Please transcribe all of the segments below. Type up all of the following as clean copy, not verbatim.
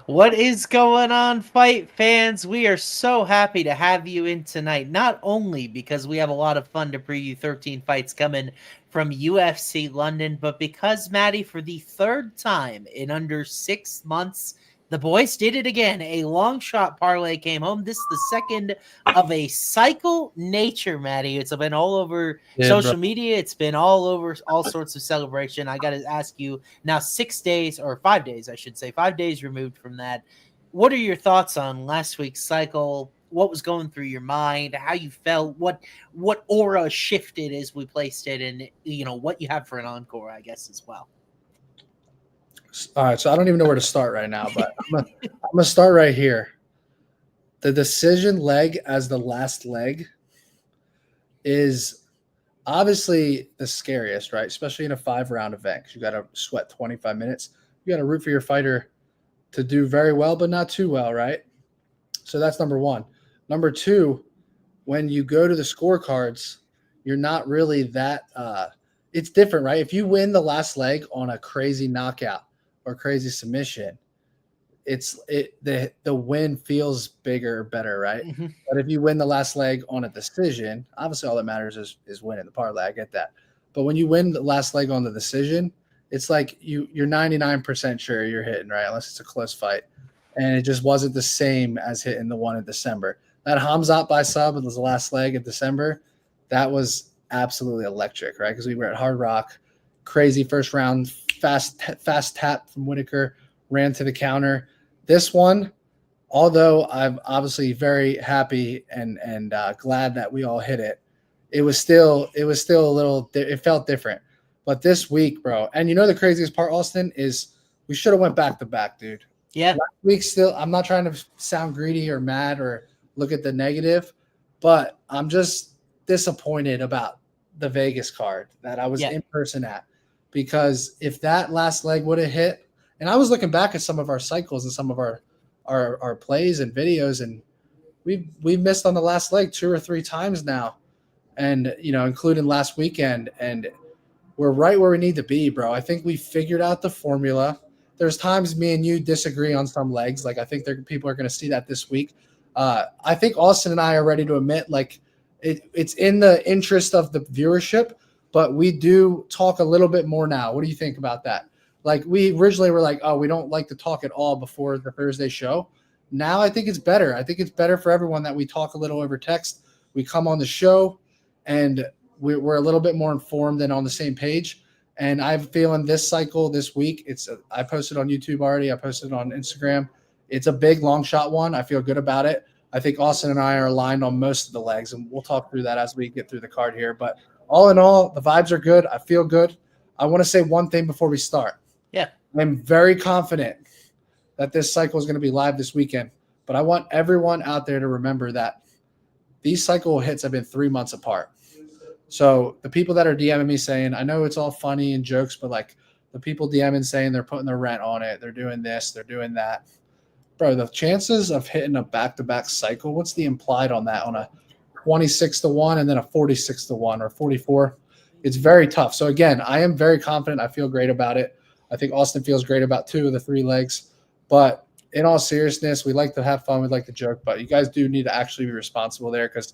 What is going on, fight fans? We are so happy to have you in tonight, not only because we have a lot of fun to preview 13 fights coming from UFC London, but because, Matty, for the third time in under 6 months, the boys did it again. A long shot parlay came home. This is the second of a cycle nature, Matty. It's been all over Yeah, bro. social media. It's been all over all sorts of celebration. I got to ask you now, 6 days or 5 days, I should say, 5 days removed from that. What are your thoughts on last week's cycle? What was going through your mind? How you felt? What aura shifted as we placed it, and what you have for an encore, I guess, as well. All right, so I don't even know where to start right now, but I'm gonna start right here. The decision leg as the last leg is obviously the scariest, right? Especially in a 5-round event, because you got to sweat 25 minutes. You got to root for your fighter to do very well, but not too well, right? So that's number one. Number two, when you go to the scorecards, you're not really that. It's different, right? If you win the last leg on a crazy knockout or crazy submission, the win feels bigger, better, right? Mm-hmm. But if you win the last leg on a decision, obviously all that matters is winning the parlay. I get that. But when you win the last leg on the decision, it's like you're 99% sure you're hitting, right? Unless it's a close fight. And it just wasn't the same as hitting the one in December. That Hamzat by sub was the last leg in December. That was absolutely electric, right? Because we were at Hard Rock, crazy first round, fast tap from Whitaker, ran to the counter. This one, although I'm obviously very happy and glad that we all hit it, it was still a little. It felt different. But this week, bro, and the craziest part, Austin, is we should have went back to back, dude. Yeah. Last week, still, I'm not trying to sound greedy or mad or look at the negative, but I'm just disappointed about the Vegas card that I was in person at, because if that last leg would have hit, and I was looking back at some of our cycles and some of our plays and videos, and we've missed on the last leg 2 or 3 times now, and including last weekend, and we're right where we need to be, bro. I think we figured out the formula. There's times me and you disagree on some legs. Like, I think people are going to see that this week. I think Austin and I are ready to admit, like, it's in the interest of the viewership, but we do talk a little bit more now. What do you think about that? Like, we originally were like, oh, we don't like to talk at all before the Thursday show. Now I think it's better. I think it's better for everyone that we talk a little over text. We come on the show, and we're a little bit more informed and on the same page. And I'm feeling this cycle this week. I posted on YouTube already. I posted on Instagram. It's a big long shot one. I feel good about it. I think Austin and I are aligned on most of the legs, and we'll talk through that as we get through the card here. But all in all, the vibes are good. I feel good. I want to say one thing before we start. Yeah. I'm very confident that this cycle is going to be live this weekend. But I want everyone out there to remember that these cycle hits have been 3 months apart. So the people that are DMing me saying, I know it's all funny and jokes, but like the people DMing saying they're putting their rent on it, they're doing this, they're doing that. Bro, the chances of hitting a back-to-back cycle, what's the implied on that? On a 26-1 and then a 46-1 or 44? It's very tough. So again, I am very confident. I feel great about it. I think Austin feels great about 2 of the 3 legs. But in all seriousness, we like to have fun. We like to joke, but you guys do need to actually be responsible there, because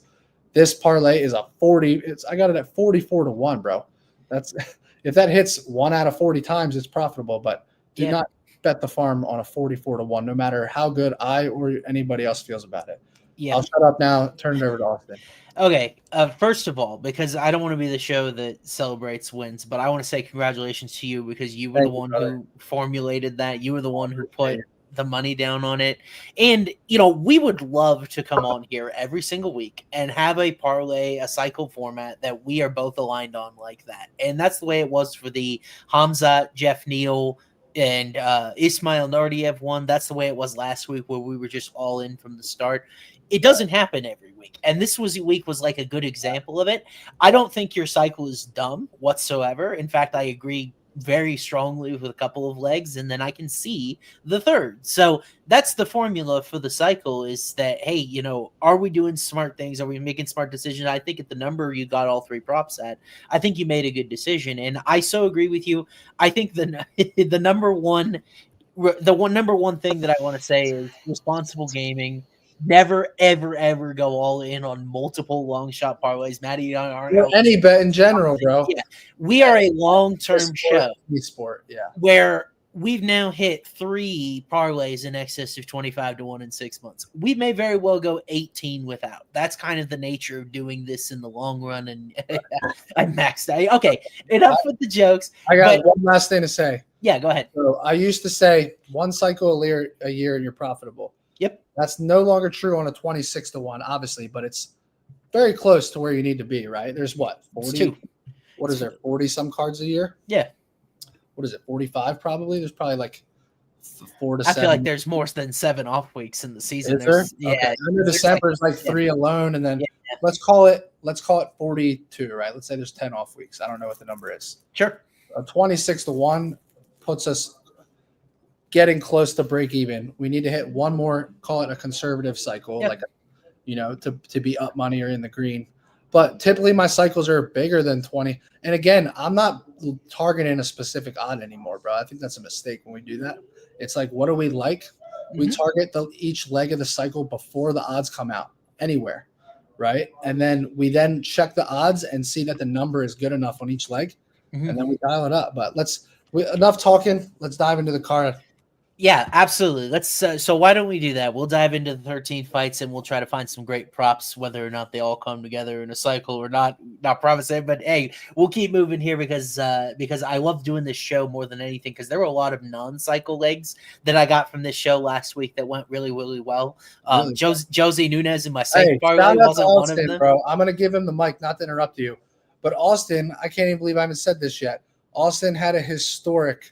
this parlay is a 40. I got it at 44-1, bro. That's if that hits 1 out of 40 times, it's profitable. But do not bet the farm on a 44-1, no matter how good I or anybody else feels about it. Yeah. I'll shut up now. Turn it over to Austin. Okay. First of all, because I don't want to be the show that celebrates wins, but I want to say congratulations to you, because you were the one who formulated that. You were the one who put the money down on it. And, we would love to come on here every single week and have a parlay, a cycle format that we are both aligned on like that. And that's the way it was for the Hamzat, Jeff Neal, and Ismail Nardiev one. That's the way it was last week, where we were just all in from the start. It doesn't happen every week. And this week was like a good example of it. I don't think your cycle is dumb whatsoever. In fact, I agree very strongly with a couple of legs, and then I can see the third. So that's the formula for the cycle, is that, hey, are we doing smart things? Are we making smart decisions? I think at the number you got all 3 props at, I think you made a good decision. And I so agree with you. I think the number one the number one thing that I want to say is responsible gaming. Never, ever, ever go all in on multiple long shot parlays. Matty and I aren't or any bet in general, bro. Yeah, we are a long-term show. Sport, yeah. Where we've now hit 3 parlays in excess of 25-1 in 6 months. We may very well go 18 without. That's kind of the nature of doing this in the long run. And I maxed out. Okay, enough with the jokes. I got one last thing to say. Yeah, go ahead. So I used to say 1 cycle a year and you're profitable. Yep. That's no longer true on a 26-1, obviously, but it's very close to where you need to be, right? There's what? 40? What is there? 40 some cards a year? Yeah. What is it? 45 probably? There's probably like 4 to 7. I feel like there's more than 7 off weeks in the season. Is there? Yeah. Okay. Under December is like 3 alone, and then let's call it 42, right? Let's say there's 10 off weeks. I don't know what the number is. Sure. A 26-1 puts us getting close to break even. We need to hit one more, call it a conservative cycle, to be up money or in the green. But typically my cycles are bigger than 20. And again, I'm not targeting a specific odd anymore, bro. I think that's a mistake when we do that. It's like, what do we like? Mm-hmm. We target each leg of the cycle before the odds come out anywhere, right? And then we check the odds and see that the number is good enough on each leg. Mm-hmm. And then we dial it up. But enough talking. Let's dive into the card. Yeah, absolutely. Let's. So why don't we do that? We'll dive into the 13 fights and we'll try to find some great props, whether or not they all come together in a cycle or not. Not promising, but hey, we'll keep moving here because I love doing this show more than anything. Because there were a lot of non-cycle legs that I got from this show last week that went really, really well. Josie Nunez in my second parlay wasn't one of them. Bro, I'm gonna give him the mic, not to interrupt you, but Austin, I can't even believe I haven't said this yet. Austin had a historic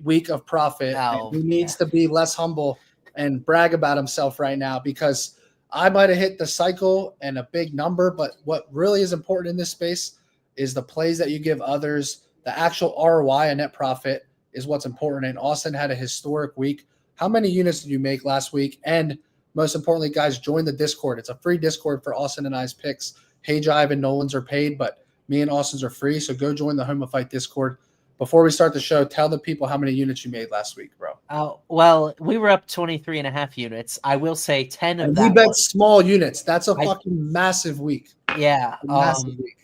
week of profit. He needs to be less humble and brag about himself right now, because I might have hit the cycle and a big number, but what really is important in this space is the plays that you give others. The actual ROI and net profit is what's important. And Austin had a historic week. How many units did you make last week? And most importantly, guys, join the Discord. It's a free Discord for Austin and I's picks. Hey Jive and Nolan's are paid, but me and Austin's are free. So go join the Home of Fight Discord. Before we start the show, tell the people how many units you made last week, bro. Well, we were up 23.5 units. I will say 10 of that. We bet small units. That's a fucking massive week. Yeah.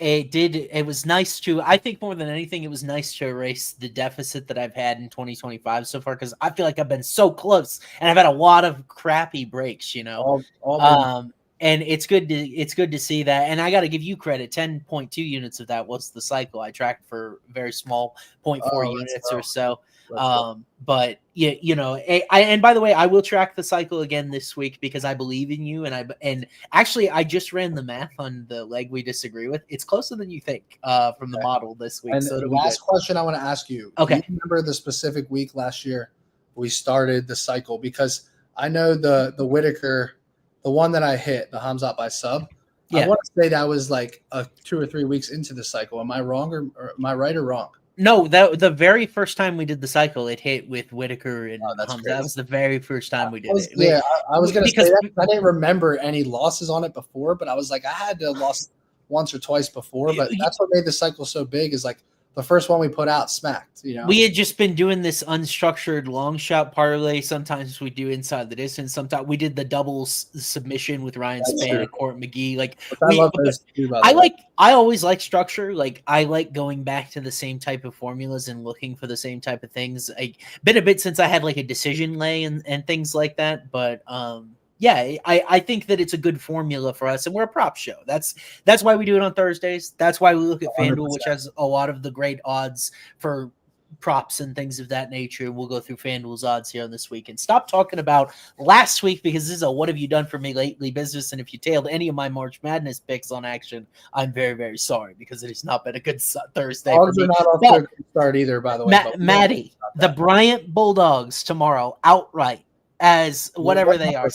It was nice to, I think more than anything, it was nice to erase the deficit that I've had in 2025 so far, because I feel like I've been so close and I've had a lot of crappy breaks, and it's good to see that. And I got to give you credit. 10.2 units of that was the cycle. I tracked for very small 0.4 units or so. But and by the way, I will track the cycle again this week because I believe in you. And actually I just ran the math on the leg we disagree with. It's closer than you think from the model this week. And so the last question I want to ask you. Okay. Do you remember the specific week last year we started the cycle? Because I know the Whitaker, the one that I hit, the Hamzat by sub, I want to say that was like 2 or 3 weeks into the cycle. Am I wrong or am I right or wrong? No, the very first time we did the cycle, it hit with Whitaker and Hamzat. That was the very first time we did it. Yeah, I was going to say that. I didn't remember any losses on it before, but I was like, I had to have lost once or twice before. But that's what made the cycle so big, is like the first one we put out smacked. We had just been doing this unstructured long shot parlay. Sometimes we do inside the distance. Sometimes we did the double submission with Ryan Spann and Court McGee. I love those too, by the way. I always like structure. I like going back to the same type of formulas and looking for the same type of things. Been a bit since I had a decision lay and things like that, but I think that it's a good formula for us, and we're a prop show. That's why we do it on Thursdays. That's why we look at FanDuel, which has a lot of the great odds for props and things of that nature. We'll go through FanDuel's odds here on this week and stop talking about last week, because this is a what have you done for me lately business. And if you tailed any of my March Madness picks on action, I'm very, very sorry, because it has not been a good Thursday. Dogs are not off to a good start either, by the way. Matty, the Bryant Bulldogs tomorrow outright. As whatever they are.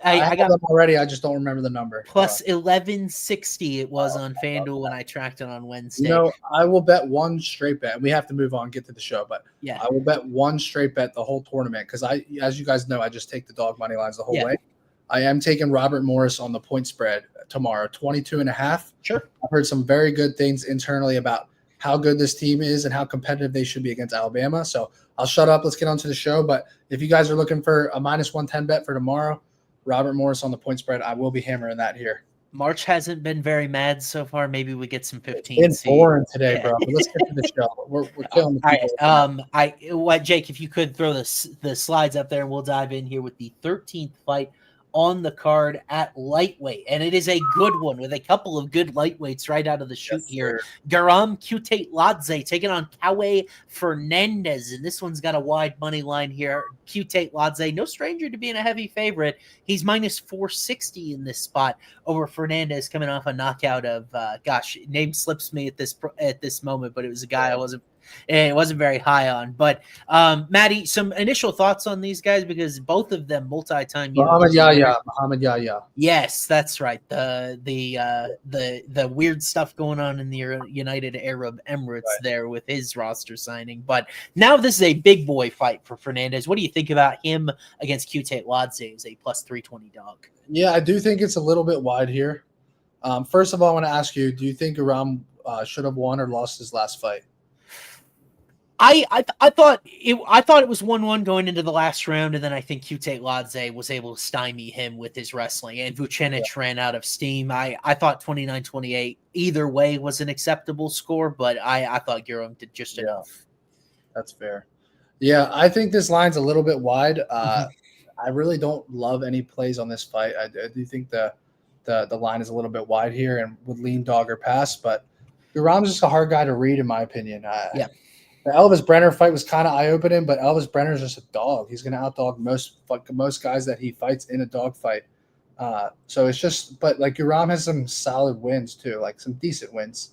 I got them already. I just don't remember the number. Plus 1160 it was on FanDuel when I tracked it on Wednesday. I will bet one straight bet. We have to move on, get to the show, but I will bet one straight bet the whole tournament, because as you guys know, I just take the dog money lines the whole way. I am taking Robert Morris on the point spread tomorrow, 22.5. Sure. I've heard some very good things internally about how good this team is and how competitive they should be against Alabama. So I'll shut up. Let's get on to the show. But if you guys are looking for a -110 bet for tomorrow, Robert Morris on the point spread, I will be hammering that here. March hasn't been very mad so far. Maybe we get some 15. It's been boring today, bro. But let's get to the show. We're killing the people. Jake, if you could throw the slides up there, and we'll dive in here with the 13th fight on the card at lightweight, and it is a good one with a couple of good lightweights right out of the chute here. Garam Cate taking on Cate Fernandez, and this one's got a wide money line here. Cate, no stranger to being a heavy favorite. He's -460 in this spot over Fernandez, coming off a knockout of name slips me at this moment, but it was a guy it wasn't very high on. But Matty, some initial thoughts on these guys, because both of them multi-time. Muhammad Yahya. Yes, that's right. The weird stuff going on in the United Arab Emirates there with his roster signing. But now this is a big boy fight for Fernandez. What do you think about him against Cate Ladze as a +320 dog? Yeah, I do think it's a little bit wide here. First of all, I want to ask you, do you think Garam should have won or lost his last fight? I thought it was 1-1 going into the last round, and then I think Cate Ladze was able to stymie him with his wrestling, and Vucenic ran out of steam. I thought 29-28 either way was an acceptable score, but I thought Garam did just enough. That's fair. Yeah, I think this line's a little bit wide. I really don't love any plays on this fight. I do think the line is a little bit wide here and would lean dog or pass, but Garam's just a hard guy to read, in my opinion. The Elvis Brenner fight was kind of eye-opening, but Elvis Brenner's just a dog. He's going to outdog most guys that he fights in a dog fight. So it's just – but, like, Garam has some solid wins too, like some decent wins,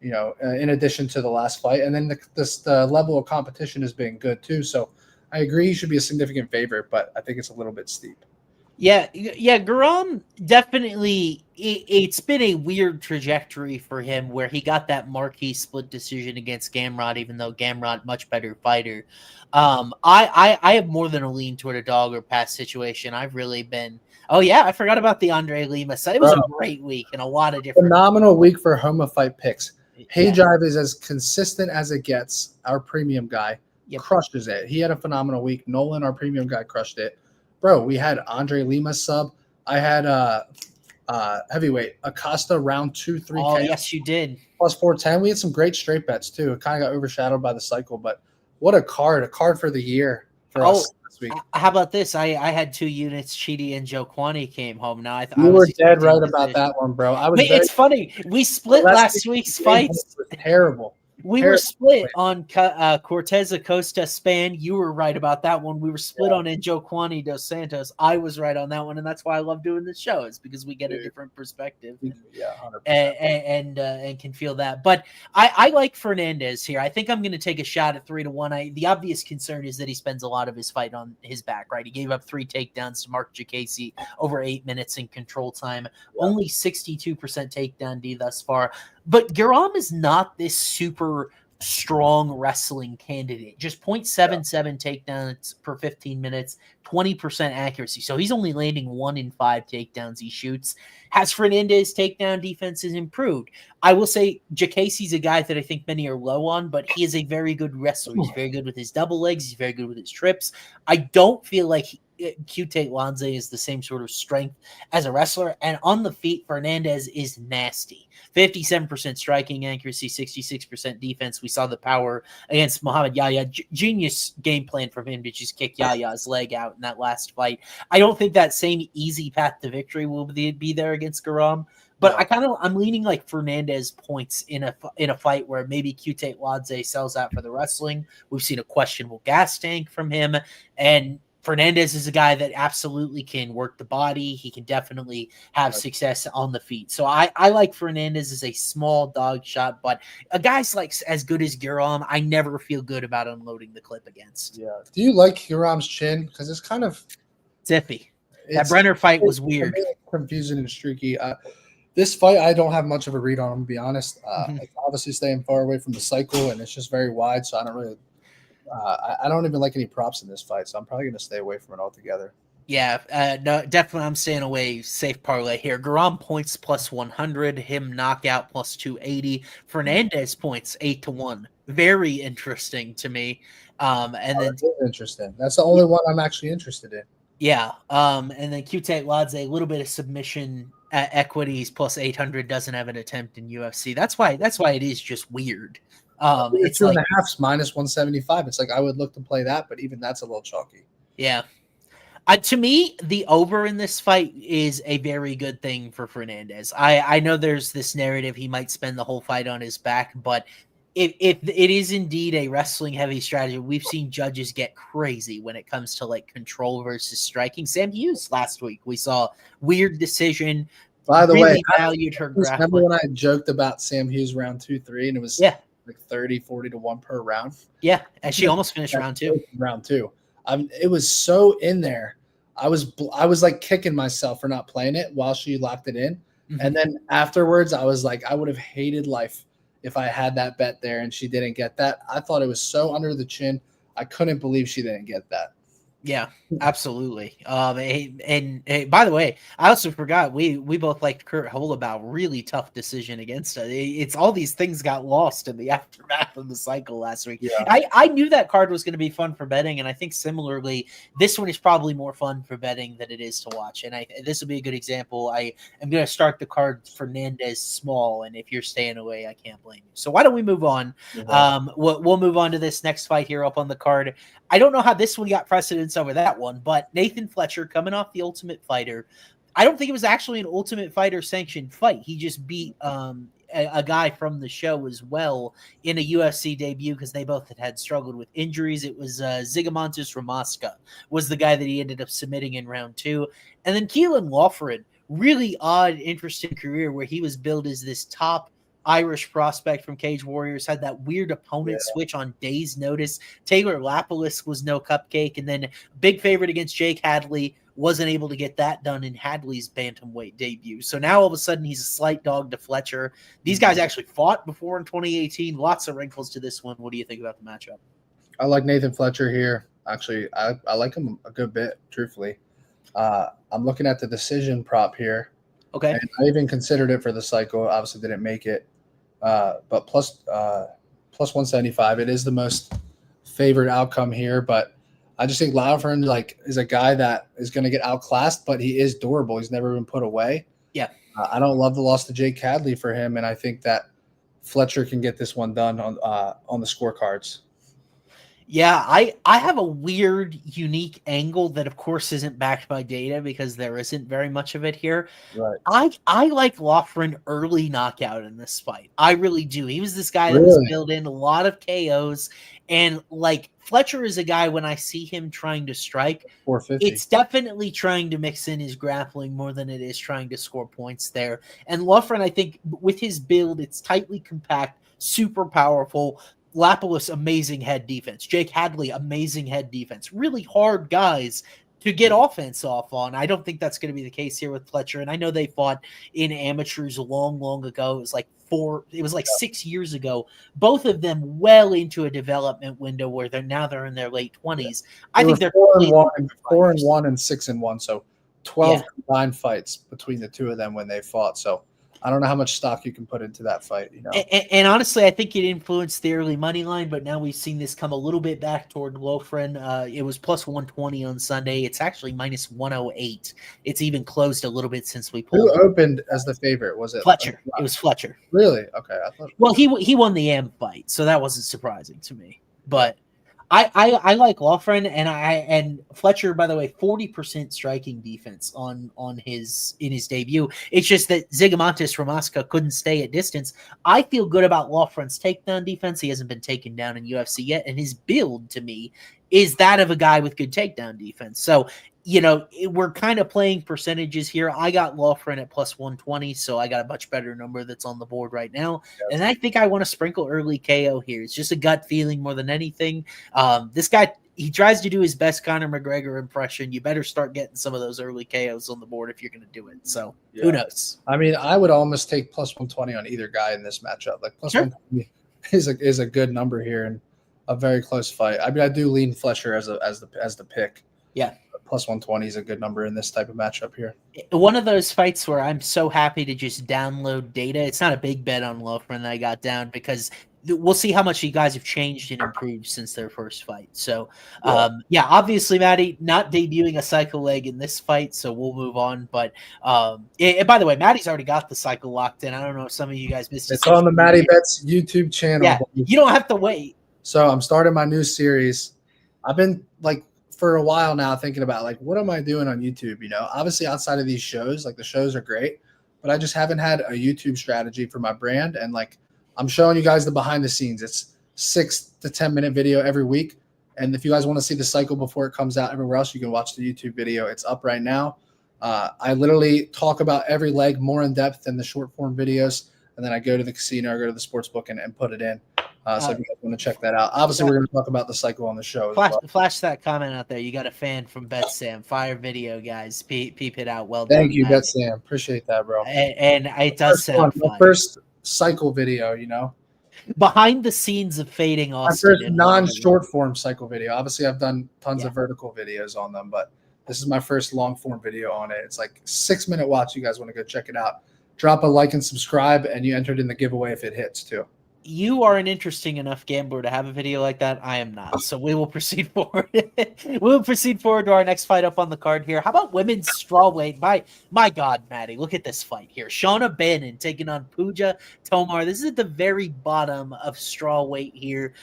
in addition to the last fight. And then the level of competition has been good too. So I agree he should be a significant favorite, but I think it's a little bit steep. Yeah, Garam definitely. It's been a weird trajectory for him where he got that marquee split decision against Gamrot, even though Gamrot much better fighter. I have more than a lean toward a dog or pass situation. I've really been. Oh yeah, I forgot about the Andre Lima side. It was a great week and a lot of different. Phenomenal week for Homa Fight picks. Hey Jive is as consistent as it gets. Our premium guy crushes it. He had a phenomenal week. Nolan, our premium guy, crushed it. Bro, we had Andre Lima sub. I had heavyweight Acosta round 2, 3K. Oh, yes, you did. +410. We had some great straight bets too. It kind of got overshadowed by the cycle, but what a card for the year for us this week. How about this? I had 2 units. Chidi and Joe Kwani came home. Now I you were dead right about that one, bro. It's funny. We split last week's fights. Terrible. We were split on Cortez Acosta Span. You were right about that one. We were split on Njokwani dos Santos. I was right on that one, and that's why I love doing this show, is because we get a different perspective. And can feel that. But I like Fernandez here. I think I'm going to take a shot at 3-1. The obvious concern is that he spends a lot of his fight on his back, right? He gave up 3 takedowns to Mark Jacasey over 8 minutes in control time. Only 62% takedown D thus far. But Garam is not this super strong wrestling candidate. Just 0.77 takedowns per 15 minutes, 20% accuracy. So he's only landing 1 in 5 takedowns he shoots. Has Fernandez takedown defenses improved? I will say Jacasey's a guy that I think many are low on, but he is a very good wrestler. He's very good with his double legs. He's very good with his trips. I don't feel like Cate Ladze is the same sort of strength as a wrestler. And on the feet, Fernandez is nasty. 57% striking accuracy, 66% defense. We saw the power against Muhammad Yahya. Genius game plan from him to just kick Yahya's leg out in that last fight. I don't think that same easy path to victory will be there against Garam. But I'm leaning like Fernandez points in a fight where maybe Cate Ladze sells out for the wrestling. We've seen a questionable gas tank from him, and Fernandez is a guy that absolutely can work the body. He can definitely have success on the feet. So I like Fernandez as a small dog shot, but a guy's like as good as Garam, I never feel good about unloading the clip against. Yeah. Do you like Garam's chin? Because it's kind of iffy. That Brenner fight was weird. Confusing and streaky. This fight, I don't have much of a read on, to be honest. It's obviously staying far away from the cycle, and it's just very wide, so I don't really I don't even like any props in this fight, so I'm probably going to stay away from it altogether. Yeah, no, definitely. I'm staying away. Safe parlay here. Garam points plus 100. Him knockout plus 280. Fernandez points 8-1. Very interesting to me. And then that's interesting. That's the only one I'm actually interested in. Yeah. And then Cate Ladze, a little bit of submission equities plus 800, doesn't have an attempt in UFC. That's why it is just weird. It's two like, and a half's minus 175. It's like I would look to play that, but even that's a little chalky. Yeah. To me, the over in this fight is a very good thing for Fernandez. I know there's this narrative he might spend the whole fight on his back, but if it is indeed a wrestling heavy strategy, we've seen judges get crazy when it comes to like control versus striking. Sam Hughes last week, we saw weird decision. By the way, valued her grappling. Remember when I joked about Sam Hughes round 2-3 and it was like 30-40 to 1 per round? Yeah, and she almost finished round 2. Round 2. It was so in there. I was like kicking myself for not playing it while she locked it in. Mm-hmm. And then afterwards, I was like, I would have hated life if I had that bet there and she didn't get that. I thought it was so under the chin. I couldn't believe she didn't get that. Yeah, absolutely. And by the way, I also forgot we both liked Kurt Holobaugh. Really tough decision against us. It's all these things got lost in the aftermath of the cycle last week. Yeah. I knew that card was going to be fun for betting, and I think similarly, this one is probably more fun for betting than it is to watch. And this will be a good example. I am going to start the card Fernandez small, and if you're staying away, I can't blame you. So why don't we move on? Mm-hmm. We'll move on to this next fight here up on the card. I don't know how this one got precedence over that one, but Nathan Fletcher coming off the Ultimate Fighter. I don't think it was actually an Ultimate Fighter sanctioned fight. He just beat a guy from the show as well in a UFC debut because they both had struggled with injuries. It was Zigomontis Ramaska was the guy that he ended up submitting in round 2. And then Keelan Lawford, really odd, interesting career where he was billed as this top Irish prospect from Cage Warriors, had that weird opponent switch on days' notice. Taylor Lapalus was no cupcake, and then big favorite against Jake Hadley, wasn't able to get that done in Hadley's bantamweight debut. So now all of a sudden he's a slight dog to Fletcher. These guys actually fought before in 2018. Lots of wrinkles to this one. What do you think about the matchup? I like Nathan Fletcher here. Actually, I like him a good bit, truthfully. I'm looking at the decision prop here. Okay. And I even considered it for the cycle. Obviously didn't make it. But plus 175, it is the most favored outcome here. But I just think Lawford is a guy that is going to get outclassed, but he is durable. He's never been put away. Yeah. I don't love the loss to Jake Hadley for him, and I think that Fletcher can get this one done on the scorecards. Yeah, I have a weird, unique angle that, of course, isn't backed by data because there isn't very much of it here. Right. I like Lawford early knockout in this fight. I really do. He was this guy that was built in a lot of KOs. And, like, Fletcher is a guy, when I see him trying to strike, 450. It's definitely trying to mix in his grappling more than it is trying to score points there. And Lawford, I think, with his build, it's tightly compact, super powerful. Lapalus, amazing head defense. Jake Hadley, amazing head defense. Really hard guys to get offense off on. I don't think that's going to be the case here with Fletcher. And I know they fought in amateurs long, long ago. It was like 6 years ago. Both of them well into a development window where they're in their late 20s. I think they're 4-1 and 6-1. So 12 combined fights between the two of them when they fought. So I don't know how much stock you can put into that fight. And honestly, I think it influenced the early money line, but now we've seen this come a little bit back toward Lawford. It was plus 120 on Sunday. It's actually minus 108. It's even closed a little bit since we pulled. Who opened as the favorite? Was it Fletcher? It was Fletcher. Really? Okay. Well, he won the AM fight, so that wasn't surprising to me. But I like Lawford and Fletcher, by the way, 40% striking defense in his debut. It's just that Zigomontis Ramaska couldn't stay at distance. I feel good about Lawford's takedown defense. He hasn't been taken down in UFC yet, and his build to me is that of a guy with good takedown defense. So, we're kind of playing percentages here. I got Lawford at plus 120, so I got a much better number that's on the board right now. Yes. And I think I want to sprinkle early KO here. It's just a gut feeling more than anything. This guy, he tries to do his best Conor McGregor impression. You better start getting some of those early KOs on the board if you're going to do it. So who knows? I mean, I would almost take plus 120 on either guy in this matchup. Like plus 120 is a good number here and a very close fight. I mean, I do lean Fletcher as the pick. Yeah. plus 120 is a good number in this type of matchup here. One of those fights where I'm so happy to just download data. It's not a big bet on Lawford that I got down because we'll see how much you guys have changed and improved since their first fight. So, obviously, Matty not debuting a cycle leg in this fight, so we'll move on. But by the way, Matty's already got the cycle locked in. I don't know if some of you guys missed it. It's on the MattyBetss YouTube channel. Yeah, you don't have to wait. So I'm starting my new series. I've been for a while now thinking about what am I doing on YouTube? Obviously outside of these shows, the shows are great, but I just haven't had a YouTube strategy for my brand. And I'm showing you guys the behind the scenes. It's 6 to 10 minute video every week. And if you guys want to see the cycle before it comes out everywhere else, you can watch the YouTube video. It's up right now. I literally talk about every leg more in depth than the short form videos. And then I go to the casino or go to the sports book and put it in. So if you guys want to check that out. Obviously, we're going to talk about the cycle on the show. Flash that comment out there. You got a fan from BetSam. Fire video, guys. Peep it out. Well done. Thank you, BetSam. Appreciate that, bro. And it does sound fun. My first cycle video, Behind the scenes of Fading Austin. My first non-short form cycle video. Obviously, I've done tons of vertical videos on them, but this is my first long form video on it. It's 6-minute watch. You guys want to go check it out. Drop a like and subscribe, and you entered in the giveaway if it hits too. You are an interesting enough gambler to have a video like that. I am not. So we will proceed forward. We'll proceed forward to our next fight up on the card here. How about women's strawweight? My God, Matty, look at this fight here. Shauna Bannon taking on Pooja Tomar. This is at the very bottom of strawweight here.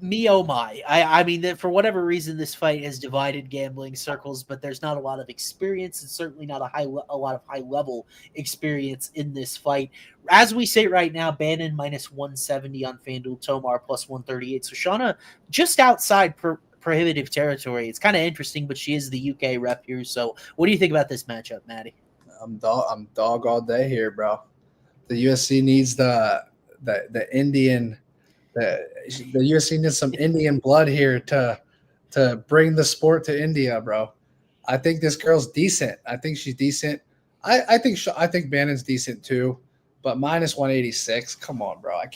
Me, oh my. I mean, for whatever reason, this fight has divided gambling circles, but there's not a lot of experience and certainly not a lot of high-level experience in this fight. As we say right now, Bannon minus 170 on FanDuel, Tomar plus 138. So Shauna just outside prohibitive territory. It's kind of interesting, but she is the UK rep here. So what do you think about this matchup, Matty? I'm dog all day here, bro. The UFC needs the Indian. The UFC needs some Indian blood here to bring the sport to India, bro. I think this girl's decent. I think she's decent. I think Bannon's decent too, but minus 186. Come on, bro. I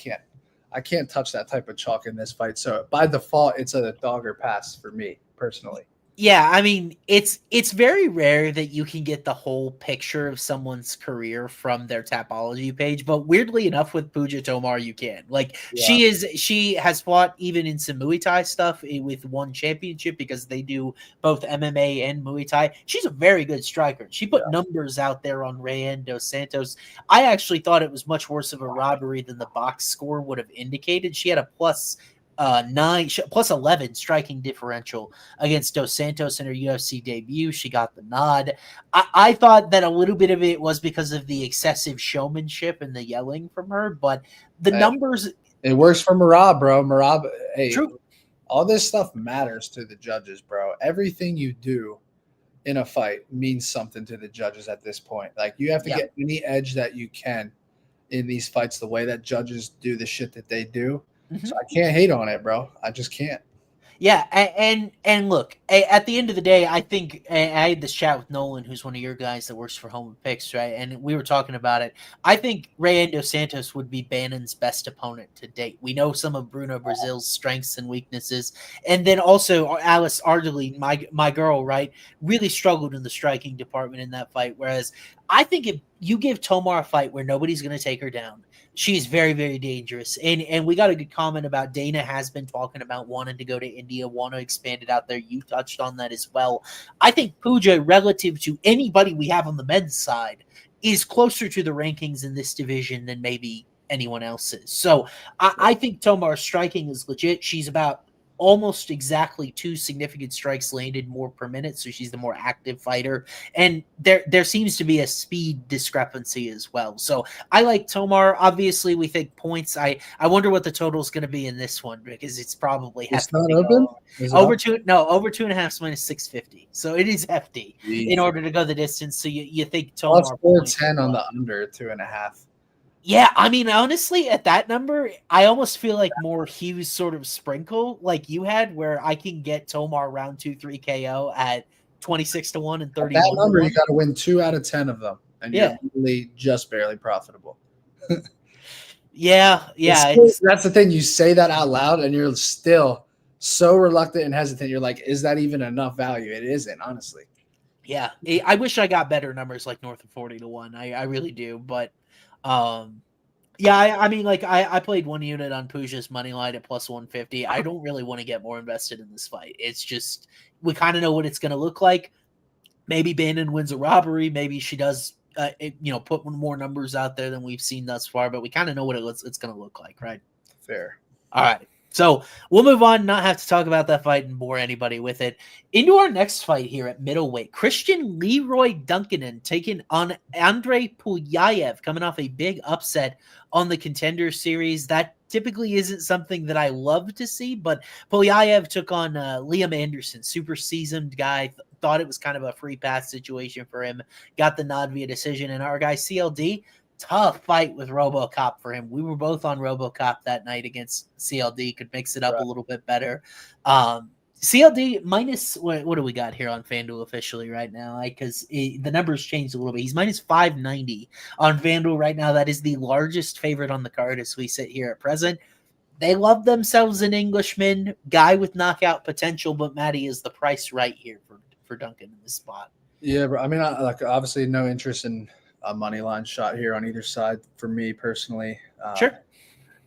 can't touch that type of chalk in this fight. So by default, it's a dog or pass for me personally. Yeah, I mean, it's very rare that you can get the whole picture of someone's career from their Tapology page, but weirdly enough with Pooja Tomar, you can. She has fought even in some Muay Thai stuff with one championship because they do both MMA and Muay Thai. She's a very good striker. She put numbers out there on Rayan dos Santos. I actually thought it was much worse of a robbery than the box score would have indicated. She had a plus 11 striking differential against Dos Santos in her UFC debut. She got the nod. I thought that a little bit of it was because of the excessive showmanship and the yelling from her, but the numbers. It works for Merab, bro. Merab, hey, true. All this stuff matters to the judges, bro. Everything you do in a fight means something to the judges at this point. You have to get any edge that you can in these fights, the way that judges do the shit that they do. So I can't hate on it, bro. I just can't. Yeah, and look, at the end of the day, I think I had this chat with Nolan, who's one of your guys that works for Home Picks, right? And we were talking about it. I think Rayan dos Santos would be Bannon's best opponent to date. We know some of Bruno Brazil's strengths and weaknesses, and then also Alice Ardley, my girl, right, really struggled in the striking department in that fight. Whereas I think if you give Tomar a fight where nobody's going to take her down, she's very, very dangerous. And we got a good comment about Dana has been talking about wanting to go to India, want to expand it out there. You touched on that as well. I think Pooja, relative to anybody we have on the men's side, is closer to the rankings in this division than maybe anyone else's. So I think Tomar's striking is legit. She's about almost exactly 2 significant strikes landed more per minute, so she's the more active fighter. And there seems to be a speed discrepancy as well. So I like Tomar. Obviously, we think points. I wonder what the total is going to be in this one because it's probably hefty. It's not open? Over 2.5 minus 650. So it is hefty in order to go the distance. So you think Tomar? Let's 410 on the under 2.5. Yeah, I mean, honestly, at that number, I almost feel like more Hughes sort of sprinkle like you had, where I can get Tomar round 2-3 KO at 26-1 and 31. That number, you got to win 2 out of 10 of them, and you're really just barely profitable. Yeah. That's the thing. You say that out loud, and you're still so reluctant and hesitant. You're like, is that even enough value? It isn't, honestly. Yeah, I wish I got better numbers like north of 40 to 1. I really do, but yeah, I mean, like I played one unit on Puja's money line at plus 150. I don't really want to get more invested in this fight. It's just we kind of know what it's going to look like. Maybe Bannon wins a robbery. Maybe she does, put more numbers out there than we've seen thus far. But we kind of know what it's going to look like, right? Fair. All right. So we'll move on, not have to talk about that fight and bore anybody with it. Into our next fight here at middleweight. Christian Leroy Duncan taking on Andrei Pulyayev, coming off a big upset on the Contender Series. That typically isn't something that I love to see, but Pulyayev took on Liam Anderson, super seasoned guy. Thought it was kind of a free pass situation for him. Got the nod via decision. And our guy CLD, tough fight with RoboCop for him. We were both on RoboCop that night against CLD. Could mix it up a little bit better. CLD minus what do we got here on FanDuel officially right now? Because the numbers changed a little bit. He's minus 590 on FanDuel right now. That is the largest favorite on the card as we sit here at present. They love themselves an Englishman, guy with knockout potential, but Matty, is the price right here for Duncan in this spot? Yeah, bro. I mean, obviously no interest in a money line shot here on either side for me personally. Sure.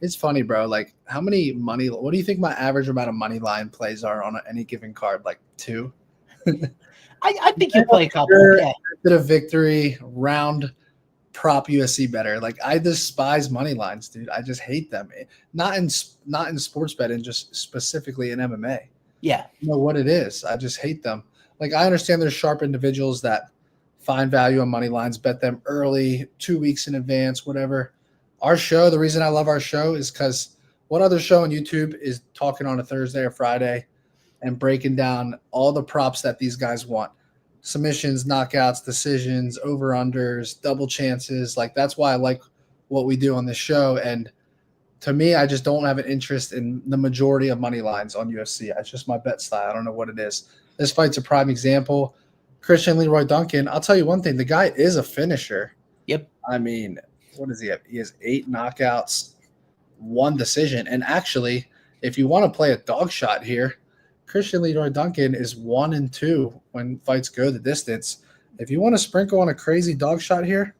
It's funny, bro. Like, what do you think my average amount of money line plays are on any given card? Like 2? I think you play a couple. Yeah. Bit of victory, round, prop USC better. Like, I despise money lines, dude. I just hate them. Not in sports betting, just specifically in MMA. Yeah. You know what it is. I just hate them. Like, I understand there's sharp individuals that find value on money lines, bet them early, 2 weeks in advance, whatever. Our show, the reason I love our show is because what other show on YouTube is talking on a Thursday or Friday and breaking down all the props that these guys want? Submissions, knockouts, decisions, over-unders, double chances. Like, that's why I like what we do on this show. And to me, I just don't have an interest in the majority of money lines on UFC. It's just my bet style. I don't know what it is. This fight's a prime example. Christian Leroy Duncan, I'll tell you one thing. The guy is a finisher. Yep. I mean, what does he have? He has 8 knockouts, 1 decision. And actually, if you want to play a dog shot here, Christian Leroy Duncan is 1-2 when fights go the distance. If you want to sprinkle on a crazy dog shot here,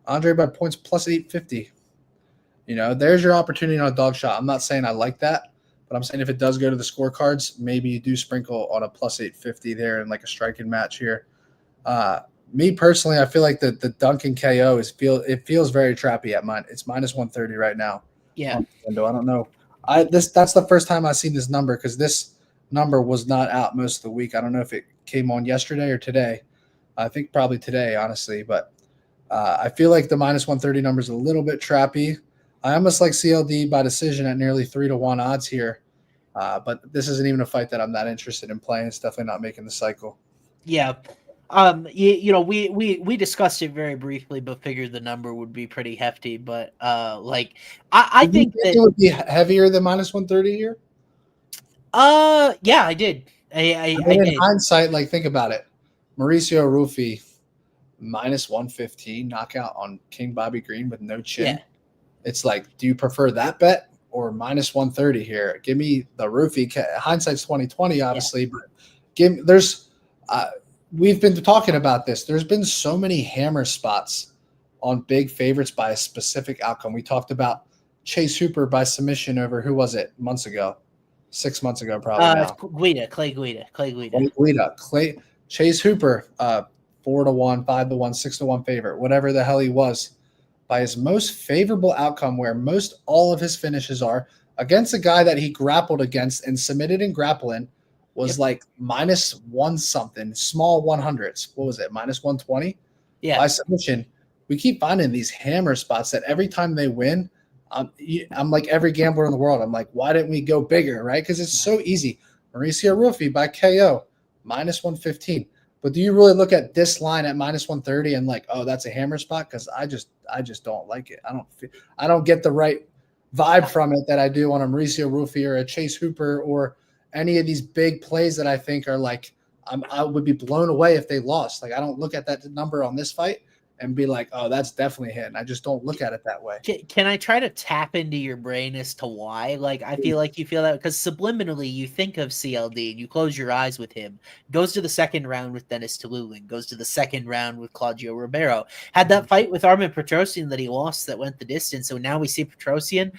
Andre by points plus 850. There's your opportunity on a dog shot. I'm not saying I like that, but I'm saying if it does go to the scorecards, maybe you do sprinkle on a plus 850 there in like a striking match here. Me personally, I feel like the Duncan KO feels very trappy at mine. It's minus 130 right now. Yeah. I don't know. That's the first time I've seen this number because this number was not out most of the week. I don't know if it came on yesterday or today. I think probably today, honestly. But I feel like the minus 130 number is a little bit trappy. I almost like CLD by decision at nearly 3-1 odds here. But this isn't even a fight that I'm that interested in playing. It's definitely not making the cycle. Yeah. We discussed it very briefly, but figured the number would be pretty hefty. But I think that it would be heavier than minus 130 here. Yeah, I did. I in did. hindsight, like, think about it. Mauricio Rufy, minus 115 knockout on King Bobby Green with no chin. Yeah. It's like, do you prefer that bet or minus 130 here? Give me the Rufy. Hindsight's 2020, obviously, but we've been talking about this. There's been so many hammer spots on big favorites by a specific outcome. We talked about Chase Hooper by submission over, who was it, months ago? 6 months ago, probably now. Clay Guida. Chase Hooper, 4-1, 5-1, 6-1 favorite, whatever the hell he was, by his most favorable outcome, where most all of his finishes are against a guy that he grappled against and submitted in grappling, was like minus 1 something, small 100s. What was it, minus 120? Yeah. By submission. We keep finding these hammer spots that every time they win, I'm like every gambler in the world. I'm like, why didn't we go bigger, right? Because it's so easy. Mauricio Rufy by KO, minus 115. But do you really look at this line at minus 130 and like, oh, that's a hammer spot? Because I just don't like it. I don't get the right vibe from it that I do on a Mauricio Rufy or a Chase Hooper or any of these big plays that I think are like, I would be blown away if they lost. Like, I don't look at that number on this fight and be like, oh, that's definitely hitting. I just don't look at it that way. Can I try to tap into your brain as to why? Like, I feel like you feel that because subliminally you think of CLD and you close your eyes with him. Goes to the second round with Dennis Tululin. Goes to the second round with Claudio Ribeiro. Had that fight with Armin Petrosian that he lost that went the distance. So now we see Petrosian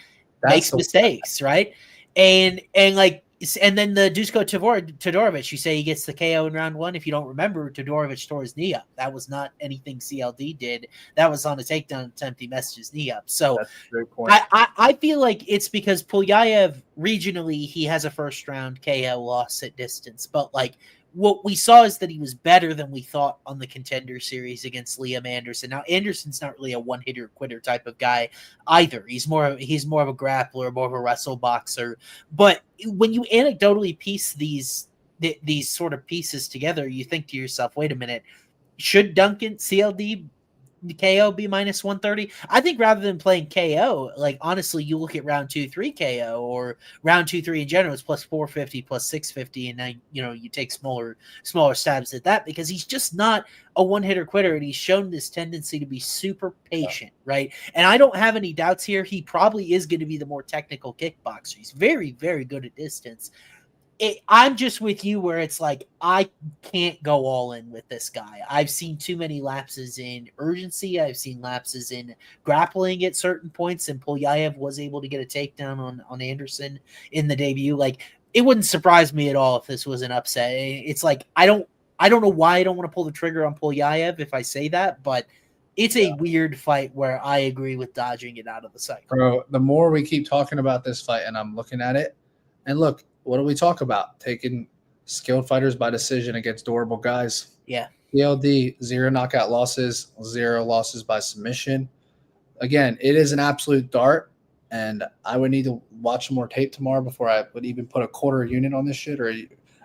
makes mistakes, right? And then the Dusko Todorovic, you say he gets the KO in round 1. If you don't remember, Todorovic tore his knee up. That was not anything CLD did. That was on a takedown attempt. He messed his knee up. So that's a great point. I feel like it's because Pulyaev, regionally, he has a first round KO loss at distance. But like what we saw is that he was better than we thought on the Contender Series against Liam Anderson. Now, Anderson's not really a one-hitter quitter type of guy either. He's more of a grappler, more of a wrestle boxer. But when you anecdotally piece these sort of pieces together, you think to yourself, wait a minute, should Duncan CLD KO be minus 130? I think rather than playing KO, like honestly, you look at round 2-3 KO or round 2-3 in general, it's plus 450, plus 650, and then you take smaller stabs at that because he's just not a one-hitter quitter, and he's shown this tendency to be super patient, right? And I don't have any doubts here. He probably is going to be the more technical kickboxer. He's very, very good at distance. I'm just with you where it's like I can't go all in with this guy. I've seen too many lapses in urgency. I've seen lapses in grappling at certain points, and Pulyaev was able to get a takedown on Anderson in the debut. Like, it wouldn't surprise me at all if this was an upset. It's like I don't know why I don't want to pull the trigger on Pulyaev if I say that, but it's a weird fight where I agree with dodging it out of the sight. Bro, the more we keep talking about this fight and I'm looking at it, and look, what do we talk about? Taking skilled fighters by decision against durable guys. Yeah. CLD, 0 knockout losses, 0 losses by submission. Again, it is an absolute dart, and I would need to watch some more tape tomorrow before I would even put a quarter unit on this shit or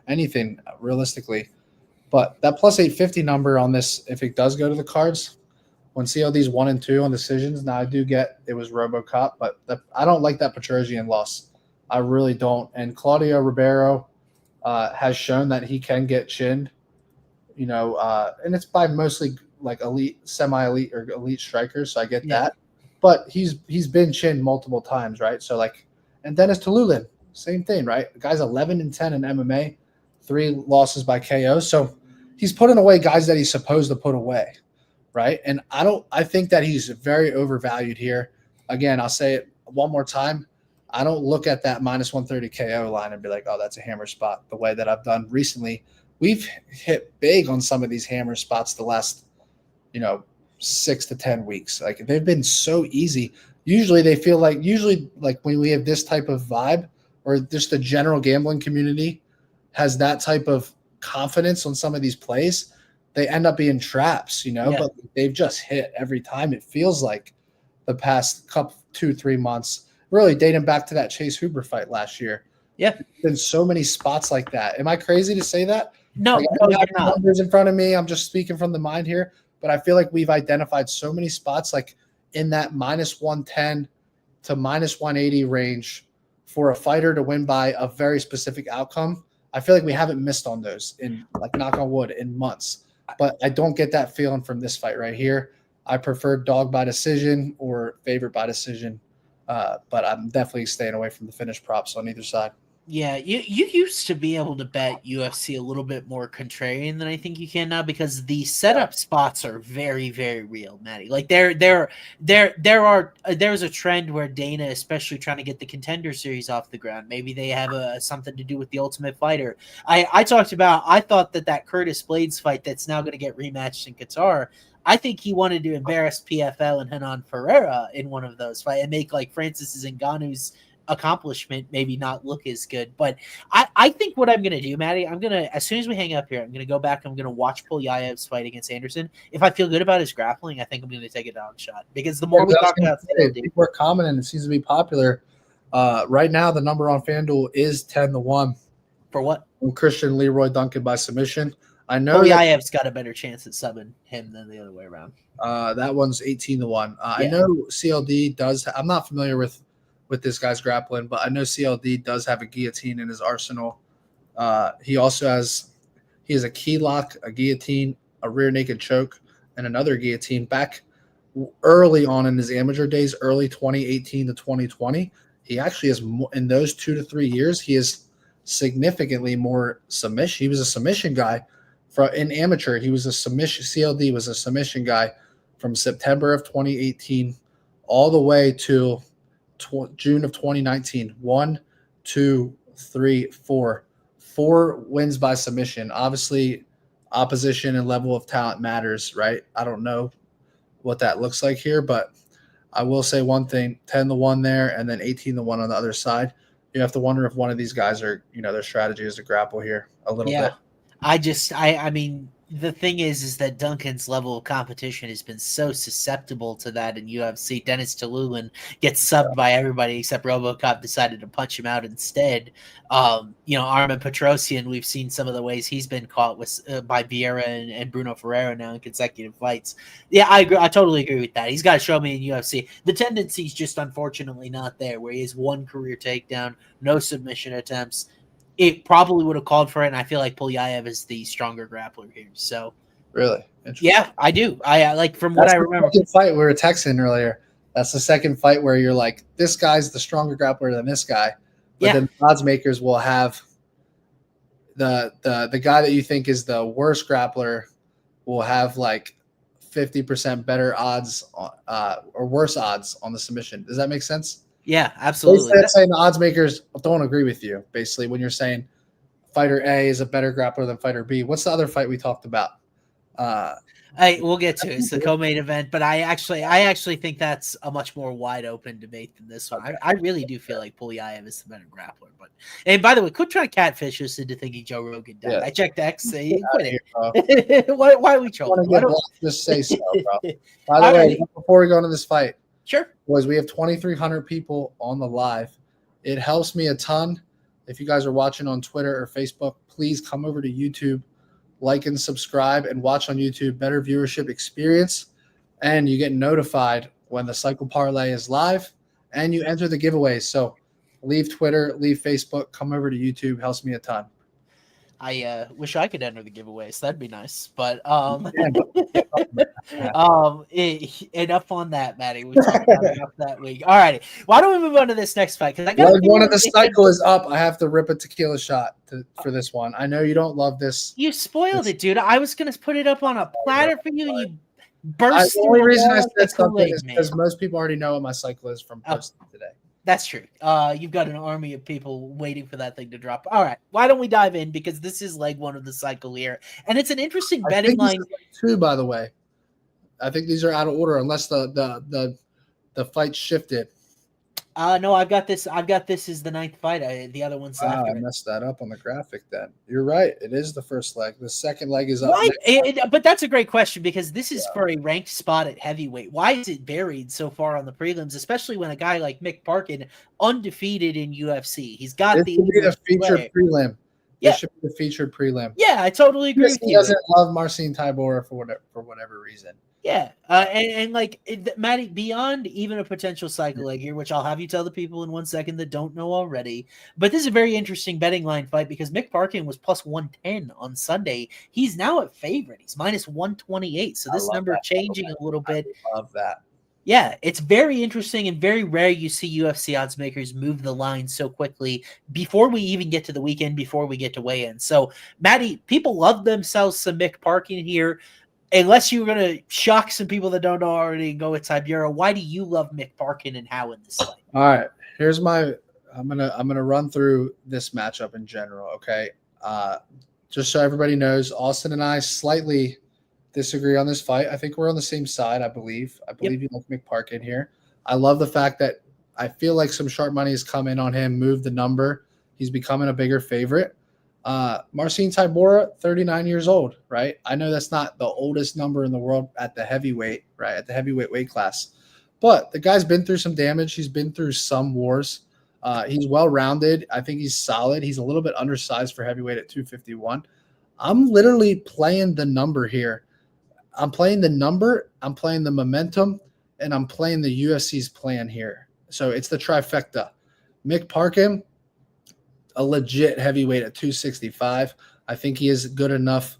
anything realistically. But that plus 850 number on this, if it does go to the cards, when CLD's 1 and 2 on decisions, now I do get it was RoboCop, but I don't like that Petrosian loss. I really don't. And Claudio Ribeiro has shown that he can get chinned, and it's by mostly like elite, semi-elite, or elite strikers. So I get that. But he's been chinned multiple times, right? So and Dennis Tululin, same thing, right? The guy's 11 and 10 in MMA, 3 losses by KO. So he's putting away guys that he's supposed to put away, right? And I think that he's very overvalued here. Again, I'll say it one more time. I don't look at that minus 130 KO line and be like, oh, that's a hammer spot. The way that I've done recently, we've hit big on some of these hammer spots the last, 6 to 10 weeks. Like, they've been so easy. Usually when we have this type of vibe, or just the general gambling community has that type of confidence on some of these plays, they end up being traps, but they've just hit every time. It feels like the past 2-3 months, really dating back to that Chase Hooper fight last year. Yeah. There's been so many spots like that. Am I crazy to say that? No, I you're have not. Numbers in front of me. I'm just speaking from the mind here. But I feel like we've identified so many spots like in that minus 110 to minus 180 range for a fighter to win by a very specific outcome. I feel like we haven't missed on those in, like, knock on wood, in months. But I don't get that feeling from this fight right here. I prefer dog by decision or favorite by decision. But I'm definitely staying away from the finished props on either side. Yeah, you used to be able to bet UFC a little bit more contrarian than I think you can now, because the setup spots are very, very real, Matty. Like there's a trend where Dana, especially trying to get the Contender Series off the ground, maybe they have something to do with the Ultimate Fighter. I thought that Curtis Blades fight that's now going to get rematched in Qatar, I think he wanted to embarrass PFL and Hernan Ferreira in one of those fights and make like Francis Ngannou's accomplishment maybe not look as good. But I think what I'm going to do, Matty, as soon as we hang up here, I'm going to go back. I'm going to watch Pulyaev's fight against Anderson. If I feel good about his grappling, I think I'm going to take a dog shot, because the more we talk about it, people are common and it seems to be popular. Right now, the number on FanDuel is 10-1. For what? Christian Leroy Duncan by submission. I know Pulyaev's got a better chance at subbing him than the other way around. That one's 18-1. I know CLD does. I'm not familiar with this guy's grappling, but I know CLD does have a guillotine in his arsenal. He also has a key lock, a guillotine, a rear naked choke, and another guillotine back early on in his amateur days, early 2018 to 2020. He actually has in those 2 to 3 years, he is significantly more submission. He was a submission guy in amateur. He was a submission. CLD was a submission guy from September of 2018 all the way to June of 2019. 1, 2, 3, 4. 4 wins by submission. Obviously, opposition and level of talent matters, right? I don't know what that looks like here, but I will say one thing: 10-1 there, and then 18-1 on the other side. You have to wonder if one of these guys are, their strategy is to grapple here a little bit. I mean, the thing is that Duncan's level of competition has been so susceptible to that in UFC. Dennis Talulin gets subbed by everybody except RoboCop decided to punch him out instead. Armin Petrosian, we've seen some of the ways he's been caught with by Vieira and Bruno Ferreira now in consecutive fights. Yeah, I agree. I totally agree with that. He's got to show me in UFC. The tendency's just unfortunately not there, where he has one career takedown, no submission attempts. It probably would have called for it, and I feel like Pulyaev is the stronger grappler here. So, really, yeah, I do. I like from what I remember. The fight we were texting earlier. That's the second fight where you're like, this guy's the stronger grappler than this guy. But then the odds makers will have the guy that you think is the worst grappler will have like 50% better odds or worse odds on the submission. Does that make sense? Yeah, absolutely. Basically, that's saying the odds makers don't agree with you, basically, when you're saying fighter A is a better grappler than fighter B. What's the other fight we talked about? We'll get to it. It's the co-main event, but I actually think that's a much more wide open debate than this one. I really do feel like Pulyaev is the better grappler. And by the way, quit trying to catfish us into thinking Joe Rogan died. Yeah. I checked X. Quit it. Why are we trolling? Just say so, bro. By the way, before we go into this fight, sure. Boys, we have 2,300 people on the live. It helps me a ton. If you guys are watching on Twitter or Facebook, please come over to YouTube, like and subscribe, and watch on YouTube. Better viewership experience. And you get notified when the Cycle Parlay is live, and you enter the giveaways. So leave Twitter, leave Facebook, come over to YouTube. Helps me a ton. I wish I could enter the giveaways. That'd be nice. But enough on that, Matty. We talked about enough that week. All righty. Why don't we move on to this next fight? Because one of the cycle is up. I have to rip a tequila shot for this one. I know you don't love this. You spoiled it, dude. I was gonna put it up on a platter for you, and you burst. The only reason I said something is because most people already know what my cycle is from posting today. That's true. You've got an army of people waiting for that thing to drop. All right. Why don't we dive in? Because this is leg one of the cycle here. And it's an interesting betting line. Two, by the way. I think these are out of order unless the fight shifted. No, I've got this. This is the ninth fight. The other one's after. I messed that up on the graphic then. You're right. It is the first leg. The second leg is up. But that's a great question because this is for a ranked spot at heavyweight. Why is it buried so far on the prelims, especially when a guy like Mick Parkin, undefeated in UFC, he's got this should be the featured prelim. Yeah. This should be the featured prelim. Yeah, I totally agree with you. He doesn't love Marcin Tybor for whatever reason. Yeah, and like Matty, beyond even a potential cycle leg here, which I'll have you tell the people in 1 second that don't know already, but this is a very interesting betting line fight because Mick Parkin was plus 110 on Sunday. He's now at favorite. He's minus 128. So this number changing a little bit. I love that. Yeah, it's very interesting and very rare you see UFC odds makers move the line so quickly before we even get to the weekend, before we get to weigh-in. So, Matty, people love themselves some Mick Parkin here. Unless you're going to shock some people that don't know already and go with Tybor, why do you love Mick Parkin and how in this fight? All right, here's my I'm gonna run through this matchup in general, okay? Just so everybody knows, Austin and I slightly disagree on this fight. I think we're on the same side, I believe. You like Mick Parkin here. I love the fact that I feel like some sharp money has come in on him, moved the number. He's becoming a bigger favorite. Marcin Tybor, 39 years old, right? I know that's not the oldest number in the world at the heavyweight, right? At the heavyweight weight class. But the guy's been through some damage. He's been through some wars. He's well-rounded. I think he's solid. He's a little bit undersized for heavyweight at 251. I'm literally playing the number here. I'm playing the number, I'm playing the momentum, and I'm playing the UFC's plan here. So it's the trifecta. Mick Parkin, a legit heavyweight at 265. I think he is good enough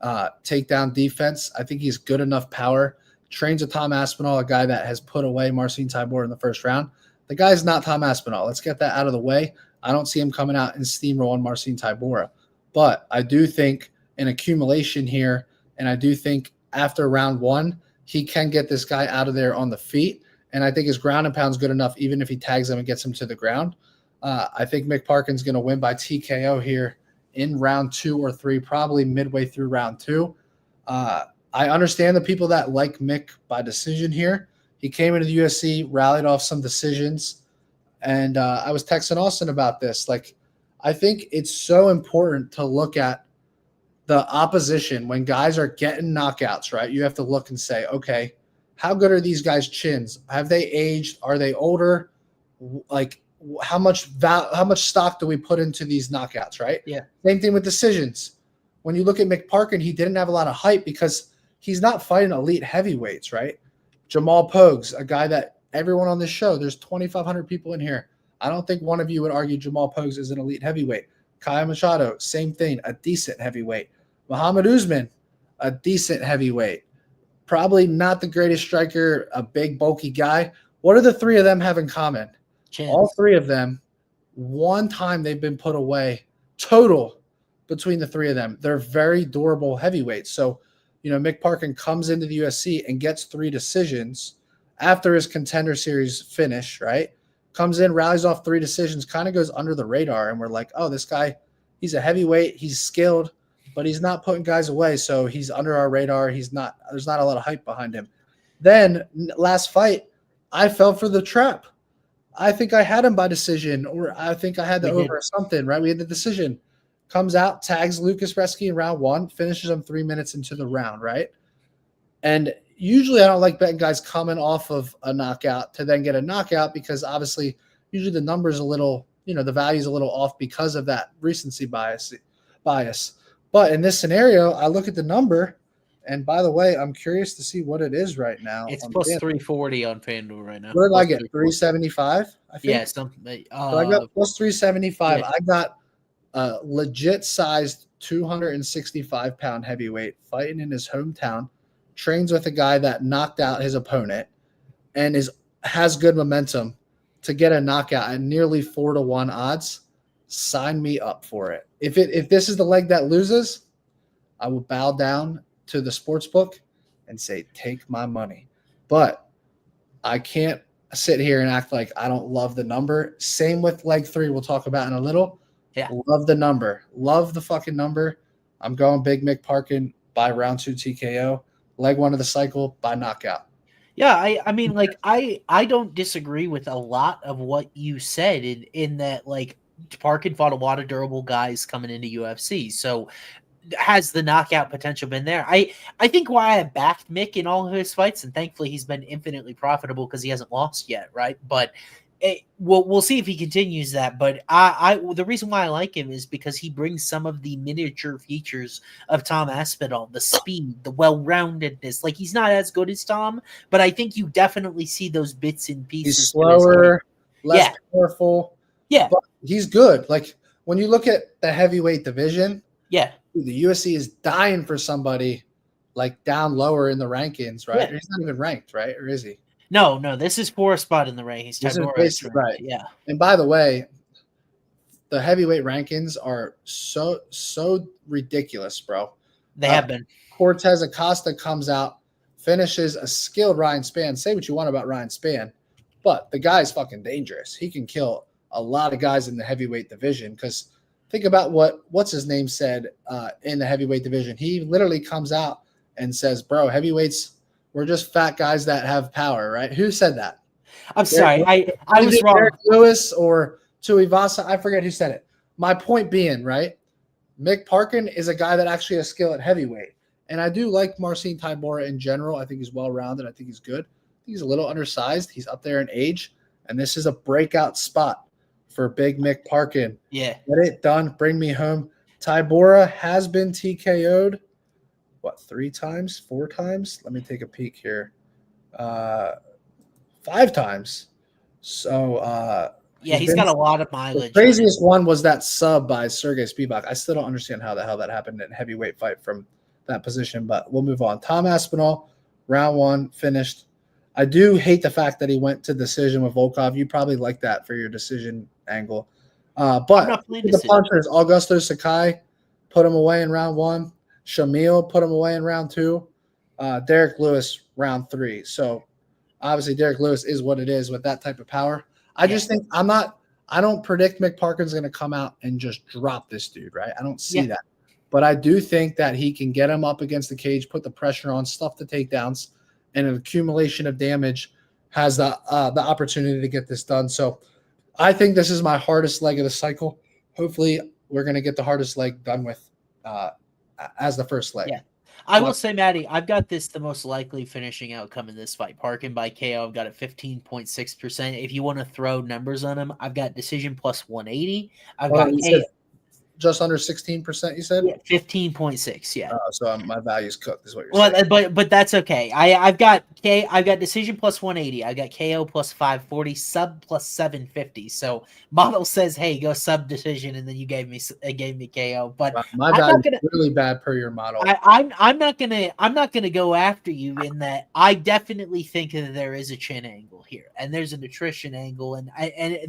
takedown defense. I think he's good enough power. Trains with Tom Aspinall, a guy that has put away Marcin Tybor in the first round. The guy's not Tom Aspinall. Let's get that out of the way. I don't see him coming out and steamrolling Marcin Tybor. But I do think an accumulation here, and I do think after round 1, he can get this guy out of there on the feet. And I think his ground and pound is good enough, even if he tags him and gets him to the ground. I think Parkin's going to win by TKO here in round 2 or 3, probably midway through round 2. I understand the people that like Mick by decision here. He came into the UFC, rallied off some decisions, and I was texting Austin about this. Like, I think it's so important to look at the opposition when guys are getting knockouts, right? You have to look and say, okay, how good are these guys' chins? Have they aged? Are they older? Like, how much stock do we put into these knockouts, right? Yeah. Same thing with decisions. When you look at Parkin, he didn't have a lot of hype because he's not fighting elite heavyweights, right? Jamal Pogues, a guy that everyone on this show, there's 2,500 people in here. I don't think one of you would argue Jamal Pogues is an elite heavyweight. Kyle Machado, same thing, a decent heavyweight. Muhammad Usman, a decent heavyweight. Probably not the greatest striker, a big, bulky guy. What do the three of them have in common? Chins. All three of them, one time they've been put away total between the three of them. They're very durable heavyweights. So, Parkin comes into the UFC and gets 3 decisions after his Contender Series finish, right? Comes in, rallies off 3 decisions, kind of goes under the radar. And we're like, oh, this guy, he's a heavyweight. He's skilled, but he's not putting guys away. So he's under our radar. There's not a lot of hype behind him. Then last fight, I fell for the trap. I think I had him by decision, or I think I had the over or something, right? We had the decision. Comes out, tags Lucas Bresky in round 1, finishes him 3 minutes into the round, right? And usually I don't like betting guys coming off of a knockout to then get a knockout because obviously usually the number's a little, the value's a little off because of that recency bias. But in this scenario, I look at the number, and by the way, I'm curious to see what it is right now. It's plus 340 on FanDuel right now. What did I get? 375, I think? Yeah, something. So I got plus 375. Yeah. I got a legit sized 265-pound heavyweight fighting in his hometown, trains with a guy that knocked out his opponent and has good momentum to get a knockout at nearly 4-1 odds. Sign me up for it. If this is the leg that loses, I will bow down to the sports book and say, take my money. But I can't sit here and act like I don't love the number. Same with leg 3 we'll talk about in a little. Yeah. Love the number. Love the fucking number. I'm going big Mick Parkin by round 2 TKO. Leg 1 of the cycle by knockout. Yeah, I mean, like, I don't disagree with a lot of what you said in that, like, Parkin fought a lot of durable guys coming into UFC. So has the knockout potential been there? I think why I backed Mick in all of his fights, and thankfully he's been infinitely profitable because he hasn't lost yet, right? But we'll see if he continues that. But the reason why I like him is because he brings some of the miniature features of Tom Aspinall, the speed, the well-roundedness. Like, he's not as good as Tom, but I think you definitely see those bits and pieces. He's slower, less powerful. Yeah. But he's good. Like, when you look at the heavyweight division, yeah, the UFC is dying for somebody like down lower in the rankings, right? Yeah. He's not even ranked, right? Or is he? No, this is 4th spot in the rankings. Right. Yeah. And by the way, the heavyweight rankings are so ridiculous, bro. They have been. Cortez Acosta comes out, finishes a skilled Ryan Spann. Say what you want about Ryan Spann, but the guy's fucking dangerous. He can kill a lot of guys in the heavyweight division because think about what's his name said in the heavyweight division. He literally comes out and says, bro, heavyweights, we're just fat guys that have power, right? Who said that? I'm sorry. I was wrong. Derek Lewis or Tuivasa. I forget who said it. My point being, right, Mick Parkin is a guy that actually has skill at heavyweight. And I do like Marcin Tybor in general. I think he's well-rounded. I think he's good. I think he's a little undersized. He's up there in age. And this is a breakout spot for big Mick Parkin. Yeah. Get it done. Bring me home. Tybor has been TKO'd. 3 times? 4 times? Let me take a peek here. 5 times. So, he's got a lot of mileage. The craziest one was that sub by Sergey Spivak. I still don't understand how the hell that happened in a heavyweight fight from that position, but we'll move on. Tom Aspinall, round 1 finished. I do hate the fact that he went to decision with Volkov. You probably like that for your decision angle. But the punchers, Augusto Sakai put him away in round 1. Shamil put him away in round 2. Derek Lewis, round 3. So obviously Derek Lewis is what it is with that type of power. I just think I don't predict Parkin's going to come out and just drop this dude, right? I don't see that. But I do think that he can get him up against the cage, put the pressure on, stuff the takedowns, and an accumulation of damage has the opportunity to get this done. So I think this is my hardest leg of the cycle. Hopefully we're going to get the hardest leg done with as the first leg. Yeah. I will say, Matty, I've got this the most likely finishing outcome in this fight. Parkin by KO, I've got it 15.6%. If you want to throw numbers on him, I've got decision plus 180. I've got KO. Just under 16%, you said? Yeah, 15.6, yeah. So my value's cooked is what you're saying. But that's okay. I've got decision plus 180. I got KO plus 540, sub plus 750. So model says, hey, go sub decision, and then you gave me KO. But my value is really bad per your model. I'm not gonna go after you in that. I definitely think that there is a chin angle here, and there's an attrition angle, and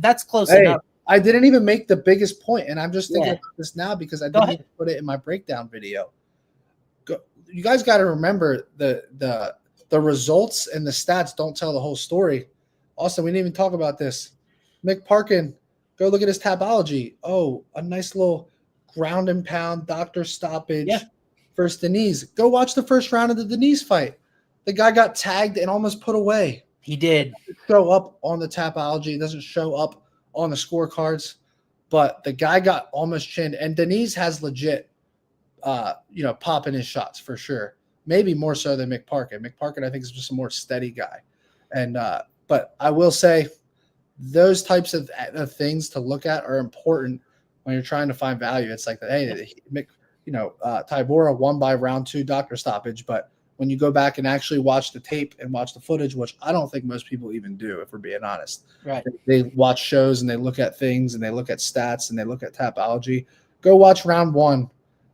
that's close enough. I didn't even make the biggest point, and I'm just thinking about this now because I didn't even put it in my breakdown video. You guys got to remember the results and the stats don't tell the whole story. Austin, we didn't even talk about this. Parkin, go look at his Tapology. Oh, a nice little ground and pound doctor stoppage versus Denise. Go watch the first round of the Denise fight. The guy got tagged and almost put away. He did. It doesn't show up on the Tapology. It doesn't show up on the scorecards, but the guy got almost chinned, and Denise has legit, popping his shots for sure. Maybe more so than Parkin. Parkin, I think, is just a more steady guy. And but I will say, those types of things to look at are important when you're trying to find value. It's like, hey, Tybor won by round 2 doctor stoppage, but when you go back and actually watch the tape and watch the footage, which I don't think most people even do, if we're being honest. Right. They watch shows and they look at things and they look at stats and they look at Tapology. Go watch round 1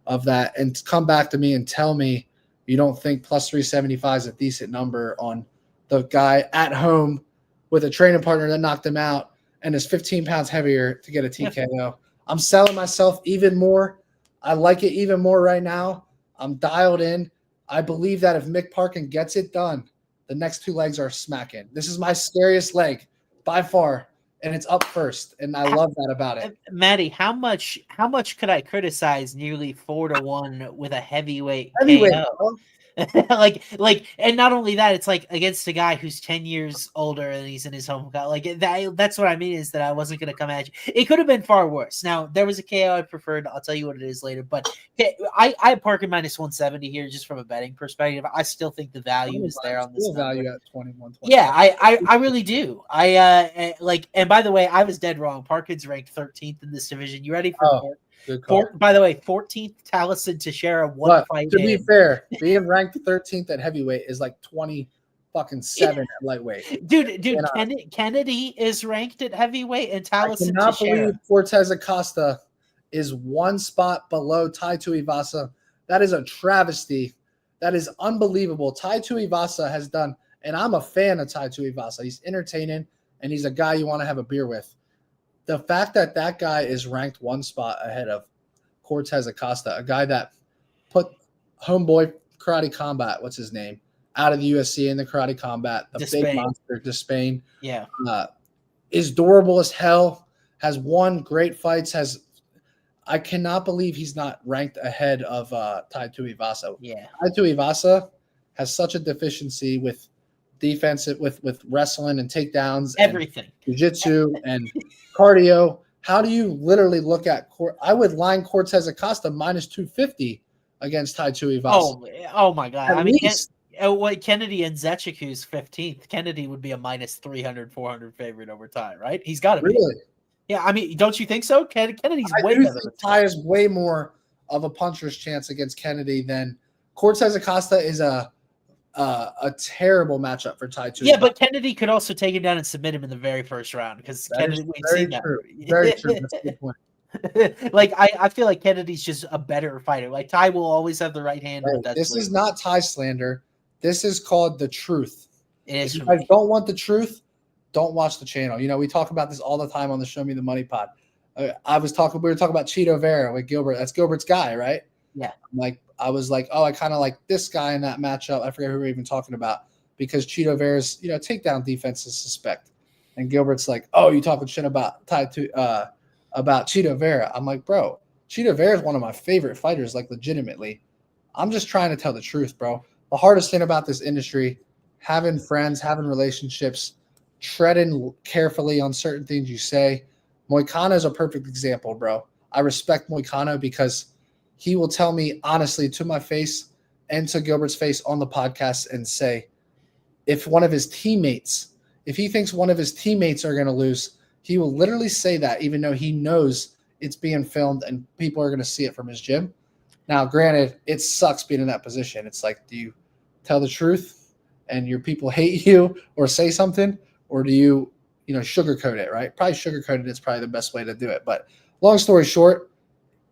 of that and come back to me and tell me you don't think plus 375 is a decent number on the guy at home with a training partner that knocked him out and is 15 pounds heavier to get a TKO. I'm selling myself even more. I like it even more right now. I'm dialed in. I believe that if Parkin gets it done, the next 2 legs are smacking. This is my scariest leg by far, and it's up first, and I love that about it. Matty, how much could I criticize nearly 4-1 with a heavyweight KO? And not only that, it's like against a guy who's 10 years older and he's in his home. Like that's what I mean is that I wasn't going to come at you. It could have been far worse. Now there was a KO I preferred. I'll tell you what it is later. But I have Parkin minus 170 here just from a betting perspective. I still think the value is there on this value at 21. Yeah, I really do. And by the way, I was dead wrong. Parkin's ranked 13th in this division. You ready for by the way, 14th Taliesin Teixeira, fight. To be fair, being ranked 13th at heavyweight is like 27 at lightweight. Dude, Kennedy is ranked at heavyweight, and Taliesin Teixeira. I cannot believe Cortez Acosta is 1 spot below Tai Tuivasa. That is a travesty. That is unbelievable. Tai Tuivasa has done, and I'm a fan of Tai Tuivasa. He's entertaining, and he's a guy you want to have a beer with. The fact that guy is ranked 1 spot ahead of Cortez Acosta, a guy that put homeboy Karate Combat, what's his name, out of the UFC in the Karate Combat, big monster, Despain. Yeah. Is durable as hell, has won great fights, I cannot believe he's not ranked ahead of Tai Tuivasa. Yeah. Tai Tuivasa has such a deficiency with defensive, with wrestling and takedowns, everything, jiu-jitsu and cardio. How do you literally look at I would line Cortez Acosta minus 250 against Tai Tuivasa. Oh my God. I mean, Kennedy and Zechiku's 15th. Kennedy would be a minus 300, 400 favorite over Tai, right? He's got to be. Really? Yeah, I mean, don't you think so? Kennedy's way better. Tai has way more of a puncher's chance against Kennedy than Cortez Acosta is a terrible matchup for Tai Tuivasa. Yeah, but Kennedy could also take him down and submit him in the very first round because Kennedy. Very true. That's a good point. Like I feel like Kennedy's just a better fighter. Like Ty will always have the right hand. Right. This is not Ty slander. This is called the truth. It is. If you guys don't want the truth, don't watch the channel. You know, we talk about this all the time on the Show Me the Money pod. We were talking about Cheeto Vera with Gilbert. That's Gilbert's guy, right? Yeah. I was like, oh, I kind of like this guy in that matchup. I forget who we were even talking about because Cheeto Vera's, takedown defense is suspect. And Gilbert's like, oh, you talking shit about about Cheeto Vera. I'm like, bro, Cheeto Vera is one of my favorite fighters, like legitimately. I'm just trying to tell the truth, bro. The hardest thing about this industry, having friends, having relationships, treading carefully on certain things you say. Moicano is a perfect example, bro. I respect Moicano because he will tell me honestly to my face and to Gilbert's face on the podcast and say, if he thinks one of his teammates are going to lose, he will literally say that even though he knows it's being filmed and people are going to see it from his gym. Now, granted, it sucks being in that position. It's like, do you tell the truth and your people hate you or say something, or do you, sugarcoat it, right? Probably sugarcoat it is probably the best way to do it. But long story short,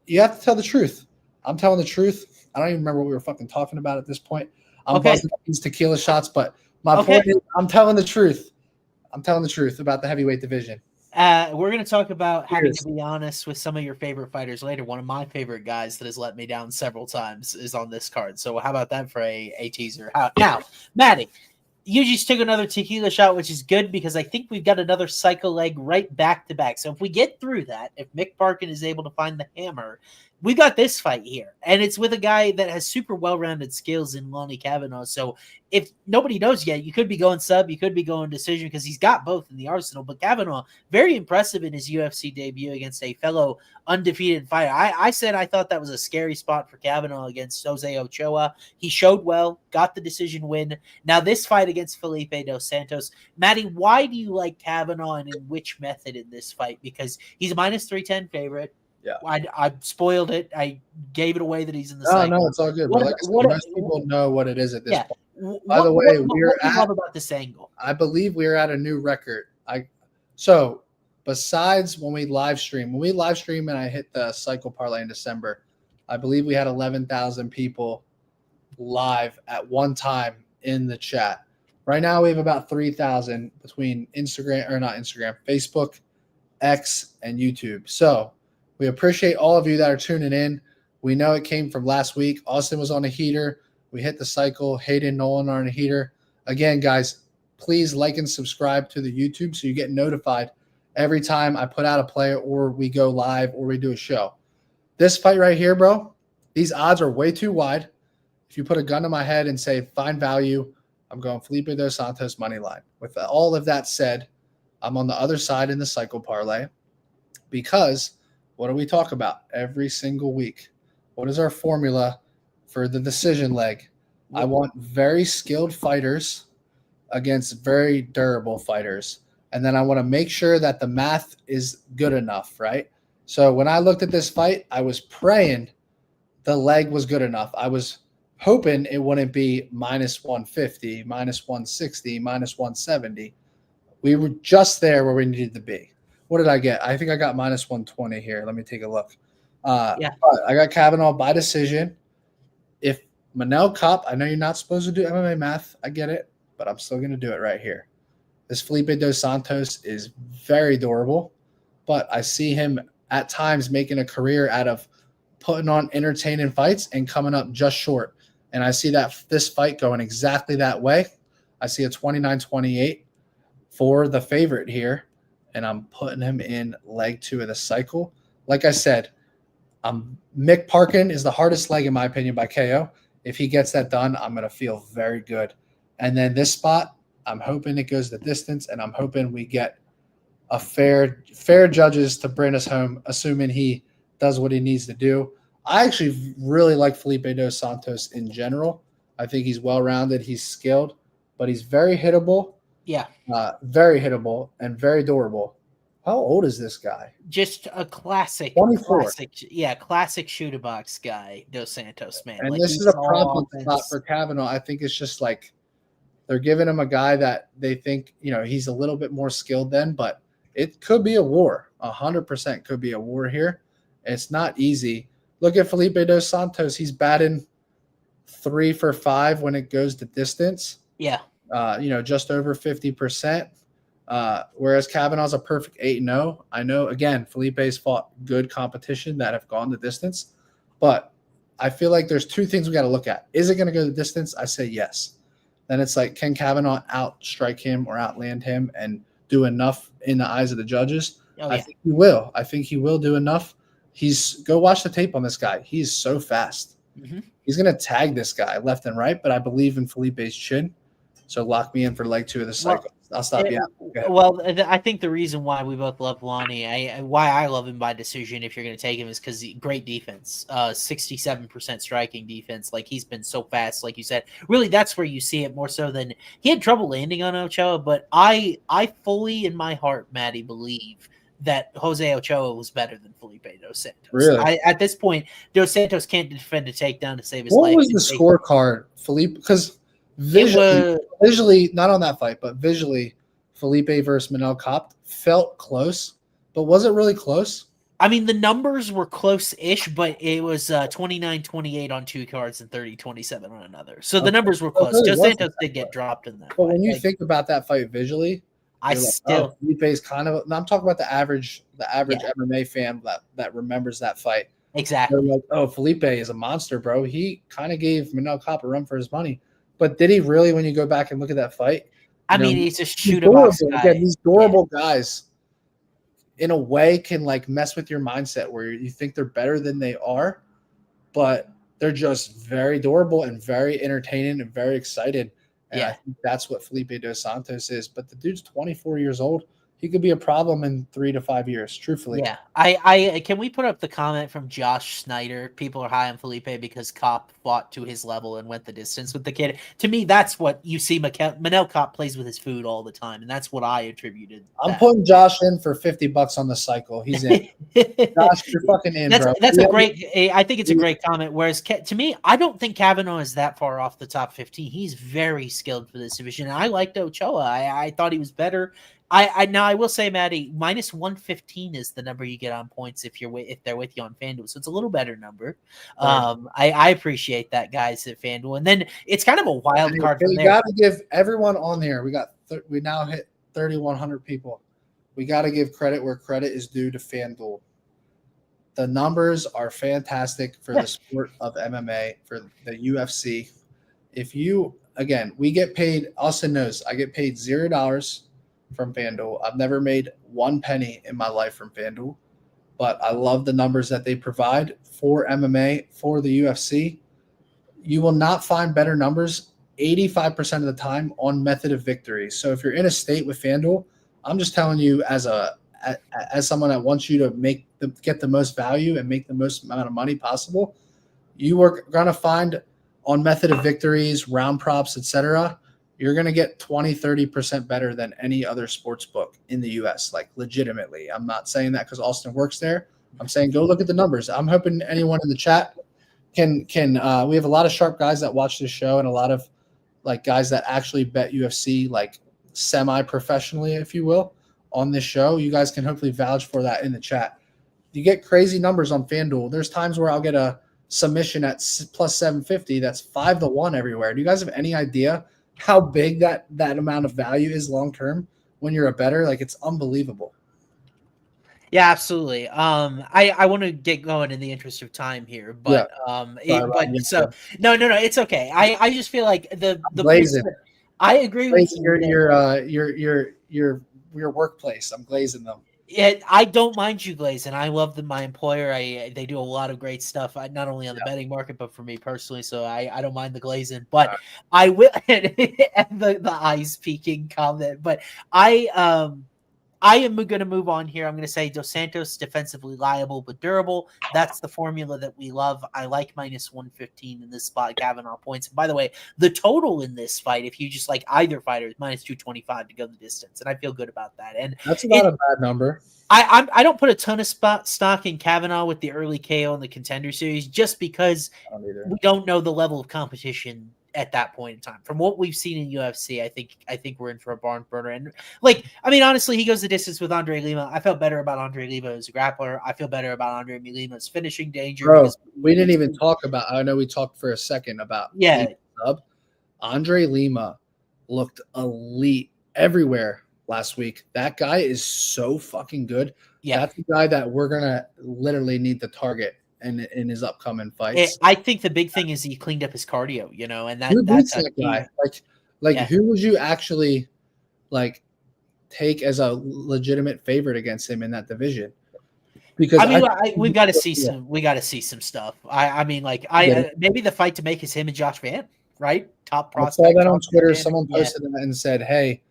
you have to tell the truth. I'm telling the truth. I don't even remember what we were fucking talking about at this point. I'm buzzing these tequila shots, but my point is I'm telling the truth. I'm telling the truth about the heavyweight division. We're going to talk about having to be honest with some of your favorite fighters later. One of my favorite guys that has let me down several times is on this card. So how about that for a teaser? Now, Matty, you just took another tequila shot, which is good because I think we've got another cycle leg right back to back. So if we get through that, if Mick Parkin is able to find the hammer, we got this fight here. And it's with a guy that has super well-rounded skills in Lonnie Kavanagh. So if nobody knows yet, you could be going sub, you could be going decision because he's got both in the arsenal. But Kavanagh, very impressive in his UFC debut against a fellow undefeated fighter. I said I thought that was a scary spot for Kavanagh against Jose Ochoa. He showed well, got the decision win. Now this fight against Felipe dos Santos. Matty, why do you like Kavanagh and in which method in this fight? Because he's a minus 310 favorite. Yeah, I spoiled it. I gave it away that he's in the cycle. No, it's all good. Most people know what it is at this point. By the way, what do you love about this angle? I believe we're at a new record. So besides when we live stream and I hit the cycle parlay in December, I believe we had 11,000 people live at one time in the chat. Right now we have about 3,000 between Facebook, X, and YouTube. So we appreciate all of you that are tuning in. We know it came from last week. Austin was on a heater. We hit the cycle. Hayden, Nolan are on a heater. Again, guys, please like and subscribe to the YouTube so you get notified every time I put out a play or we go live or we do a show. This fight right here, bro, these odds are way too wide. If you put a gun to my head and say find value, I'm going Felipe dos Santos money line. With all of that said, I'm on the other side in the cycle parlay because what do we talk about every single week? What is our formula for the decision leg? I want very skilled fighters against very durable fighters. And then I want to make sure that the math is good enough, right? So when I looked at this fight, I was praying the leg was good enough. I was hoping it wouldn't be minus 150, minus 160, minus 170. We were just there where we needed to be. What did I get? I think I got minus 120 here. Let me take a look. I got Kavanagh by decision. If Manel Kopp, I know you're not supposed to do MMA math. I get it, but I'm still going to do it right here. This Felipe dos Santos is very durable, but I see him at times making a career out of putting on entertaining fights and coming up just short. And I see that this fight going exactly that way. I see a 29-28 for the favorite here, and I'm putting him in leg 2 of the cycle. Like I said, Mick Parkin is the hardest leg, in my opinion, by KO. If he gets that done, I'm going to feel very good. And then this spot, I'm hoping it goes the distance, and I'm hoping we get a fair judges to bring us home, assuming he does what he needs to do. I actually really like Felipe dos Santos in general. I think he's well-rounded. He's skilled, but he's very hittable. Yeah. Very hittable and very durable. How old is this guy? Just a classic 24. Classic shoot box guy, Dos Santos, man. And like, this is a problem spot for Kavanagh. I think it's just like they're giving him a guy that they think, he's a little bit more skilled than, but it could be a war. 100% could be a war here. It's not easy. Look at Felipe dos Santos. He's batting 3 for 5 when it goes to distance. Yeah. Just over 50%. Whereas Kavanagh's a perfect 8-0. I know, again, Felipe's fought good competition that have gone the distance, but I feel like there's two things we got to look at. Is it going to go the distance? I say yes. Then it's like, can Kavanagh outstrike him or outland him and do enough in the eyes of the judges? I think he will. I think he will do enough. Go watch the tape on this guy. He's so fast. Mm-hmm. He's going to tag this guy left and right, but I believe in Felipe's chin. So lock me in for leg 2 of the cycle. I'll stop you. Well, I think the reason why we both love Lonnie, why I love him by decision, if you're going to take him, is because great defense, 67% striking defense. Like, he's been so fast, like you said. Really, that's where you see it more so than he had trouble landing on Ochoa. But I fully, in my heart, Matty, believe that Jose Ochoa was better than Felipe dos Santos. Really? At this point, dos Santos can't defend a takedown to save his life. What was the scorecard, Felipe? Because visually, not on that fight, but visually, Felipe versus Manel Kape felt close, but was it really close? I mean, the numbers were close-ish, but it was 29-28 on 2 cards and 30-27 on another. So the numbers were close. Dos Santos did get dropped in that fight. But when you think about that fight visually, Felipe's kind of. I'm talking about the average MMA fan that remembers that fight. Exactly. They're like, oh, Felipe is a monster, bro. He kind of gave Manel Kape a run for his money. But did he really, when you go back and look at that fight? I mean, he's a shoot-a-box guy. Again, these durable guys, in a way, can like mess with your mindset where you think they're better than they are, but they're just very durable and very entertaining and very excited. And I think that's what Felipe dos Santos is. But the dude's 24 years old. He could be a problem in 3 to 5 years, truthfully. Yeah. I can we put up the comment from Josh Snyder? People are high on Felipe because Kape fought to his level and went the distance with the kid. To me, that's what you see. Manel Kape plays with his food all the time, and that's what I attributed. I'm putting Josh in for $50 on the cycle. He's in. Josh, you're fucking in, bro. That's a great. I think it's a great comment. Whereas to me, I don't think Kavanagh is that far off the top 15. He's very skilled for this division. And I liked Ochoa. I thought he was better. Now I will say, Matty, minus 115 is the number you get on points if they're with you on FanDuel, so it's a little better number. Right. I appreciate that, guys, at FanDuel, and then it's kind of a wild card. We got to give everyone on there. We now hit 3,100 people. We got to give credit where credit is due to FanDuel. The numbers are fantastic for the sport of MMA, for the UFC. We get paid. Austin knows I get paid $0 from FanDuel. I've never made 1 penny in my life from FanDuel, but I love the numbers that they provide for MMA, for the UFC. You will not find better numbers 85% of the time on method of victory. So if you're in a state with FanDuel, I'm just telling you as someone that wants you to get the most value and make the most amount of money possible, you are going to find on method of victories, round props, etc., you're going to get 20-30% better than any other sports book in the U.S., like legitimately. I'm not saying that because Austin works there. I'm saying go look at the numbers. I'm hoping anyone in the chat can we have a lot of sharp guys that watch this show and a lot of like guys that actually bet UFC like semi-professionally, if you will, on this show. You guys can hopefully vouch for that in the chat. You get crazy numbers on FanDuel. There's times where I'll get a submission at plus 750 that's 5-1 everywhere. Do you guys have any idea how big that amount of value is long term when you're a bettor? Like, it's unbelievable. Yeah, absolutely. I want to get going in the interest of time here, but no, it's okay. I just feel like the I agree with your workplace. I'm glazing them. Yeah, I don't mind you glazing. I love my employer. They do a lot of great stuff, not only on the betting market, but for me personally. So I don't mind the glazing, but I will the eyes peeking comment. But I am going to move on here. I'm going to say Dos Santos, defensively liable but durable. That's the formula that we love. I like minus 115 in this spot, Kavanagh points. And by the way, the total in this fight, if you just like either fighter, is minus 225 to go the distance. And I feel good about that. And that's not a bad number. I don't put a ton of stock in Kavanagh with the early KO in the Contender Series just because we don't know the level of competition at that point in time. From what we've seen in UFC, I think we're in for a barn burner. And honestly, he goes the distance with Andre Lima. I felt better about Andre Lima as a grappler. I feel better about Andre Lima's finishing danger. Bro, we didn't even talk about. I know we talked for a second about sub. Andre Lima looked elite everywhere last week. That guy is so fucking good. Yeah, that's the guy that we're gonna literally need to target in his upcoming fights. I think the big thing is he cleaned up his cardio, and that's that guy. Who would you actually take as a legitimate favorite against him in that division? Because we've got to see some. We got to see some stuff. Maybe the fight to make is him and Josh Van, right? Top prospect. I saw that on Twitter. Someone posted that and said, "Hey,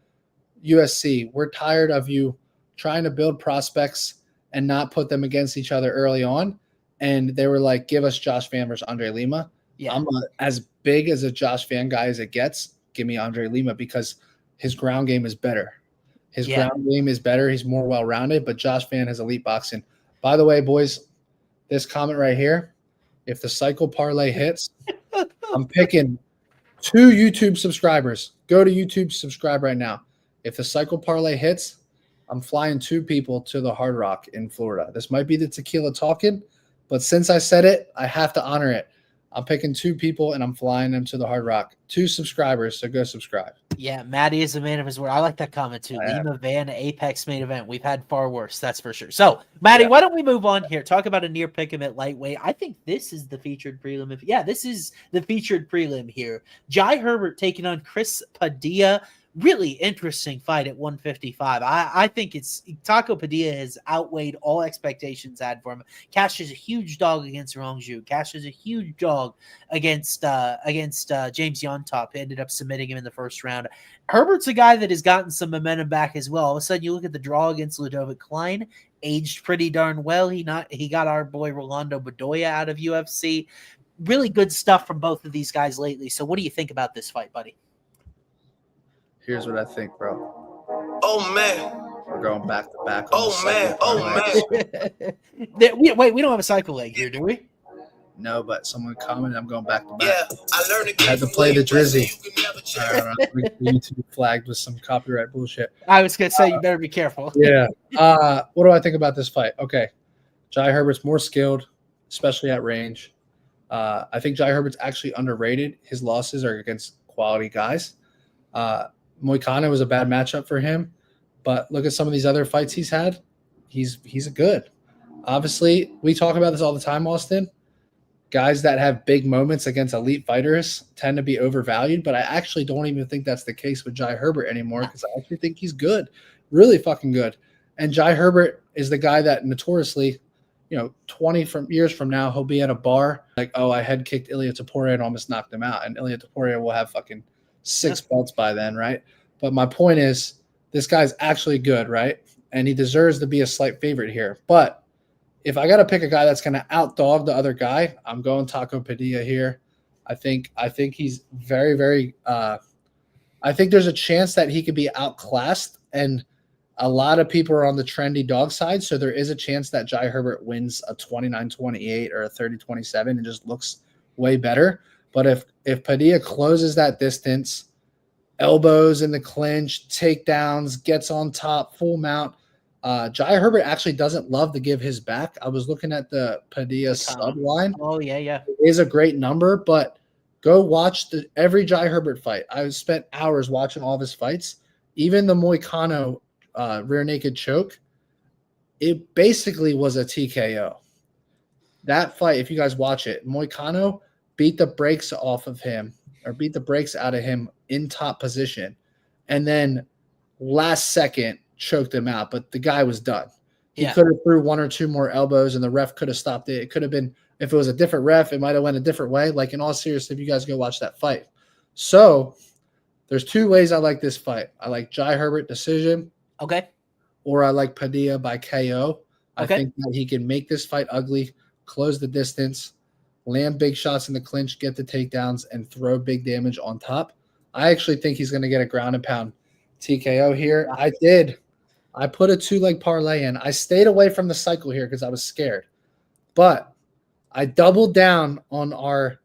USC, we're tired of you trying to build prospects and not put them against each other early on." And they were like, "Give us Josh Van versus Andre Lima." Yeah. I'm as big as a Josh Van guy as it gets. Give me Andre Lima because his ground game is better. His ground game is better. He's more well-rounded, but Josh Van has elite boxing. By the way, boys, this comment right here, if the cycle parlay hits, I'm picking 2 YouTube subscribers. Go to YouTube, subscribe right now. If the cycle parlay hits, I'm flying 2 people to the Hard Rock in Florida. This might be the tequila talking, but since I said it, I have to honor it. I'm picking 2 people, and I'm flying them to the Hard Rock. 2 subscribers, so go subscribe. Yeah, Matty is a man of his word. I like that comment, too. Lima Van, Apex main event. We've had far worse, that's for sure. So, Matty, why don't we move on here? Talk about a near pick 'em at lightweight. I think this is the featured prelim. This is the featured prelim here. Jai Herbert taking on Chris Padilla. Really interesting fight at 155. I think it's Taco Padilla has outweighed all expectations had for him. Cash is a huge dog against Rongju. Cash is a huge dog against James Yontop. Ended up submitting him in the first round. Herbert's a guy that has gotten some momentum back as well. All of a sudden, you look at the draw against Ludovic Klein, aged pretty darn well. He got our boy Rolando Bedoya out of UFC. Really good stuff from both of these guys lately. So, what do you think about this fight, buddy? Here's what I think, bro. Oh, man. We're going back to back. Oh, man. Wait, we don't have a cycle leg here, do we? No, but someone commented I'm going back to back. Yeah, I learned to had to play the Drizzy. YouTube flagged with some copyright bullshit. I was going to say, you better be careful. Yeah. What do I think about this fight? Okay. Jai Herbert's more skilled, especially at range. I think Jai Herbert's actually underrated. His losses are against quality guys. Mccan was a bad matchup for him, but look at some of these other fights he's had. He's good. Obviously, we talk about this all the time, Austin. Guys that have big moments against elite fighters tend to be overvalued, but I actually don't even think that's the case with Jai Herbert anymore because I actually think he's good, really fucking good. And Jai Herbert is the guy that notoriously, 20 years from now, he'll be at a bar like, oh, I head kicked Ilia Topuria and almost knocked him out, and Ilia Topuria will have fucking 6 belts by then, right? But my point is, this guy's actually good, right? And he deserves to be a slight favorite here. But if I got to pick a guy that's going to outdog the other guy, I'm going Taco Padilla here. I think he's very, very I think there's a chance that he could be outclassed, and a lot of people are on the trendy dog side, so there is a chance that Jai Herbert wins a 29-28 or a 30-27 and just looks way better. But if Padilla closes that distance, elbows in the clinch, takedowns, gets on top, full mount, Jai Herbert actually doesn't love to give his back. I was looking at the Padilla sub line. Oh, yeah. It is a great number, but go watch every Jai Herbert fight. I spent hours watching all of his fights. Even the Moicano rear naked choke, it basically was a TKO. That fight, if you guys watch it, Moicano beat the brakes off of him or beat the brakes out of him in top position. And then last second choked him out, but the guy was done. He could have threw 1 or 2 more elbows and the ref could have stopped it. It could have been, if it was a different ref, it might have went a different way. Like in all seriousness, if you guys go watch that fight. So there's 2 ways I like this fight. I like Jai Herbert decision. Okay. Or I like Padilla by KO. I think that he can make this fight ugly, close the distance, land big shots in the clinch, get the takedowns, and throw big damage on top. I actually think he's going to get a ground and pound TKO here. I put a 2-leg parlay in. I stayed away from the cycle here because I was scared. But I doubled down on our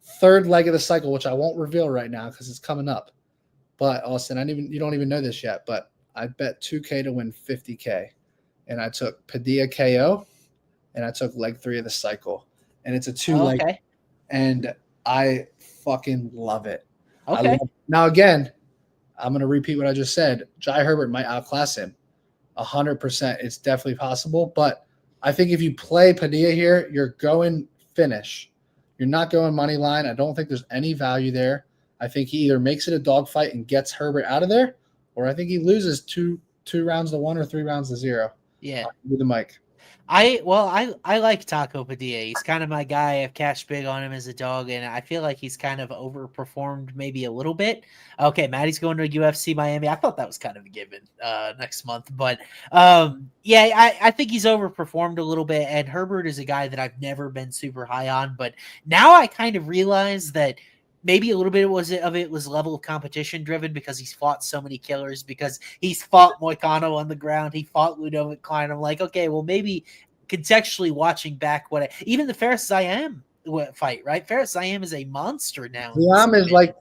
third leg of the cycle, which I won't reveal right now because it's coming up. But Austin, you don't even know this yet, but I bet 2K to win 50K. And I took Padilla KO and I took leg 3 of the cycle. And it's a 2-leg. Okay. And I fucking love it. Okay. Now, again, I'm going to repeat what I just said. Jai Herbert might outclass him. 100%. It's definitely possible. But I think if you play Padilla here, you're going finish. You're not going money line. I don't think there's any value there. I think he either makes it a dogfight and gets Herbert out of there, or I think he loses two rounds to 1 or 3 rounds to 0. Yeah. With the mic. I like Taco Padilla. He's kind of my guy. I've cashed big on him as a dog, and I feel like he's kind of overperformed maybe a little bit. Okay, Matty's going to UFC Miami. I thought that was kind of a given next month, but yeah, I think he's overperformed a little bit. And Herbert is a guy that I've never been super high on, but now I kind of realize that maybe a little bit of it was level of competition driven because he's fought so many killers, because he's fought Moicano on the ground. He fought Ludovic Klein. I'm like, okay, well, maybe contextually watching back even the Ferris Siam fight, right? Ferris Siam is a monster now. Siam is like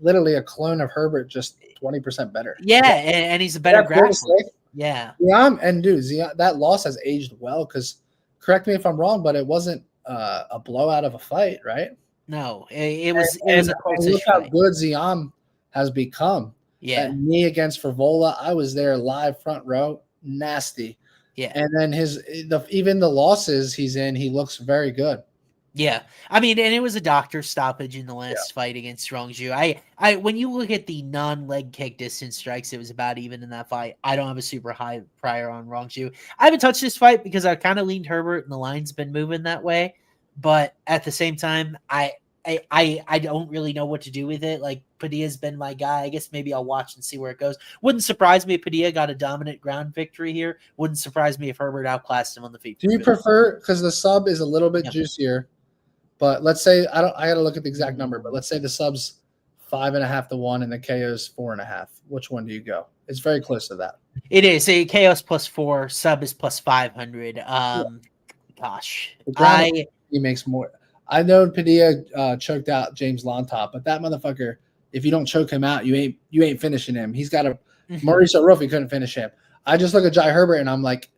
literally a clone of Herbert, just 20% better. Yeah, and he's a better grappler. Yeah. Siam, and dude, that loss has aged well because, correct me if I'm wrong, but it wasn't a blowout of a fight, right? No, it was a close look how fight. good Siam has become. Yeah. That knee against Favola, I was there live front row, nasty. Yeah. And then even the losses he's in, he looks very good. Yeah. I mean, and it was a doctor stoppage in the last fight against Rongju. I when you look at the non-leg kick distance strikes, it was about even in that fight. I don't have a super high prior on Rongju. I haven't touched this fight because I kind of leaned Herbert and the line's been moving that way. But at the same time, I don't really know what to do with it. Like, Padilla's been my guy. I guess maybe I'll watch and see where it goes. Wouldn't surprise me if Padilla got a dominant ground victory here. Wouldn't surprise me if Herbert outclassed him on the feet. Do you prefer, because the sub is a little bit juicier, but let's say I got to look at the exact number, but let's say the sub's 5.5 to 1 and the KO's 4.5. Which one do you go? It's very close to that. It is. A KO's +4, sub is +500. Gosh, he makes more. I know Padilla choked out James Lontop, but that motherfucker, if you don't choke him out, you ain't finishing him. He's got a Mauricio Rufy couldn't finish him. I just look at Jai Herbert and I'm like,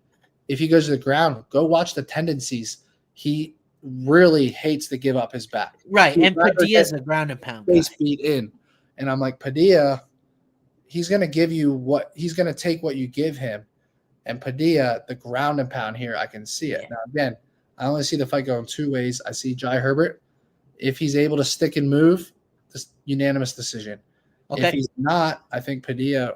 if he goes to the ground, go watch the tendencies. He really hates to give up his back. Right, and Padilla's a ground and pound face feet in, and I'm like, Padilla, he's gonna give you he's gonna take what you give him, and Padilla, the ground and pound here, I can see it. Yeah. Now again, I only see the fight going 2 ways. I see Jai Herbert, if he's able to stick and move, this unanimous decision. Okay. If he's not, I think Padilla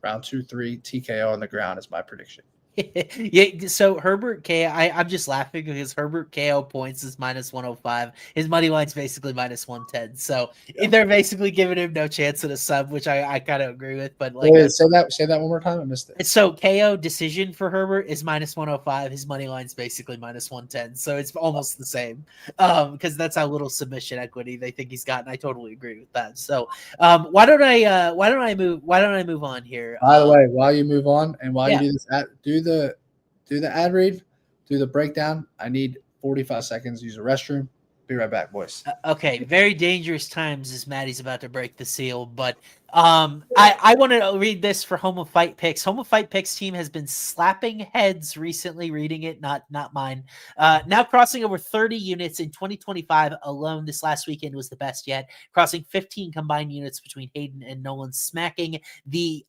round 2-3 TKO on the ground is my prediction. Yeah, so Herbert KO, I'm just laughing because Herbert KO points is -105. His money line's basically -110. So they're basically giving him no chance at a sub, which I kind of agree with. But like, say that one more time. I missed it. So KO decision for Herbert is -105. His money line's basically -110. So it's almost the same. Because that's how little submission equity they think he's got, and I totally agree with that. So why don't I move on here? By the way, while you move on and while you do this, do the ad read, do the breakdown. I need 45 seconds. Use the restroom. Be right back, boys. Okay, very dangerous times as Matty's about to break the seal, but I want to read this for Home of Fight Picks. Home of Fight Picks team has been slapping heads recently, reading it, not mine. Now crossing over 30 units in 2025 alone. This last weekend was the best yet, crossing 15 combined units between Hayden and Nolan, smacking the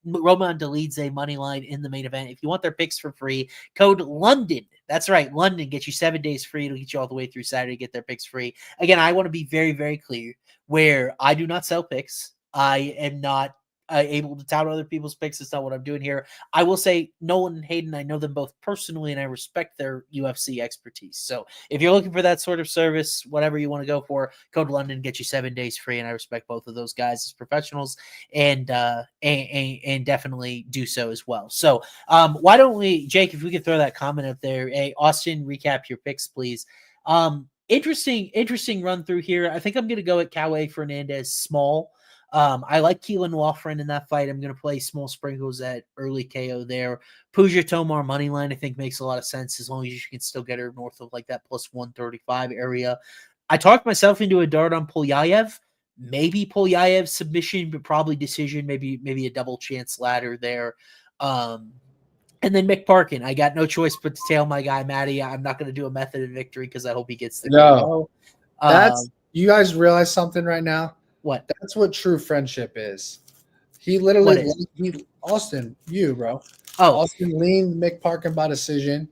Roman Dolidze money line in the main event. If you want their picks for free, code London. That's right. London gets you 7 days free. It'll get you all the way through Saturday to get their picks free. Again, I want to be very, very clear where I do not sell picks. I am not able to tout other people's picks. It's not what I'm doing here. I will say Nolan and Hayden, I know them both personally, and I respect their UFC expertise. So if you're looking for that sort of service, whatever you want to go for, code London, get you 7 days free. And I respect both of those guys as professionals and definitely do so as well. So why don't we, Jake, if we could throw that comment up there. Hey, Austin, recap your picks, please. Interesting run through here. I think I'm going to go at Cate Fernandez small. I like Keelan Lawford in that fight. I'm going to play small sprinkles at early KO there. Puja Tomar money line, I think, makes a lot of sense as long as you can still get her north of like that +135 area. I talked myself into a dart on Polyayev. Maybe Polyayev submission, but probably decision. Maybe a double chance ladder there. And then Mick Parkin. I got no choice but to tail my guy Matty. I'm not going to do a method of victory because I hope he gets the no. That's you guys realize something right now? What? That's what true friendship is. He literally Austin, you bro. Oh, Austin leaned Mick Parkin by decision.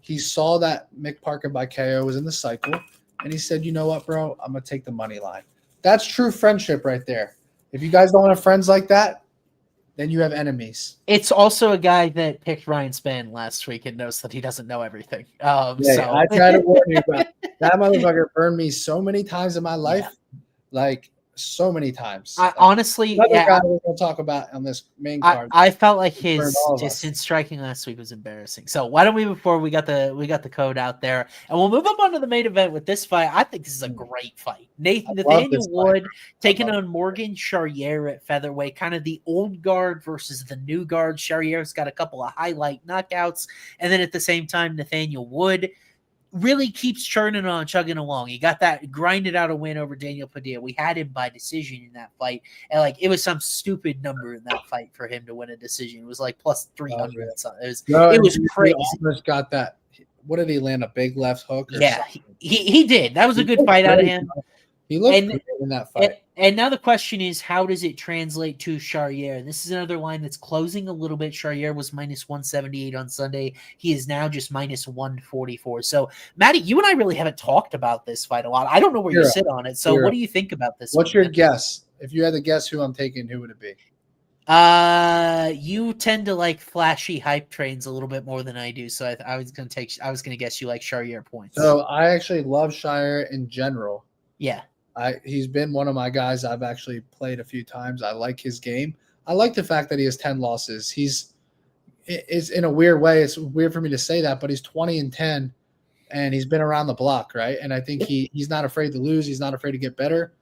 He saw that Mick Parkin by KO was in the cycle, and he said, "You know what, bro? I'm gonna take the money line." That's true friendship right there. If you guys don't have friends like that, then you have enemies. It's also a guy that picked Ryan Spann last week and knows that he doesn't know everything. I try to warn you, bro. That motherfucker burned me so many times in my life, like so many times. Honestly, guy we're gonna talk about on this main card. I felt like his distance striking last week was embarrassing. So why don't we, before we got the code out there, and we'll move up onto the main event with this fight. I think this is a great fight. Nathaniel Wood taking on Morgan Charier at featherweight, kind of the old guard versus the new guard. Charrier's got a couple of highlight knockouts, and then at the same time, Nathaniel Wood really keeps chugging along. He got that grinded out a win over Daniel Padilla. We had him by decision in that fight, and like it was some stupid number in that fight for him to win a decision. It was like plus 300. It was crazy. He almost got that. What did he land? A big left hook? Yeah, he did. That was a good fight out of him. He looked good in that fight. And now the question is, how does it translate to Charier? This is another line that's closing a little bit. Charier was minus 178 on Sunday. He is now just minus 144. So, Matty, you and I really haven't talked about this fight a lot. I don't know where you sit on it. So, what do you think about this? What's your guess? If you had to guess who I'm taking, who would it be? You tend to like flashy hype trains a little bit more than I do. So I was gonna guess you like Charier points. So I actually love Charier in general. Yeah. He's been one of my guys I've actually played a few times. I like his game. I like the fact that he has 10 losses. It's in a weird way. It's weird for me to say that, but he's 20-10 and he's been around the block, right? And I think he's not afraid to lose. He's not afraid to get better.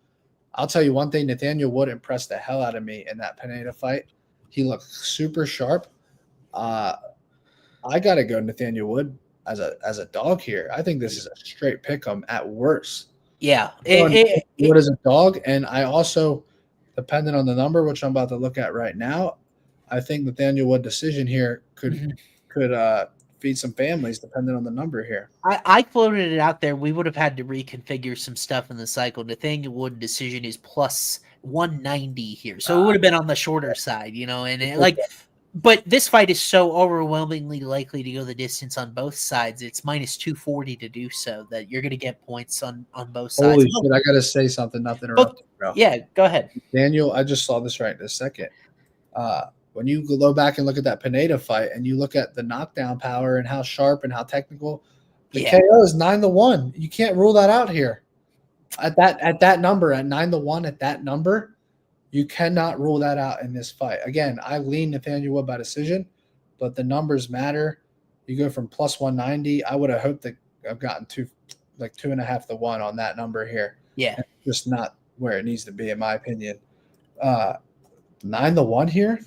I'll tell you one thing, Nathaniel Wood impressed the hell out of me in that Pineda fight. He looked super sharp. I got to go Nathaniel Wood as a dog here. I think this is a straight pick 'em at worst. Yeah. Wood is a dog, and I also, depending on the number, which I'm about to look at right now, I think Nathaniel Wood decision here could feed some families depending on the number here. I floated it out there. We would have had to reconfigure some stuff in the cycle. Nathaniel Wood decision is plus 190 here. So it would have been on the shorter side, but this fight is so overwhelmingly likely to go the distance on both sides. It's minus 240 to do so, that you're going to get points on both sides. Holy shit, I got to say something, not to interrupt you, bro. Yeah, go ahead. Daniel, I just saw this right in a second. When you go back and look at that Pineda fight and you look at the knockdown power and how sharp and how technical, the KO is 9-1. You can't rule that out here. At that number, at 9-1, at that number, you cannot rule that out in this fight. Again, I lean Nathaniel Wood by decision, but the numbers matter. You go from plus 190. I would have hoped that I've gotten 2.5 to 1 on that number here. Yeah, it's just not where it needs to be, in my opinion. 9-1 here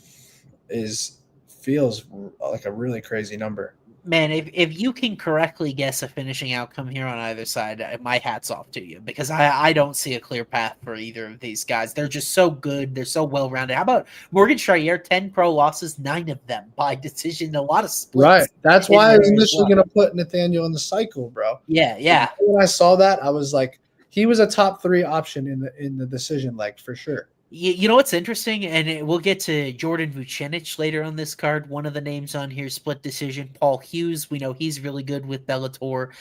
feels like a really crazy number. Man, if you can correctly guess a finishing outcome here on either side, my hat's off to you, because I don't see a clear path for either of these guys. They're just so good. They're so well-rounded. How about Morgan Charier? 10 pro losses, 9 of them by decision. A lot of splits. Right. That's why I was initially going to put Nathaniel in the cycle, bro. Yeah. When I saw that, I was like, he was a top 3 option in the decision leg for sure. You know what's interesting, and we'll get to Jordan Vucenic later on this card. One of the names on here, split decision. Paul Hughes, we know he's really good with Bellator.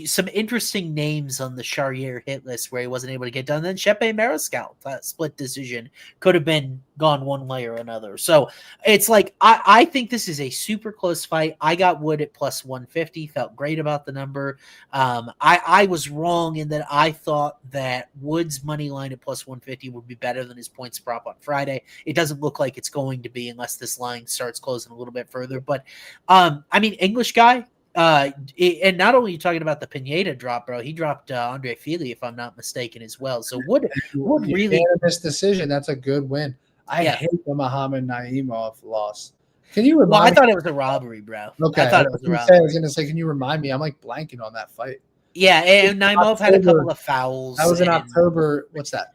Some interesting names on the Charier hit list where he wasn't able to get done. Then Chepe Mariscal, split decision, could have been gone one way or another. So it's like, I think this is a super close fight. I got Wood at plus 150, felt great about the number. I was wrong in that I thought that Wood's money line at plus 150 would be better than his points prop on Friday. It doesn't look like it's going to be unless this line starts closing a little bit further. But English guy, and not only are you talking about the Pineda drop, bro, he dropped Andre Fili, if I'm not mistaken, as well. So Wood really this decision. That's a good win. I hate the Muhammad Naimov loss. Can you remind me? I thought it was a robbery, bro. Okay, I thought it was a robbery. I was going to say, can you remind me? I'm like blanking on that fight. Yeah, and Naimov had a couple of fouls. That was in October. What's that?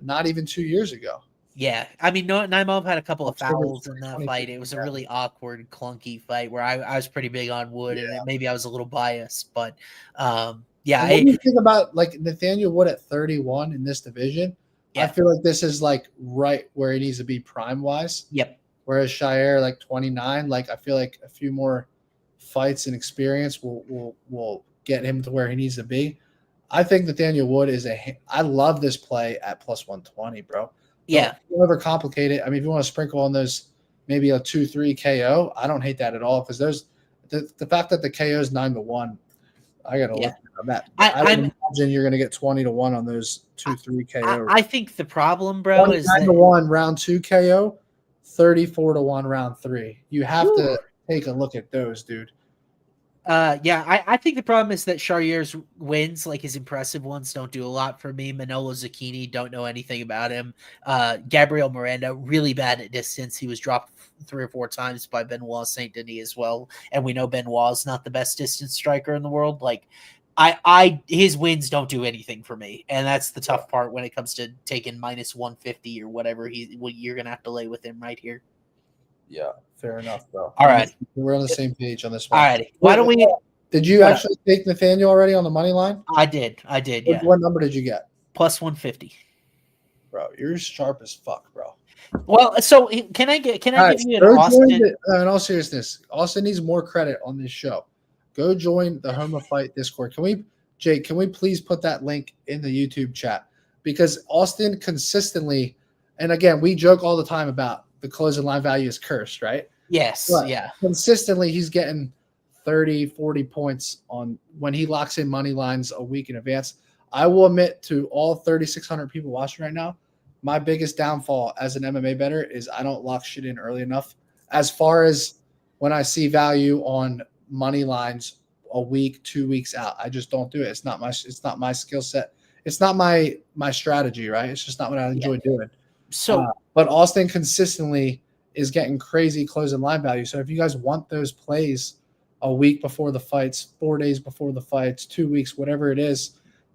Not even 2 years ago. Yeah, I mean, Naimov had a couple of October fouls in that fight. It was a really awkward, clunky fight where I was pretty big on Wood, and maybe I was a little biased, but yeah. What do you think about like Nathaniel Wood at 31 in this division? Yeah. I feel like this is like right where he needs to be prime wise. Yep. Whereas Charier like 29, like I feel like a few more fights and experience will get him to where he needs to be. I think Nathaniel Wood is I love this play at plus 120, bro. Yeah. Don't overcomplicate it. I mean, if you want to sprinkle on those maybe a 2-3 KO, I don't hate that at all because there's the fact that the KO is 9-1. I gotta look at that. I imagine you're gonna get 20-1 on those 2-3 KO. I think the problem, bro, is 9-1 round 2 KO, 34-1 round 3. You have to take a look at those, dude. I think the problem is that Charier's wins, like his impressive ones, don't do a lot for me. Manolo Zucchini, don't know anything about him. Gabriel Miranda, really bad at distance. He was dropped 3 or 4 times by Benoit Saint Denis as well, and we know Benoit is not the best distance striker in the world. Like, his wins don't do anything for me, and that's the tough part when it comes to taking minus 150 or whatever you're gonna have to lay with him right here. Yeah, fair enough, bro. All right. We're on the same page on this one. All right. Why don't we – Did you actually take Nathaniel already on the money line? I did, yeah. What number did you get? Plus 150. Bro, you're sharp as fuck, bro. Well, so can I give you an Austin? In all seriousness, Austin needs more credit on this show. Go join the Home of Fight Discord. Jake, can we please put that link in the YouTube chat? Because Austin consistently – and again, we joke all the time about the closing line value is cursed, right? Yes, but yeah. Consistently, he's getting 30, 40 points on when he locks in money lines a week in advance. I will admit to all 3,600 people watching right now, my biggest downfall as an MMA bettor is I don't lock shit in early enough. As far as when I see value on money lines a week, 2 weeks out, I just don't do it. It's not my skill set. It's not my strategy, right? It's just not what I enjoy doing. So, but Austin consistently is getting crazy closing line value. So if you guys want those plays a week before the fights, 4 days before the fights, 2 weeks, whatever it is,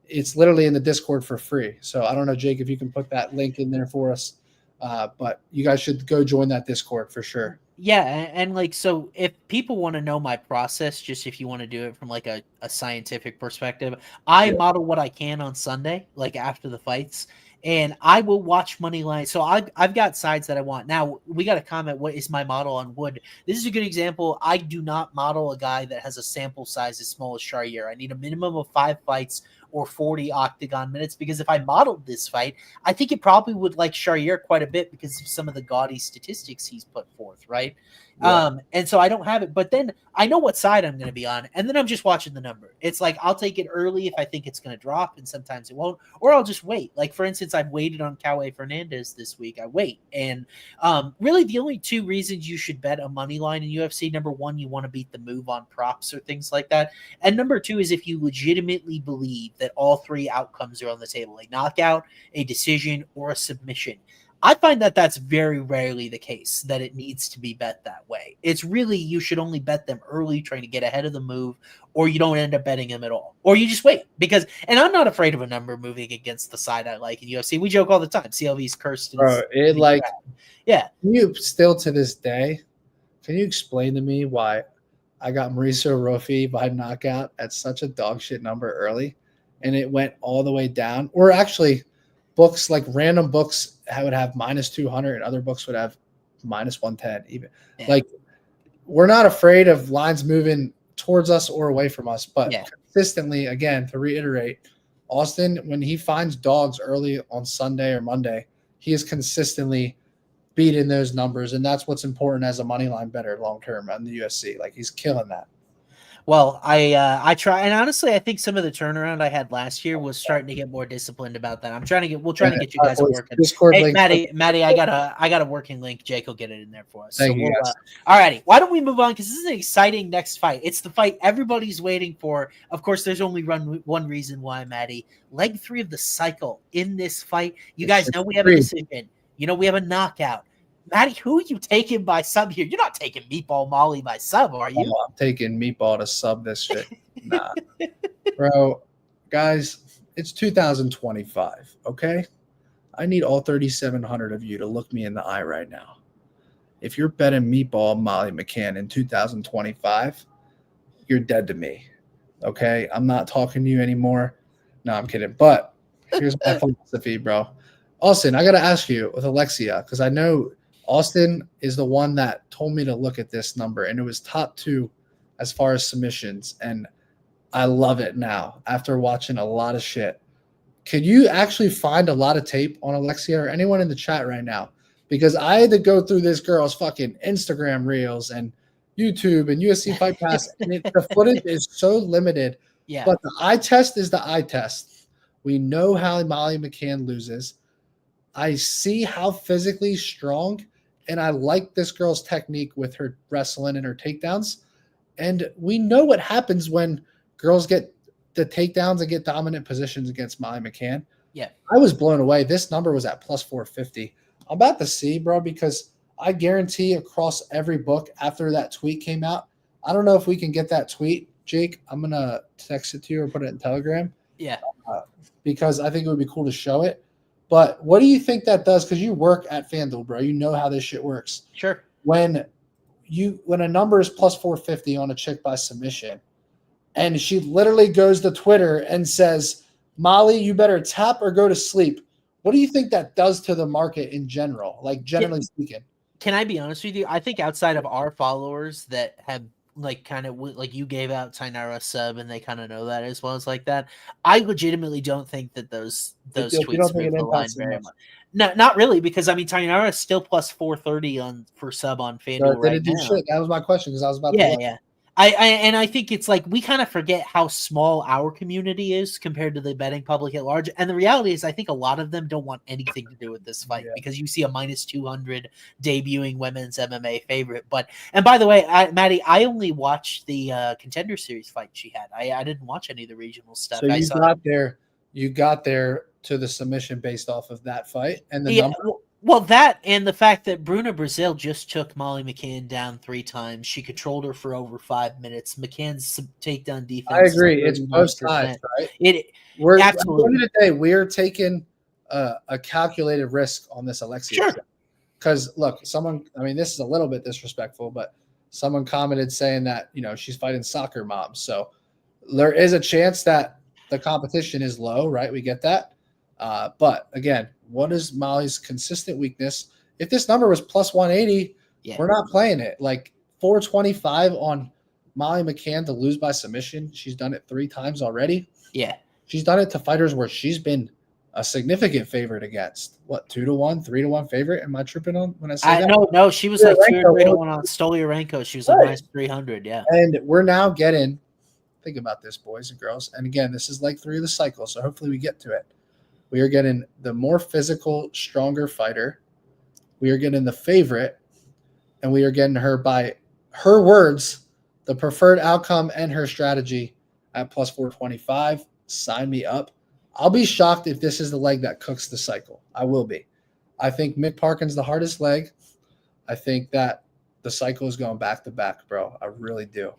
it's literally in the Discord for free. So I don't know, Jake, if you can put that link in there for us. But you guys should go join that Discord for sure. Yeah, and like, so if people want to know my process, just if you want to do it from like a scientific perspective, I model what I can on Sunday, like after the fights, and I will watch money line. So I've got sides that I want. Now, we got a comment, what is my model on Wood? This is a good example. I do not model a guy that has a sample size as small as Charier. I need a minimum of 5 fights or 40 octagon minutes, because if I modeled this fight, I think it probably would like Charier quite a bit because of some of the gaudy statistics he's put forth, right? Yeah. And so I don't have it, but then I know what side I'm going to be on, and then I'm just watching the number. It's like I'll take it early if I think it's going to drop, and sometimes it won't, or I'll just wait. Like, for instance, I've waited on Cate Fernandez this week. I wait, and really the only 2 reasons you should bet a money line in UFC: number 1, you want to beat the move on props or things like that, and number 2 is if you legitimately believe that all 3 outcomes are on the table: a knockout, a decision, or a submission. I find that that's very rarely the case, that it needs to be bet that way. It's really, you should only bet them early, trying to get ahead of the move, or you don't end up betting them at all. Or you just wait. Because, and I'm not afraid of a number moving against the side I like in UFC. We joke all the time. CLV's cursed. Bro, it like, yeah. You still to this day, can you explain to me why I got Mauricio Rofi by knockout at such a dog shit number early, and it went all the way down? Or actually, books, like random books, would have minus 200, and other books would have minus 110 even. Yeah. Like, we're not afraid of lines moving towards us or away from us, but consistently, again, to reiterate, Austin, when he finds dogs early on Sunday or Monday, he is consistently beating those numbers, and that's what's important as a money line bettor long term on the UFC. Like, he's killing that. Well, I try, and honestly, I think some of the turnaround I had last year was starting to get more disciplined about that. We'll try to get you guys working. Discord link. Matty, I got a working link. Jake will get it in there for us. Thank you. All righty, why don't we move on? Because this is an exciting next fight. It's the fight everybody's waiting for. Of course, there's only one reason why, Matty. Leg 3 of the cycle in this fight. You guys know we have a decision. You know we have a knockout. Matty, who are you taking by sub here? You're not taking Meatball Molly by sub, are you? Oh, I'm taking Meatball to sub this shit. Nah. Bro, guys, it's 2025, okay? I need all 3,700 of you to look me in the eye right now. If you're betting Meatball Molly Mccan in 2025, you're dead to me, okay? I'm not talking to you anymore. No, I'm kidding. But here's my philosophy, bro. Austin, I got to ask you with Alexia, because I know Austin is the one that told me to look at this number, and it was top 2 as far as submissions, and I love it now after watching a lot of shit. Could you actually find a lot of tape on Alexia or anyone in the chat right now? Because I had to go through this girl's fucking Instagram reels and YouTube and UFC Fight Pass, and the footage is so limited. Yeah. But the eye test is the eye test. We know how Molly Mccan loses. I see how physically strong, and I like this girl's technique with her wrestling and her takedowns. And we know what happens when girls get the takedowns and get dominant positions against Molly Mccan. Yeah. I was blown away. This number was at plus 450. I'm about to see, bro, because I guarantee across every book after that tweet came out, I don't know if we can get that tweet, Jake. I'm going to text it to you or put it in Telegram. Yeah. Because I think it would be cool to show it. But what do you think that does? Because you work at FanDuel, bro. You know how this shit works. Sure. When a number is plus 450 on a chick by submission, and she literally goes to Twitter and says, Molly, you better tap or go to sleep. What do you think that does to the market in general? Like, generally speaking. Can I be honest with you? I think outside of our followers that have like kind of like you gave out Tainara sub and they kind of know that as well as like that, I legitimately don't think that those tweets move the line very much. No, not really, because I mean Tainara is still plus 430 for sub on FanDuel right now. Shit. That was my question because I was about to yeah. I think it's like we kind of forget how small our community is compared to the betting public at large. And the reality is I think a lot of them don't want anything to do with this fight because you see a minus 200 debuting women's MMA favorite. And by the way, Matty, I only watched the Contender Series fight she had. I didn't watch any of the regional stuff. So you got there to the submission based off of that fight and the number? Well, that and the fact that Bruna Brazil just took Molly Mccan down 3 times. She controlled her for over 5 minutes. McCann's takedown defense. I agree. It's both sides, right? We're absolutely today. We're taking a calculated risk on this Alexia. Sure. Because look, this is a little bit disrespectful, but someone commented saying that she's fighting soccer moms. So there is a chance that the competition is low, right? We get that. But again, what is Molly's consistent weakness? If this number was plus 180, we're not playing it. Like 425 on Molly Mccan to lose by submission. She's done it 3 times already. Yeah. She's done it to fighters where she's been a significant favorite against. What, 2-1, 3-1 favorite? Am I tripping on when I say that? No, she was like 2-1 on Stoliarenko. She was like minus 300, yeah. And we're now getting, think about this, boys and girls. And again, this is like 3 of the cycle, so hopefully we get to it. We are getting the more physical, stronger fighter. We are getting the favorite, and we are getting her, by her words, the preferred outcome and her strategy at plus 425. Sign me up. I'll be shocked if this is the leg that cooks the cycle. I will be. I think Mick Parkin's the hardest leg. I think that the cycle is going back to back, bro. I really do.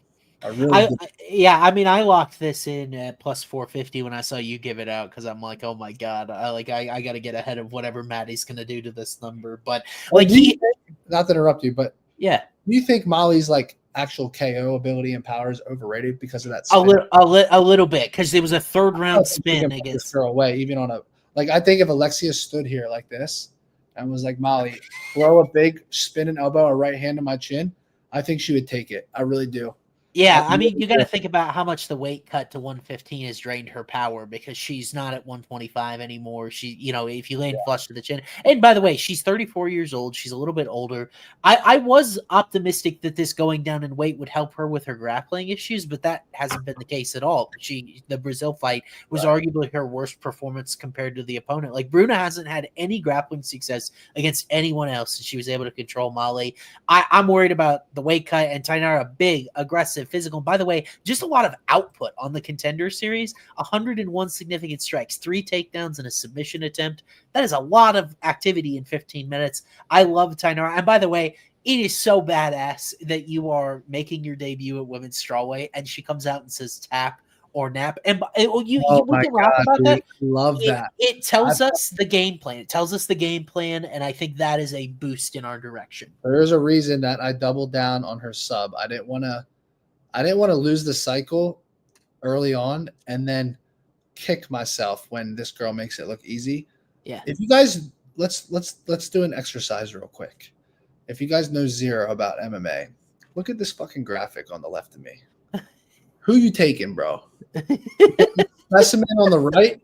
I locked this in at plus 450 when I saw you give it out because I'm like, oh my god, I got to get ahead of whatever Matty's gonna do to this number. But not to interrupt you, but do you think Molly's like actual KO ability and power is overrated because of that spin? A little bit, because there was a 3rd round spin against her away, even on I think if Alexia stood here like this and was like, Molly, throw a big spinning elbow or right hand to my chin, I think she would take it. I really do. Yeah, I mean, you got to think about how much the weight cut to 115 has drained her power because she's not at 125 anymore. She, if you land flush to the chin. And by the way, she's 34 years old. She's a little bit older. I was optimistic that this going down in weight would help her with her grappling issues, but that hasn't been the case at all. The Brazil fight was arguably her worst performance compared to the opponent. Like, Bruna hasn't had any grappling success against anyone else, and she was able to control Molly. I'm worried about the weight cut and Tainara, big, aggressive, and physical. And by the way, just a lot of output on the Contender Series. 101 significant strikes, 3 takedowns, and a submission attempt. That is a lot of activity in 15 minutes. I love Tainara. And by the way, it is so badass that you are making your debut at women's strawweight, and she comes out and says tap or nap. And we can laugh about that. Love that. It tells us the game plan. It tells us the game plan, and I think that is a boost in our direction. There is a reason that I doubled down on her sub. I didn't want to lose the cycle early on and then kick myself when this girl makes it look easy. Yeah. If you guys let's do an exercise real quick. If you guys know zero about MMA, look at this fucking graphic on the left of me. Who you taking, bro? Specimen on the right,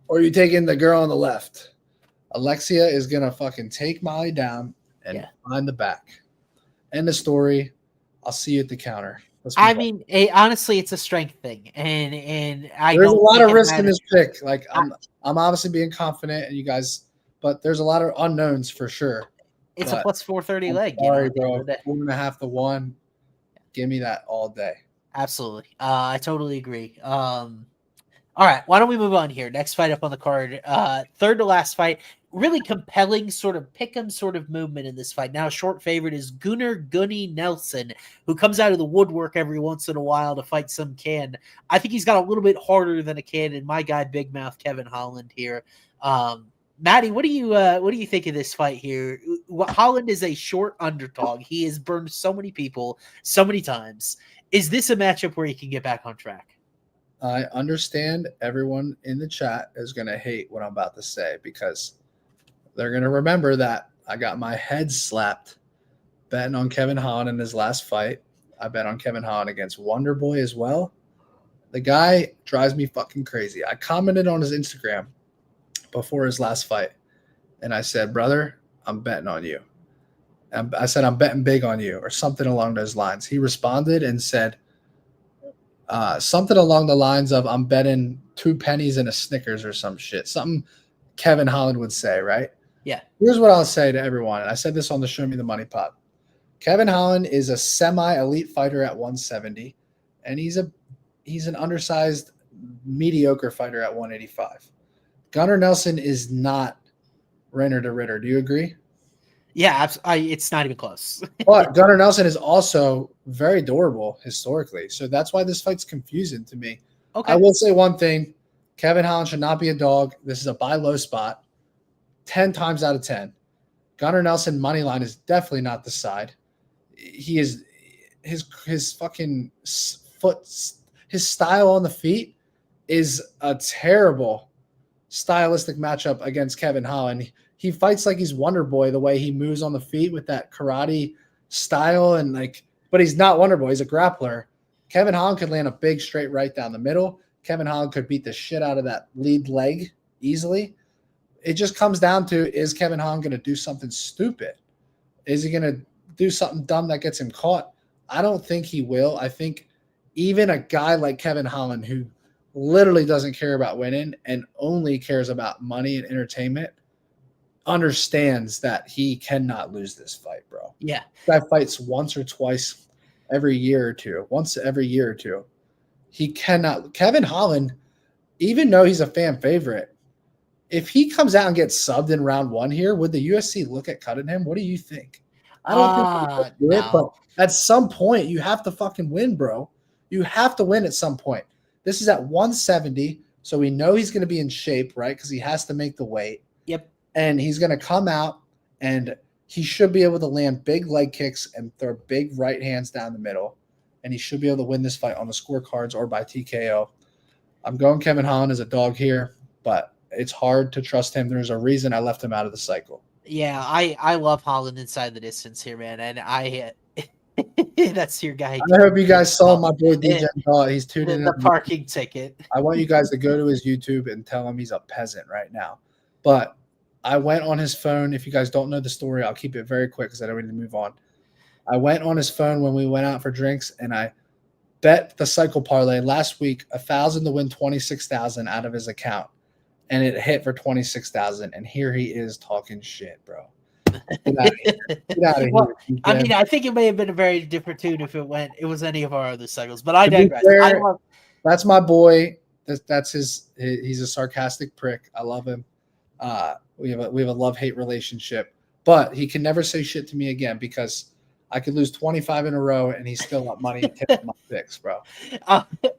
or you taking the girl on the left? Alexia is gonna fucking take Molly down and find the back. End the story. I'll see you at the counter. I mean, honestly, it's a strength thing, and there's a lot of risk in this pick. Like I'm obviously being confident, and you guys, but there's a lot of unknowns for sure. It's a plus 430 leg. Sorry, bro. 1.5 to 1. Give me that all day. Absolutely. I totally agree. All right. Why don't we move on here? Next fight up on the card. Third to last fight. Really compelling sort of pick'em sort of movement in this fight. Now, short favorite is Gunnar Gunny Nelson, who comes out of the woodwork every once in a while to fight some can. I think he's got a little bit harder than a can, and my guy, Big Mouth Kevin Holland here. Matty, what do you think of this fight here? Holland is a short underdog. He has burned so many people so many times. Is this a matchup where he can get back on track? I understand everyone in the chat is going to hate what I'm about to say because they're going to remember that I got my head slapped betting on Kevin Holland in his last fight. I bet on Kevin Holland against Wonder Boy as well. The guy drives me fucking crazy. I commented on his Instagram before his last fight, and I said, brother, I'm betting on you. And I said, I'm betting big on you, or something along those lines. He responded and said something along the lines of, I'm betting 2 pennies and a Snickers or some shit. Something Kevin Holland would say, right? Yeah. Here's what I'll say to everyone, and I said this on the Show Me the Money pod. Kevin Holland is a semi-elite fighter at 170, and he's an undersized, mediocre fighter at 185. Gunnar Nelson is not Reiner to Ritter. Do you agree? Yeah, it's not even close. But Gunnar Nelson is also very durable historically. So that's why this fight's confusing to me. Okay. I will say one thing. Kevin Holland should not be a dog. This is a buy low spot. 10 times out of 10. Gunnar Nelson money line is definitely not the side. He is his fucking foot, his style on the feet is a terrible stylistic matchup against Kevin Holland. He fights like he's Wonder Boy, the way he moves on the feet with that karate style, and but he's not Wonder Boy. He's a grappler. Kevin Holland could land a big straight right down the middle. Kevin Holland could beat the shit out of that lead leg easily. It just comes down to, is Kevin Holland going to do something stupid? Is he going to do something dumb that gets him caught? I don't think he will. I think even a guy like Kevin Holland, who literally doesn't care about winning and only cares about money and entertainment, understands that he cannot lose this fight, bro. Yeah. Guy fights once or twice every year or two. Once every year or two. He cannot. Kevin Holland, even though he's a fan favorite, if he comes out and gets subbed in round 1 here, would the UFC look at cutting him? What do you think? I don't think they do it, but at some point, you have to fucking win, bro. You have to win at some point. This is at 170, so we know he's going to be in shape, right? Because he has to make the weight. Yep. And he's going to come out, and he should be able to land big leg kicks and throw big right hands down the middle. And he should be able to win this fight on the scorecards or by TKO. I'm going Kevin Holland as a dog here, but it's hard to trust him. There's a reason I left him out of the cycle. Yeah, I love Holland inside the distance here, man. And that's your guy. I hope you guys saw my boy DJ. He's tuning in. The parking ticket. I want you guys to go to his YouTube and tell him he's a peasant right now. But I went on his phone. If you guys don't know the story, I'll keep it very quick because I don't need to move on. I went on his phone when we went out for drinks, and I bet the cycle parlay last week 1,000 to win 26,000 out of his account, and it hit for 26,000. And here he is talking shit, bro. Get out of here. Get out of Well, here. I mean, I think it may have been a very different tune if it was any of our other cycles, but I digress. Fair, that's my boy. That's his. He's a sarcastic prick. I love him. We have a love-hate relationship, but he can never say shit to me again because I could lose 25 in a row and he's still up money and tipping my picks, bro.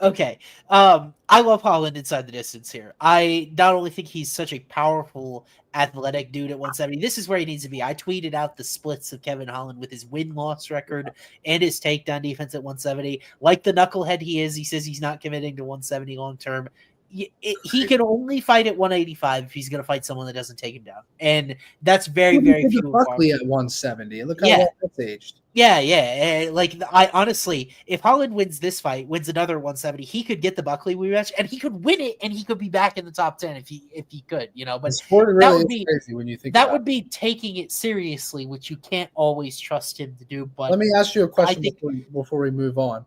Okay. I love Holland inside the distance here. I not only think he's such a powerful, athletic dude at 170. This is where he needs to be. I tweeted out the splits of Kevin Holland with his win-loss record and his takedown defense at 170. Like the knucklehead he is, he says he's not committing to 170 long-term. He can only fight at 185 if he's going to fight someone that doesn't take him down, and that's very few. Buckley at 170. Look how well that's aged. Yeah. Like I honestly, if Holland wins this fight, wins another 170, he could get the Buckley rematch, and he could win it, and he could be back in the top 10 if he could, But the sport really that would be crazy when you think that would be taking it seriously, which you can't always trust him to do. But let me ask you a question before we move on,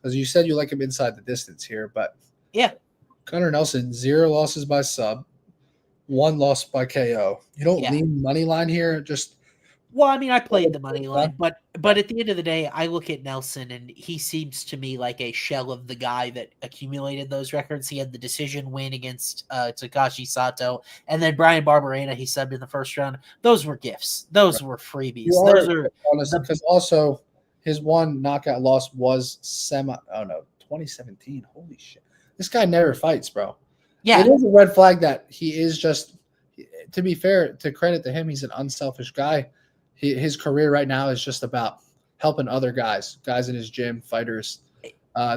because you said you like him inside the distance here, but yeah. Gunnar Nelson, 0 losses by sub, 1 loss by KO. You don't lean money line here, just well, I mean, I played the money line, but at the end of the day, I look at Nelson and he seems to me like a shell of the guy that accumulated those records. He had the decision win against Takashi Sato, and then Brian Barberena, he subbed in the first round. Those were gifts. Those were freebies. Those are honest, because also his one knockout loss was 2017. Holy shit. This guy never fights, bro. Yeah. It is a red flag that he is just, to be fair, to credit to him, he's an unselfish guy. His career right now is just about helping other guys in his gym, fighters.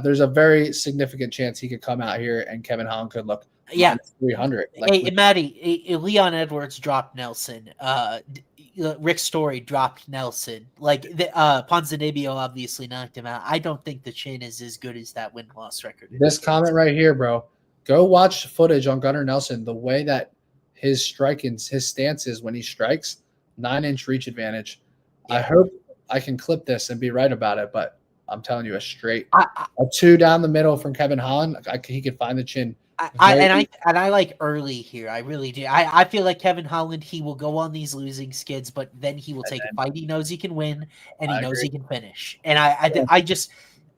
There's a very significant chance he could come out here and Kevin Holland could look 300. Hey, Matty, Leon Edwards dropped Nelson. Rick Story dropped Nelson. Ponzinibbio obviously knocked him out. I don't think the chin is as good as that win-loss record. This comment right here, bro. Go watch footage on Gunnar Nelson. The way that his stance is when he strikes, 9-inch reach advantage. Yeah. I hope I can clip this and be right about it, but I'm telling you, a 2 down the middle from Kevin Holland, he could find the chin. I like early here. I really do. I feel like Kevin Holland, he will go on these losing skids, but then he will take a fight he knows he can win, and he knows he can finish. And I just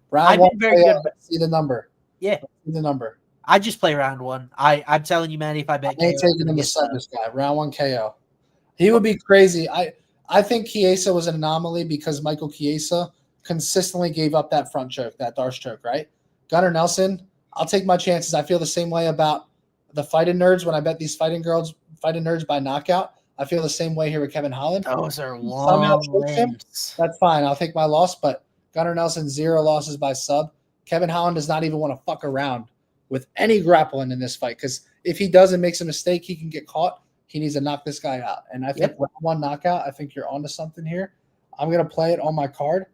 round one, very good. See the number. Yeah, see the number. I just play round one. I'm telling you, Matty, if I bet, I ain't taking him to sub this guy. Round 1 KO. He would be crazy. I think Chiesa was an anomaly because Michael Chiesa consistently gave up that front choke, that Darce choke, right? Gunnar Nelson, I'll take my chances. I feel the same way about the fighting nerds when I bet these fighting nerds by knockout. I feel the same way here with Kevin Holland. Those are long limbs. That's fine. I'll take my loss, but Gunnar Nelson, 0 losses by sub. Kevin Holland does not even want to fuck around with any grappling in this fight because if he does and makes a mistake, he can get caught. He needs to knock this guy out. And I think round 1 knockout, I think you're onto something here. I'm going to play it on my card.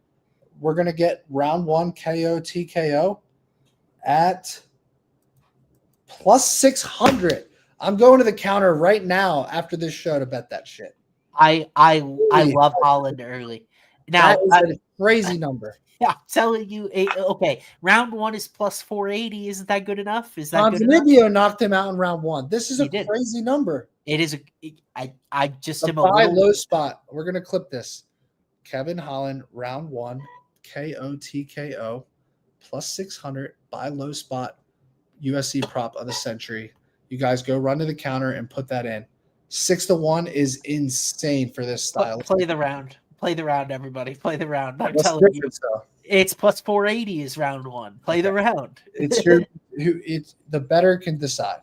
We're going to get round 1 KO TKO at plus 600. I'm going to the counter right now after this show to bet that shit. I love Holland early. Now, that is a crazy number. Yeah, I'm telling you. Okay, round 1 is plus 480. Isn't that good enough? Is that good enough? Ponzinibbio knocked him out in round 1. This is a crazy number. It is. I just am a buy low spot. We're going to clip this. Kevin Holland, round 1, KO TKO, plus 600, buy low spot, USC prop of the century. You guys go run to the counter and put that in. 6-1 is insane for this style. Play the round. Play the round, everybody. Play the round. I'm telling you. It's plus 480 is round 1. Play the round. It's the better can decide.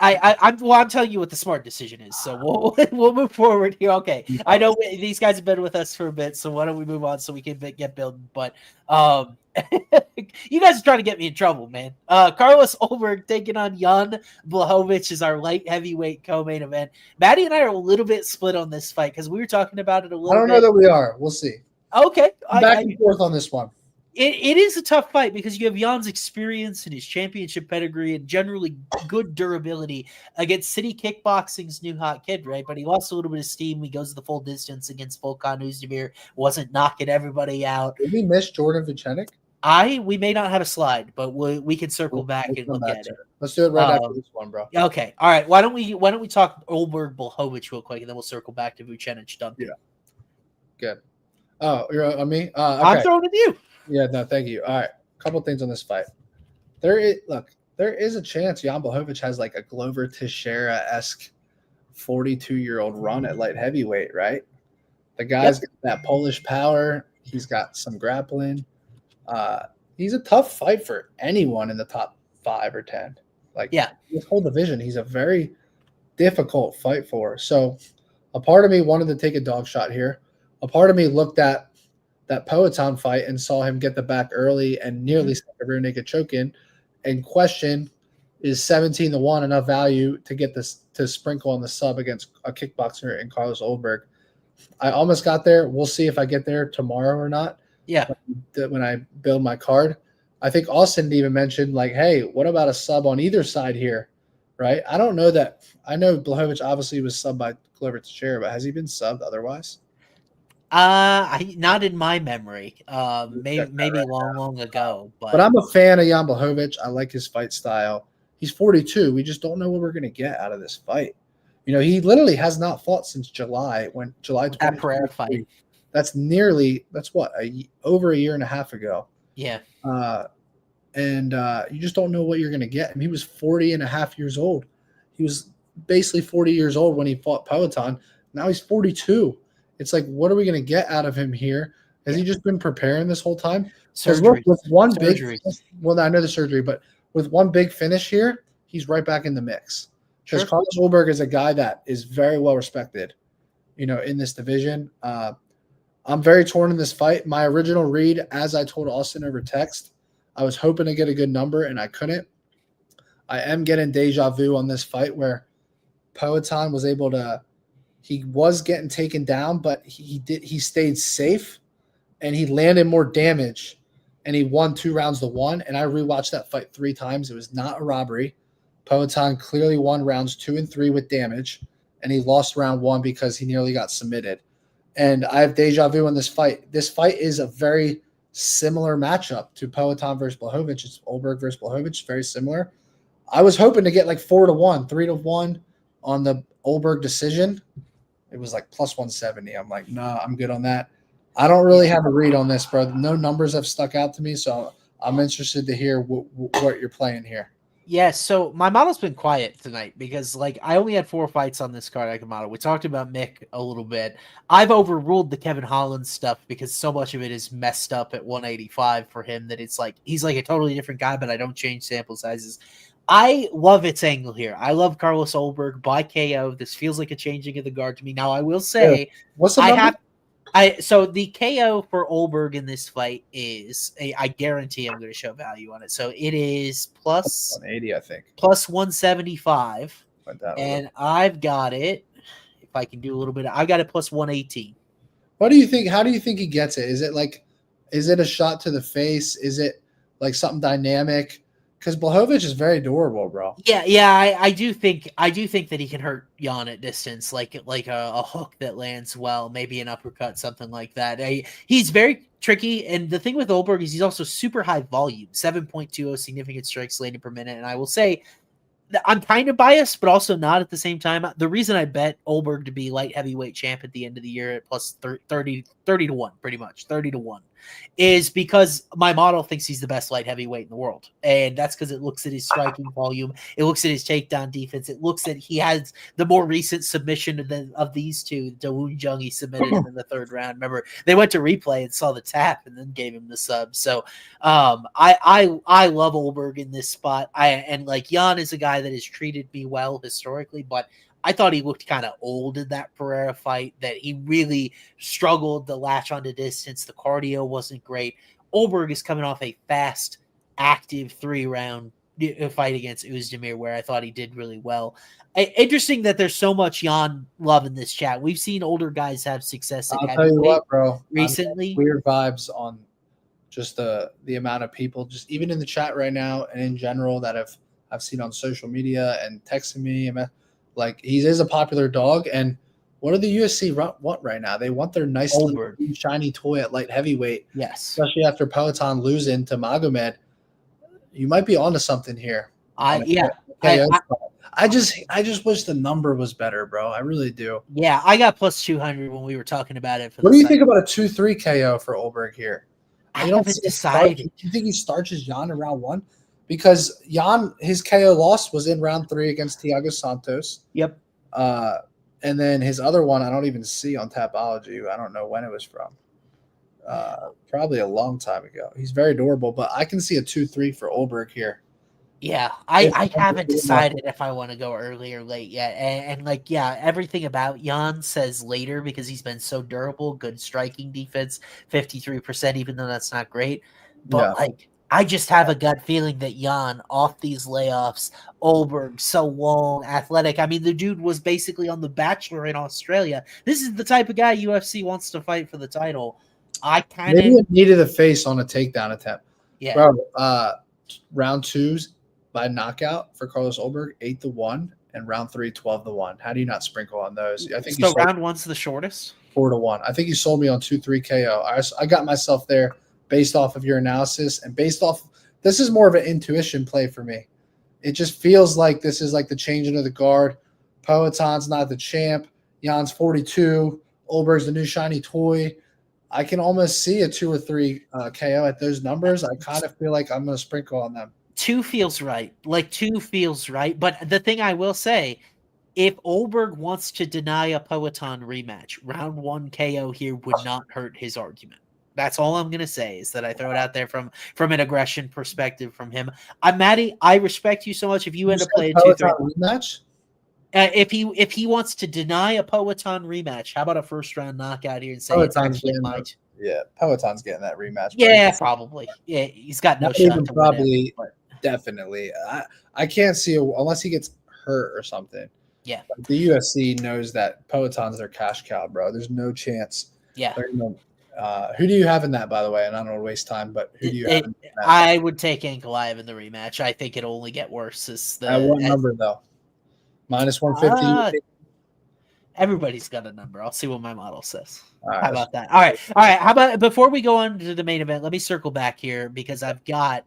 I'm telling you what the smart decision is. So we'll move forward here. Okay, I know these guys have been with us for a bit, so why don't we move on so we can get building? But you guys are trying to get me in trouble, man. Carlos Olberg taking on Jan Blachowicz is our light heavyweight co-main event. Matty and I are a little bit split on this fight because we were talking about it a little bit. I don't know that we are. We'll see. Okay. Back and forth on this one. It is a tough fight because you have Jan's experience and his championship pedigree and generally good durability against City Kickboxing's new hot kid, right? But he lost a little bit of steam. He goes the full distance against Volkan Oezdemir, wasn't knocking everybody out. Did we miss Jordan Vicenik? We may not have a slide, but we can circle back and look at it. Let's do it right after this one, bro. Okay. All right. Why don't we talk Olberg Bovich real quick, and then we'll circle back to Vucenic Duncan. Yeah. Good. Oh, you're on me? Okay. I'm throwing it to you. Yeah, no, thank you. All right. A couple things on this fight. There is a chance Jan Blachowicz has like a Glover Teixeira-esque 42-year-old run at light heavyweight, right? The guy's got that Polish power. He's got some grappling. He's a tough fight for anyone in the top 5 or 10. This whole division, he's a very difficult fight for. So a part of me wanted to take a dog shot here. A part of me looked at that Poatan fight and saw him get the back early and nearly set a rear naked choke in, and question, is 17-1 enough value to get this to sprinkle on the sub against a kickboxer in Carlos Olberg? I almost got there. We'll see if I get there tomorrow or not. Yeah. When I build my card. I think Austin even mentioned, like, hey, what about a sub on either side here? Right? I don't know that. I know Blachowicz obviously was subbed by Glover Teixeira, but has he been subbed otherwise? Not in my memory. Maybe long ago. But I'm a fan of Jan Blachowicz. I like his fight style. He's 42. We just don't know what we're going to get out of this fight. You know, he literally has not fought since July 20th. That Pereira fight. That's what, over a year and a half ago. Yeah. And you just don't know what you're going to get. I mean, he was 40 and a half years old. He was basically 40 years old when he fought Poatan. Now he's 42. It's like, what are we going to get out of him here? Has he just been preparing this whole time? Surgery. With one surgery. Well, I know the surgery, but with one big finish here, he's right back in the mix. Because Carlos Olberg is a guy that is very well respected, you know, in this division. I'm very torn in this fight. My original read, as I told Austin over text, I was hoping to get a good number, and I couldn't. I am getting deja vu on this fight where Poatan was able to – he was getting taken down, but he stayed safe, and he landed more damage, and he won 2 rounds to 1. And I rewatched that fight 3 times. It was not a robbery. Poatan clearly won rounds 2 and 3 with damage, and he lost round 1 because he nearly got submitted. And I have deja vu on this fight. This fight is a very similar matchup to Poatan versus Blachowicz. It's Olberg versus Blachowicz, very similar. I was hoping to get like 4-1, 3-1 on the Olberg decision. It was like plus 170. I'm like, nah, I'm good on that. I don't really have a read on this, bro. No numbers have stuck out to me, so I'm interested to hear what you're playing here. Yeah, so my model's been quiet tonight because, like, I only had 4 fights on this card I could model. We talked about Mick a little bit. I've overruled the Kevin Holland stuff because so much of it is messed up at 185 for him that it's like he's like a totally different guy, but I don't change sample sizes. I love its angle here. I love Carlos Olberg by KO. This feels like a changing of the guard to me. Now, I will say, what's the number? So the KO for Olberg in this fight is I guarantee I'm going to show value on it. So it is plus 180, I think. Plus 175. And I've got it. If I can do a little bit, I've got it plus 118. What do you think? How do you think he gets it? Is it a shot to the face? Is it like something dynamic? Because Blachowicz is very durable, bro. Yeah. I do think that he can hurt Jan at distance, like a hook that lands well, maybe an uppercut, something like that. He's very tricky, and the thing with Olberg is he's also super high volume, 7.20 significant strikes landed per minute. And I will say, I'm kind of biased, but also not at the same time. The reason I bet Olberg to be light heavyweight champ at the end of the year at plus 30-1, pretty much 30-1, is because my model thinks he's the best light heavyweight in the world. And that's because it looks at his striking volume. It looks at his takedown defense. It looks at he has the more recent submission of these two. Dawoon Jung, he submitted him in the 3rd round. Remember, they went to replay and saw the tap and then gave him the sub. So I love Olberg in this spot. And like Jan is a guy that has treated me well historically, but I thought he looked kind of old in that Pereira fight, that he really struggled to latch onto distance. The cardio wasn't great. Olberg is coming off a fast, active 3-round fight against Özdemir where I thought he did really well. Interesting that there's so much Jan love in this chat. We've seen older guys have success at I'll tell you what, bro. Recently. Weird vibes on just the amount of people, just even in the chat right now and in general that I've seen on social media and texting me. Like, he is a popular dog, and What do the UFC want right now? They want their nice little shiny toy at light heavyweight. Yes. Especially after Peloton losing to Magomed. You might be onto something here. I just wish the number was better, bro. I really do. Yeah, I got plus 200 when we were talking about it. What do you think about a 2-3 KO for Olberg here? I haven't decided. Do you think he starches Jan in round 1? Because Jan, his KO loss was in round 3 against Thiago Santos. Yep. And then his other one, I don't even see on Tapology. I don't know when it was from. Probably a long time ago. He's very adorable, but I can see a 2-3 for Olberg here. Yeah, I haven't decided if I want to go early or late yet. And like, yeah, everything about Jan says later because he's been so durable, good striking defense, 53%, even though that's not great. But like, I just have a gut feeling that Jan, off these layoffs, Olberg, so long, athletic. I mean, the dude was basically on The Bachelor in Australia. This is the type of guy UFC wants to fight for the title. I kind of needed a face on a takedown attempt. Yeah. Bro, round 2s by knockout for Carlos Olberg, 8-1, and round 3, 12-1. How do you not sprinkle on those? I think so. Round 1's the shortest. 4-1. I think you sold me on 2-3 KO. I got myself there based off of your analysis and based off. This is more of an intuition play for me. It just feels like this is like the changing of the guard. Peloton's not the champ. Jan's 42. Olberg's the new shiny toy. I can almost see a 2 or 3 KO at those numbers. I kind of feel like I'm going to sprinkle on them. 2 feels right. Like 2 feels right. But the thing I will say, if Olberg wants to deny a Peloton rematch, round 1 KO here would not hurt his argument. That's all I'm going to say is that I throw it out there from an aggression perspective from him. Matty, I respect you so much. If you end up playing 2-3 rematch, if he wants to deny a Peloton rematch, how about a first round knockout here and say it's actually might? Yeah, Peloton's getting that rematch. Yeah, probably. Yeah, he's got no shot. Probably, definitely. I can't see unless he gets hurt or something. Yeah, but the UFC knows that Peloton's their cash cow, bro. There's no chance. Yeah. Who do you have in that, by the way? And I don't want to waste time, but who do you have in that? I would take Ankalaev in the rematch. I think it'll only get worse. At what number, though? Minus 150? Everybody's got a number. I'll see what my model says. Right. How about that? All right. How about before we go on to the main event, let me circle back here because I've got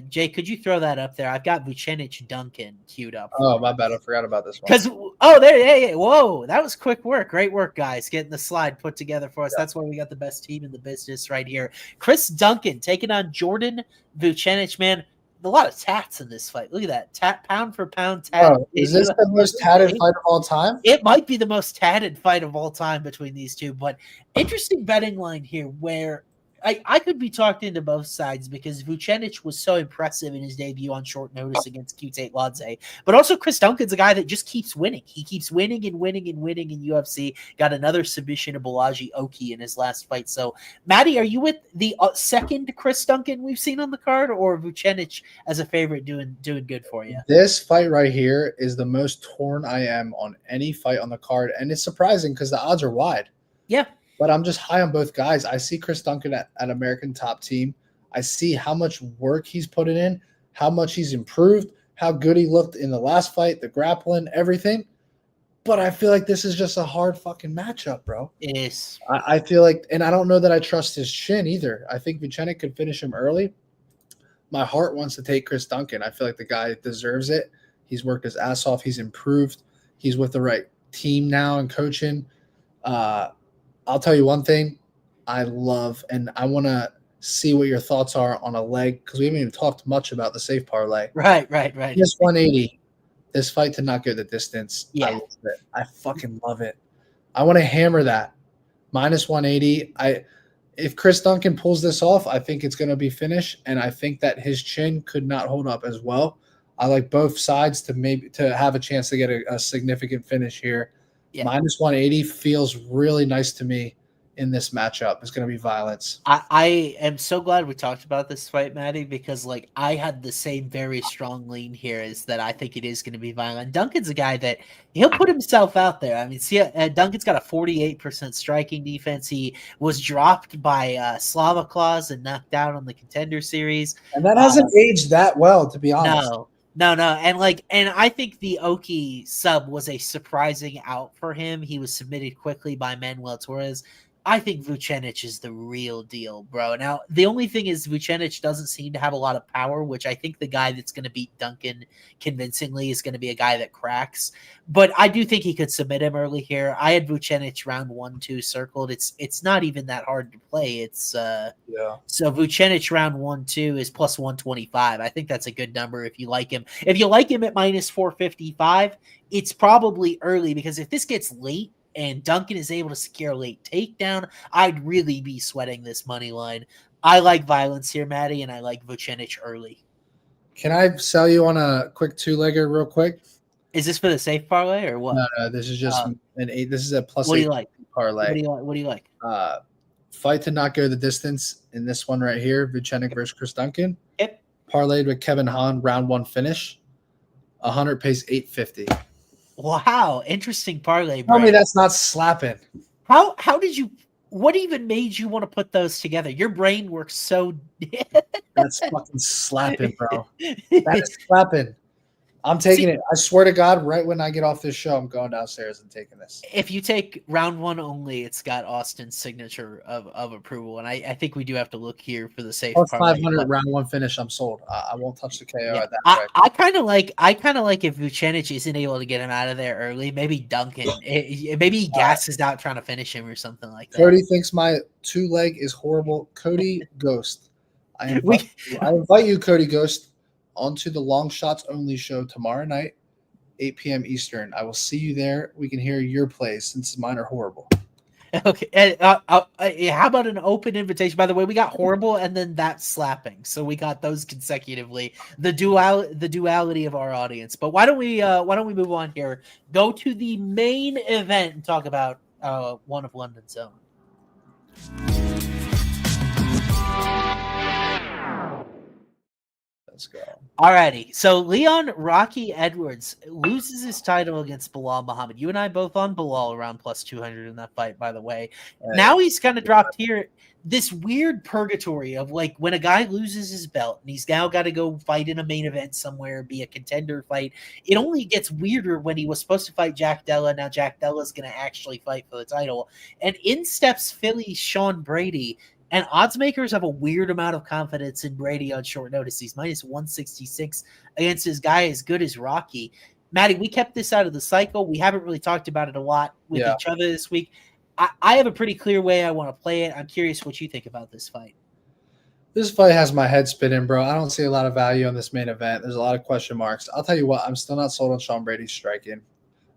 Jay, could you throw that up there? I've got Vucenic Duncan queued up. Oh, my bad. I forgot about this one. Because whoa, that was quick work. Great work, guys. Getting the slide put together for us. Yeah. That's why we got the best team in the business right here. Chris Duncan taking on Jordan Vucenic, man. A lot of tats in this fight. Look at that. Pound for pound tat. Oh, is this the most tatted fight of all time? It might be the most tatted fight of all time between these two, but interesting betting line here where I could be talked into both sides because Vucenic was so impressive in his debut on short notice against Cate, but also Chris Duncan's a guy that just keeps winning. He keeps winning and winning and winning in UFC. Got another submission of Balaji Oki in his last fight. So, Matty, are you with the second Chris Duncan we've seen on the card, or Vucenic as a favorite doing good for you? This fight right here is the most torn I am on any fight on the card, and it's surprising because the odds are wide. Yeah. But I'm just high on both guys. I see Chris Duncan at American Top Team. I see how much work he's putting in, how much he's improved, how good he looked in the last fight, the grappling, everything. But I feel like this is just a hard fucking matchup, bro. It is. I feel like, and I don't know that I trust his chin either. I think Vucenic could finish him early. My heart wants to take Chris Duncan. I feel like the guy deserves it. He's worked his ass off. He's improved. He's with the right team now and coaching. I'll tell you one thing I love, and I want to see what your thoughts are on a leg because we haven't even talked much about the safe parlay. Right. Just 180. This fight to not go the distance. Yeah. I fucking love it. I want to hammer that. Minus 180. If Chris Duncan pulls this off, I think it's going to be finished, and I think that his chin could not hold up as well. I like both sides to have a chance to get a significant finish here. Yeah. Minus 180 feels really nice to me in this matchup. It's going to be violence. I am so glad we talked about this fight, Matty, because I had the same very strong lean here is that I think it is going to be violent. Duncan's a guy that he'll put himself out there. I mean, see, Duncan's got a 48% striking defense. He was dropped by Slava Claus and knocked out on the Contender Series. And that hasn't aged that well, to be honest. No. No, and I think the Oki sub was a surprising out for him. He was submitted quickly by Manuel Torres. I think Vucenic is the real deal, bro. Now, the only thing is Vucenic doesn't seem to have a lot of power, which I think the guy that's going to beat Duncan convincingly is going to be a guy that cracks. But I do think he could submit him early here. I had Vucenic round 1-2 circled. It's not even that hard to play. It's So Vucenic round 1-2 is plus 125. I think that's a good number if you like him. If you like him at minus 455, it's probably early because if this gets late and Duncan is able to secure a late takedown, I'd really be sweating this money line. I like violence here, Matty, and I like Vucenic early. Can I sell you on a quick two-legger real quick? Is this for the safe parlay or what? No, this is just an 8. This is a plus what 8 do you like? parlay. What do you like? Fight to not go the distance in this one right here, Vucenic versus Chris Duncan. Yep. Parlayed with Kevin Hahn, round 1 finish. 100 pays 850. Wow, interesting parlay, bro. Tell me that's not slapping. How did you? What even made you want to put those together? Your brain works so. That's fucking slapping, bro. That is slapping. I'm taking it. I swear to God, right when I get off this show, I'm going downstairs and taking this. If you take round 1 only, it's got Austin's signature of approval, and I think we do have to look here for the safe. 500 round 1 finish. I'm sold. I won't touch the KO at that. I kind of like if Vucenic isn't able to get him out of there early, maybe Duncan, maybe he gasses out trying to finish him or something like that. Cody thinks my 2-leg is horrible. Cody Ghost. I invite you, Cody Ghost, onto the Longshots only show tomorrow night, 8 p.m. Eastern. I will see you there. We can hear your plays since mine are horrible. Okay. How about an open invitation? By the way, we got horrible and then that slapping. So we got those consecutively. The duality of our audience. But why don't we move on here? Go to the main event and talk about one of London's own. Let's go. Alrighty. So Leon Rocky Edwards loses his title against Bilal Muhammad. You and I both on Bilal around plus 200 in that fight, by the way. Now he's kind of dropped here. This weird purgatory of like when a guy loses his belt and he's now got to go fight in a main event somewhere, be a contender fight. It only gets weirder when he was supposed to fight Jack Della. Now Jack Della's going to actually fight for the title. And in steps Philly's Sean Brady. And odds makers have a weird amount of confidence in Brady on short notice. He's minus 166 against his guy as good as Rocky. Matty, we kept this out of the cycle. We haven't really talked about it a lot with each other this week. I have a pretty clear way I want to play it. I'm curious what you think about this fight. This fight has my head spinning, bro. I don't see a lot of value on this main event. There's a lot of question marks. I'll tell you what, I'm still not sold on Sean Brady's striking.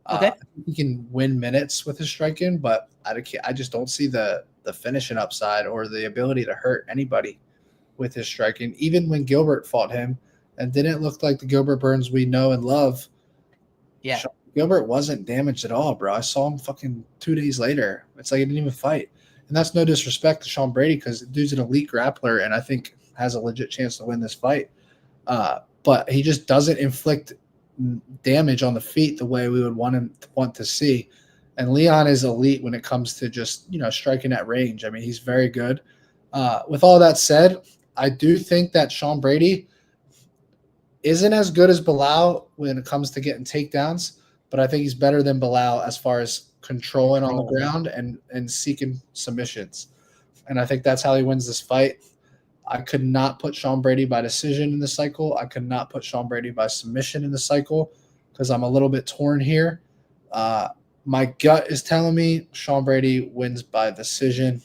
Okay. He can win minutes with his striking, but I just don't see the finishing upside or the ability to hurt anybody with his striking. Even when Gilbert fought him and didn't look like the Gilbert Burns we know and love. Yeah. Gilbert wasn't damaged at all, bro. I saw him fucking 2 days later. It's like he didn't even fight. And that's no disrespect to Sean Brady because the dude's an elite grappler and I think has a legit chance to win this fight. But he just doesn't inflict damage on the feet the way we would want to see. And Leon is elite when it comes to just, striking at range. I mean, he's very good. With all that said, I do think that Sean Brady isn't as good as Bilal when it comes to getting takedowns, but I think he's better than Bilal as far as controlling on the ground and seeking submissions. And I think that's how he wins this fight. I could not put Sean Brady by decision in the cycle. I could not put Sean Brady by submission in the cycle because I'm a little bit torn here. My gut is telling me Sean Brady wins by decision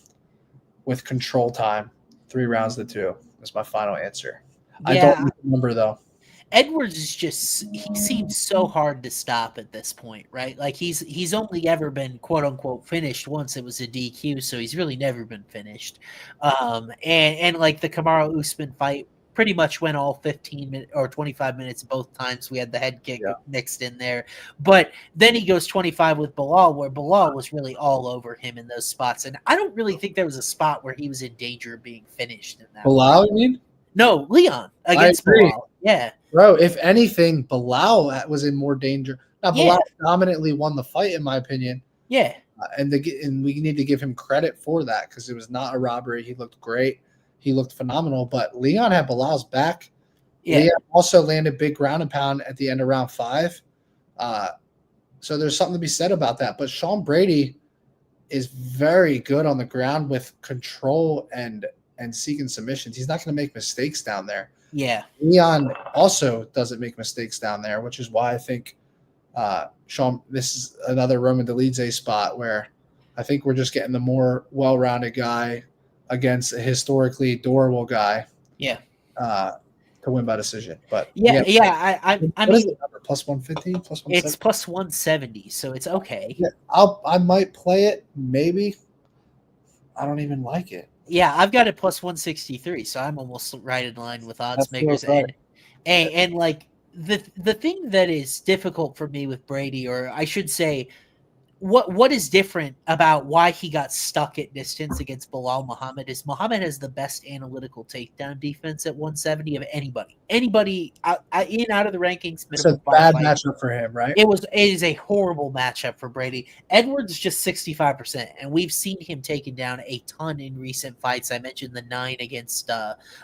with control time, 3 rounds to 2. That's my final answer. Yeah. I don't remember, though. Edwards is he seems so hard to stop at this point, right? Like he's only ever been quote unquote finished once. It was a DQ, so he's really never been finished. And like the Kamaru Usman fight pretty much went all 15 minutes or 25 minutes both times. We had the head kick mixed in there. But then he goes 25 with Bilal, where Bilal was really all over him in those spots. And I don't really think there was a spot where he was in danger of being finished in that. Bilal, you mean? No, Leon against Bilal. Yeah. Bro, if anything, Bilal was in more danger. Now, Bilal dominantly won the fight, in my opinion. Yeah. And we need to give him credit for that because it was not a robbery. He looked great. He looked phenomenal. But Leon had Bilal's back Yeah. Leon also landed big ground and pound at the end of round 5. So there's something to be said about that. But Sean Brady is very good on the ground with control and seeking submissions. He's not going to make mistakes down there. Yeah. Leon also doesn't make mistakes down there, which is why I think Sean, this is another Roman Dolidze spot where I think we're just getting the more well-rounded guy against a historically durable guy. Yeah. To win by decision. But I mean, is the number? Plus 150, plus 170? It's plus 170, so it's okay. Yeah, I might play it, maybe. I don't even like it. Yeah, I've got it plus 163, so I'm almost right in line with odds makers. Right. And like the thing that is difficult for me with Brady, or I should say, what is different about why he got stuck at distance against Bilal Muhammad is Muhammad has the best analytical takedown defense at 170 of anybody. Anybody out of the rankings. It's a bad matchup for him, right? It is a horrible matchup for Brady. Edwards is just 65%, and we've seen him taken down a ton in recent fights. I mentioned the 9 against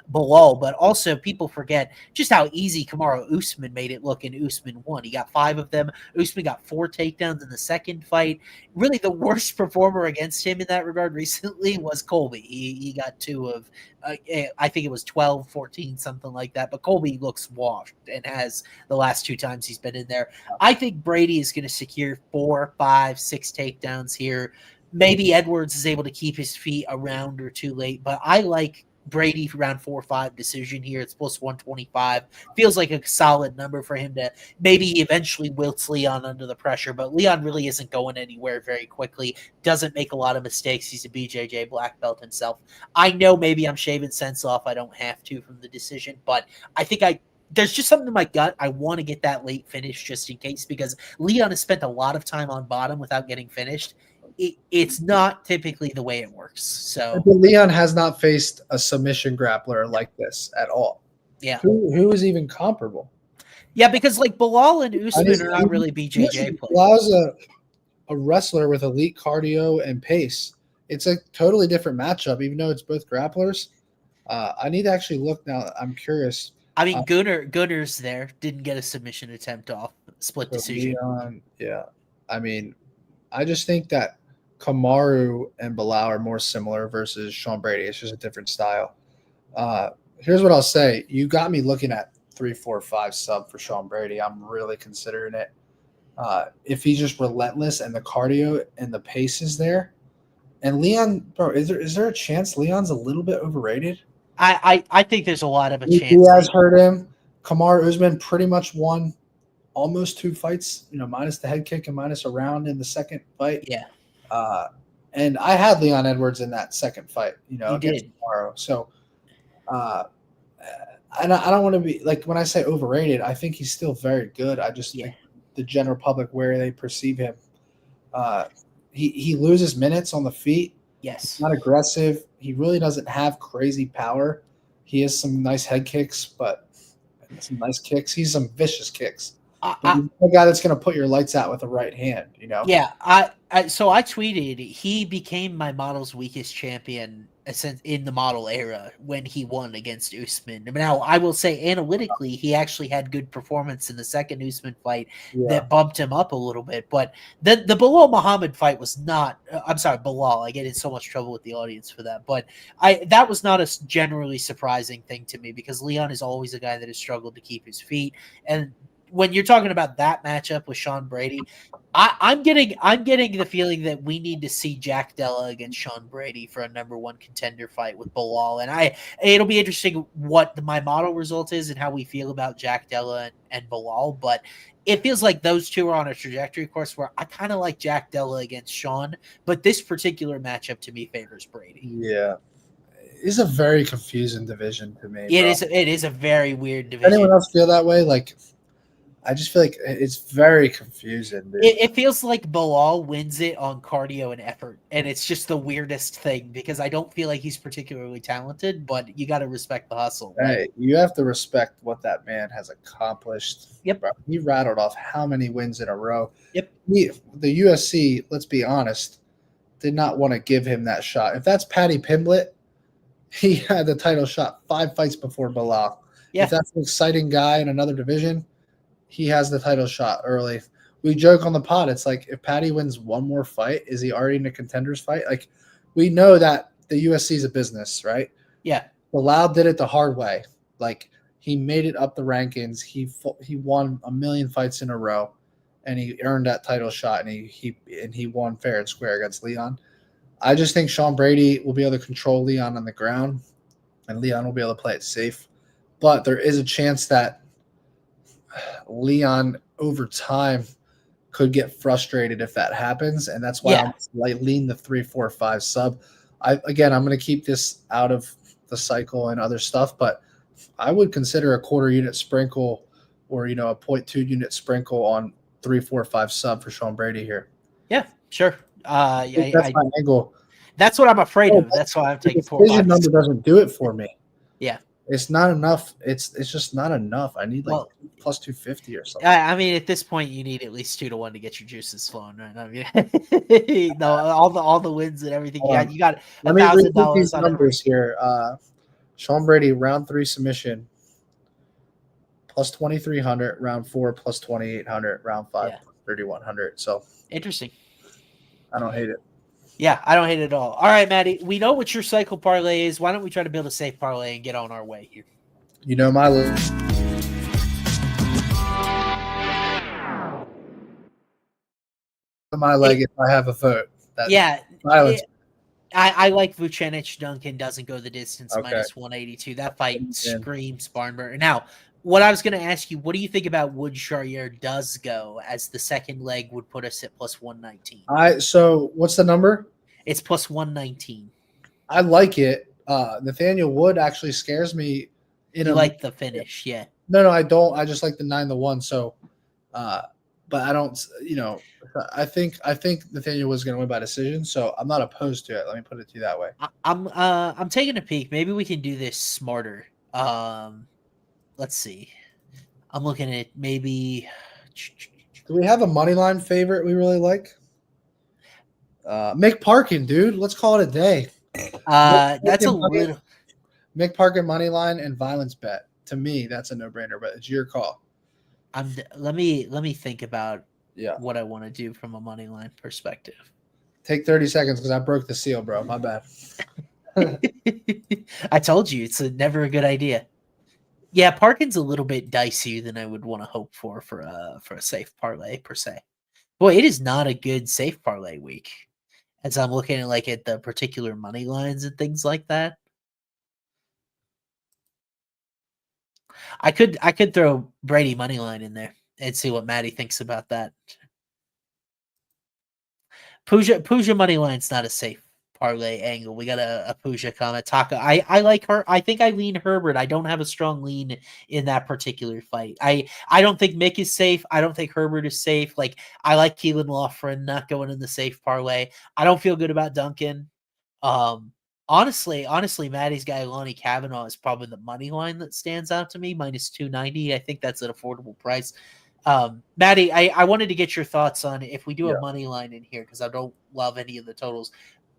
Bilal, but also people forget just how easy Kamaru Usman made it look, and Usman won. He got 5 of them. Usman got 4 takedowns in the second fight. Really, the worst performer against him in that regard recently was Colby. He got 2 of, I think it was 12, 14, something like that. But Colby looks washed and has the last 2 times he's been in there. I think Brady is going to secure 4, 5, 6 takedowns here. Maybe Edwards is able to keep his feet a round or 2 late, but I like Brady for round 4 or 5 decision here. It's plus 125. Feels like a solid number for him to maybe eventually wilts Leon under the pressure, but Leon really isn't going anywhere very quickly. Doesn't make a lot of mistakes. He's a BJJ black belt himself. I know maybe I'm shaving sense off. I don't have to from the decision, but I think there's just something in my gut. I want to get that late finish just in case, because Leon has spent a lot of time on bottom without getting finished. It's not typically the way it works. So Leon has not faced a submission grappler like this at all. Yeah. Who is even comparable? Yeah, because like Bilal and Usman are not really BJJ players. Bilal's a wrestler with elite cardio and pace. It's a totally different matchup, even though it's both grapplers. I need to actually look now. I'm curious. I mean, Gunnar's there. Didn't get a submission attempt off. Split decision. Leon, yeah. I mean, I just think that Kamaru and Bilal are more similar versus Sean Brady. It's just a different style. Here's what I'll say. You got me looking at 3, 4, 5 sub for Sean Brady. I'm really considering it. If he's just relentless and the cardio and the pace is there. And Leon, bro, is there a chance Leon's a little bit overrated? I think there's a lot of a chance. He has hurt him. Kamaru Usman pretty much won almost 2 fights, minus the head kick and minus a round in the second fight. Yeah. And I had Leon Edwards in that second fight, against tomorrow. So, and I don't want to be like, when I say overrated, I think he's still very good. I just think the general public, where they perceive him, he loses minutes on the feet. Yes. Not aggressive. He really doesn't have crazy power. He has some nice head kicks, but some nice kicks. He's some vicious kicks. He's a guy that's going to put your lights out with the right hand, Yeah, so I tweeted he became my model's weakest champion in the model era when he won against Usman. Now, I will say analytically, he actually had good performance in the second Usman fight that bumped him up a little bit. But the Bilal Muhammad fight was not. I'm sorry, Bilal. I get in so much trouble with the audience for that. But that was not a generally surprising thing to me, because Leon is always a guy that has struggled to keep his feet. And when you're talking about that matchup with Sean Brady, I'm getting the feeling that we need to see Jack Della against Sean Brady for a number 1 contender fight with Bilal. And it'll be interesting what my model result is and how we feel about Jack Della and Bilal. But it feels like those two are on a trajectory course where I kind of like Jack Della against Sean, but this particular matchup to me favors Brady. Yeah. It's a very confusing division to me. It is a very weird division. Anyone else feel that way? Like, I just feel like it's very confusing. It feels like Bilal wins it on cardio and effort, and it's just the weirdest thing, because I don't feel like he's particularly talented, but you got to respect the hustle. Right? Hey, you have to respect what that man has accomplished. Yep. Bro. He rattled off how many wins in a row. Yep. The UFC, let's be honest, did not want to give him that shot. If that's Paddy Pimblett, he had the title shot 5 fights before Bilal. If that's an exciting guy in another division, he has the title shot early. We joke on the pod. It's like if Paddy wins one more fight, is he already in a contenders fight? Like we know that the UFC is a business, right? Yeah. Bilal did it the hard way. Like he made it up the rankings. He won a million fights in a row, and he earned that title shot. And he won fair and square against Leon. I just think Sean Brady will be able to control Leon on the ground, and Leon will be able to play it safe. But there is a chance that Leon over time could get frustrated if that happens, and that's why I'm like lean the 3-4-5 sub. I'm going to keep this out of the cycle and other stuff, but I would consider a quarter unit sprinkle or a 0.2 unit sprinkle on 3-4-5 sub for Sean Brady here. Yeah, sure. That's my angle. That's what I'm afraid of. That's why I'm taking 4 bucks. Number doesn't do it for me. Yeah. It's not enough. It's just not enough. I need plus 250 or something. I mean, at this point, you need at least 2-1 to get your juices flowing, right? I mean, all the wins and everything. You got $1,000 these numbers here. Sean Brady round 3 submission plus 2,300, round 4 plus 2,800, round 5 plus 3,100. So interesting. I don't hate it. Yeah, I don't hate it at all. All right, Matty, we know what your cycle parlay is. Why don't we try to build a safe parlay and get on our way here? You know my leg if I have a vote. I like Vucenic. Duncan doesn't go the distance, minus 182. That fight screams barn burner. Now, what I was going to ask you, what do you think about Wood Charier does go as the second leg would put us at plus 119? So what's the number? It's plus 119. I like it. Nathaniel Wood actually scares me. You like the finish, yeah. No, I don't. I just like the 9-1. So, but I don't. I think Nathaniel Wood's going to win by decision. So I'm not opposed to it. Let me put it to you that way. I'm taking a peek. Maybe we can do this smarter. Let's see. I'm looking at maybe. Do we have a money line favorite we really like? Mick Parkin, dude. Let's call it a day. That's a little. Mick Parkin money line and violence bet. To me, that's a no-brainer, but it's your call. Let me think about what I want to do from a money line perspective. Take 30 seconds because I broke the seal, bro. My bad. I told you it's never a good idea. Yeah, Parkin's a little bit dicier than I would want to hope for a safe parlay per se. Boy, it is not a good safe parlay week. As I'm looking at the particular money lines and things like that. I could throw Brady money line in there and see what Matty thinks about that. Puja money line's not a safe parlay angle. We got a Puja comment. Taka. I like her. I think I lean Herbert. I don't have a strong lean in that particular fight. I don't think Mick is safe. I don't think Herbert is safe. I like Keelan Lawford not going in the safe parlay. I don't feel good about Duncan. Honestly, Matty's guy Lonnie Kavanagh is probably the money line that stands out to me, minus 290. I think that's an affordable price. Matty, I wanted to get your thoughts on if we do a money line in here because I don't love any of the totals.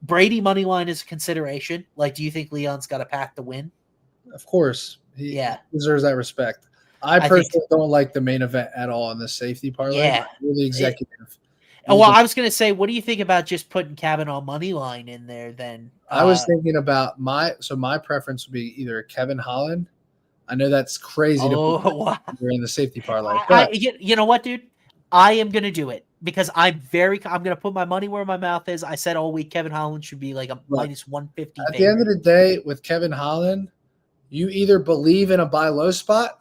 Brady money line is a consideration. Do you think Leon's got a path to win? Of course. He deserves that respect. I personally don't like the main event at all in the safety parlay. Yeah. Really executive. Well, I was going to say, what do you think about just putting Kavanagh money line in there then? I was thinking about my preference would be either Kevin Holland. I know that's crazy to put in the safety parlay. You know what, dude? I am going to do it because I'm going to put my money where my mouth is. I said all week Kevin Holland should be like a minus 150. At the end of the day, with Kevin Holland, you either believe in a buy low spot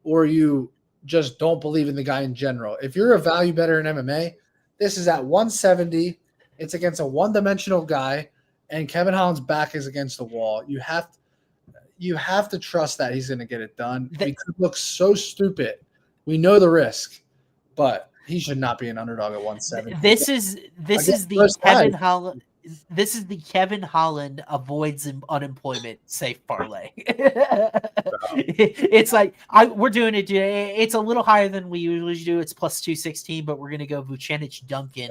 or you just don't believe in the guy in general. If you're a value bettor in MMA, this is at 170. It's against a one-dimensional guy, and Kevin Holland's back is against the wall. You have to trust that he's going to get it done. He could look so stupid. We know the risk, but he should not be an underdog at 170. This is the Kevin Holland. This is the Kevin Holland avoids unemployment safe parlay. It's we're doing it. It's a little higher than we usually do. It's plus 216, but we're going to go Vucenic Duncan.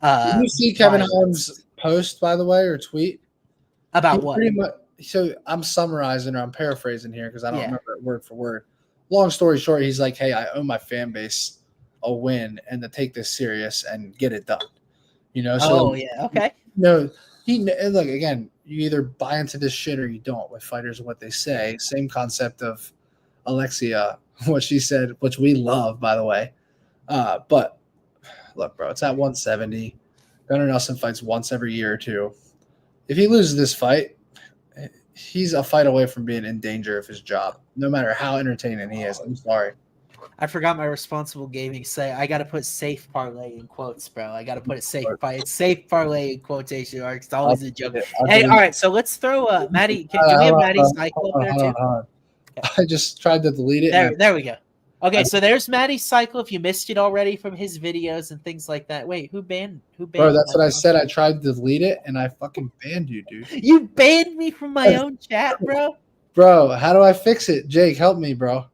Did you see Kevin Holland's post, by the way, or tweet? About what? so I'm summarizing or I'm paraphrasing here because I don't remember it word for word. Long story short, he's like, hey, I owe my fan base a win and to take this serious and get it done. You know, so okay. No, look again. You either buy into this shit or you don't. With fighters, what they say, same concept of Alexia, what she said, which we love, by the way. But look, bro, it's at 170. Gunnar Nelson fights once every year or two. If he loses this fight, he's a fight away from being in danger of his job, no matter how entertaining he is. I'm sorry. I forgot my responsible gaming say. I got to put safe parlay in quotes, bro. I got to put it safe parlay in quotation marks. It's always a joke. Hey, all right. So let's throw Matty. Do we have Matty's cycle up there too? Okay. I just tried to delete it. There we go. Okay, so there's Matty's cycle. If you missed it already from his videos and things like that. Wait, who banned? Bro, that's what I said. I tried to delete it and I fucking banned you, dude. You banned me from my own chat, bro. Bro, how do I fix it? Jake, help me, bro.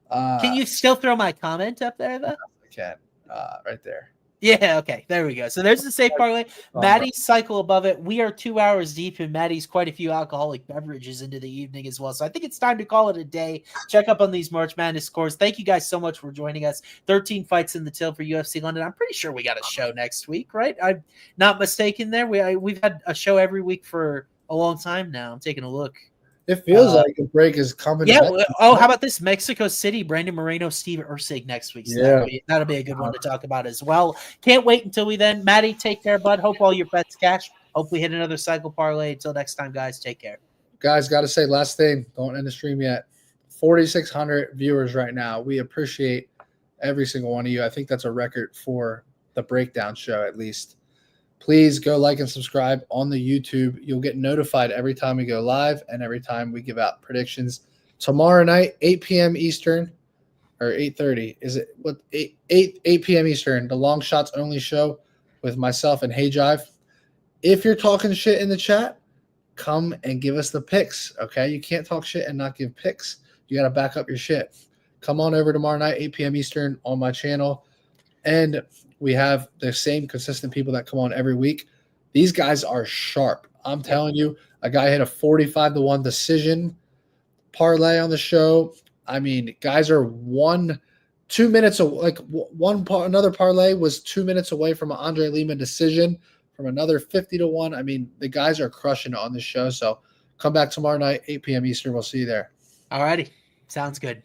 Can you still throw my comment up there, though? I can. Right there. Yeah, okay. There we go. So there's the safe parlay. Matty's cycle above it. We are 2 hours deep, and Matty's quite a few alcoholic beverages into the evening as well. So I think it's time to call it a day. Check up on these March Madness scores. Thank you guys so much for joining us. 13 fights in the till for UFC London. I'm pretty sure we got a show next week, right? I'm not mistaken there. We've had a show every week for a long time now. I'm taking a look. It feels like a break is coming. Yeah. How about this? Mexico City, Brandon Moreno, Steve Ursig next week. So that'll be a good one to talk about as well. Can't wait until we then. Matty, take care, bud. Hope all your bets cash. Hope we hit another cycle parlay. Until next time, guys, take care. Guys, got to say, last thing. Don't end the stream yet. 4,600 viewers right now. We appreciate every single one of you. I think that's a record for the breakdown show, at least. Please go like and subscribe on the YouTube. You'll get notified every time we go live and every time we give out predictions. Tomorrow night, 8 p.m. Eastern, or 8:30. Is it what 8 p.m. Eastern? The Long Shots only show with myself and Hey Jive. If you're talking shit in the chat, come and give us the picks. Okay, you can't talk shit and not give picks. You got to back up your shit. Come on over tomorrow night, 8 p.m. Eastern on my channel, and we have the same consistent people that come on every week. These guys are sharp. I'm telling you, a guy hit a 45-1 decision parlay on the show. I mean, guys are 2 minutes away. Another parlay was 2 minutes away from an Andre Lima decision from another 50-1. I mean, the guys are crushing it on the show. So come back tomorrow night, 8 p.m. Eastern. We'll see you there. All righty. Sounds good.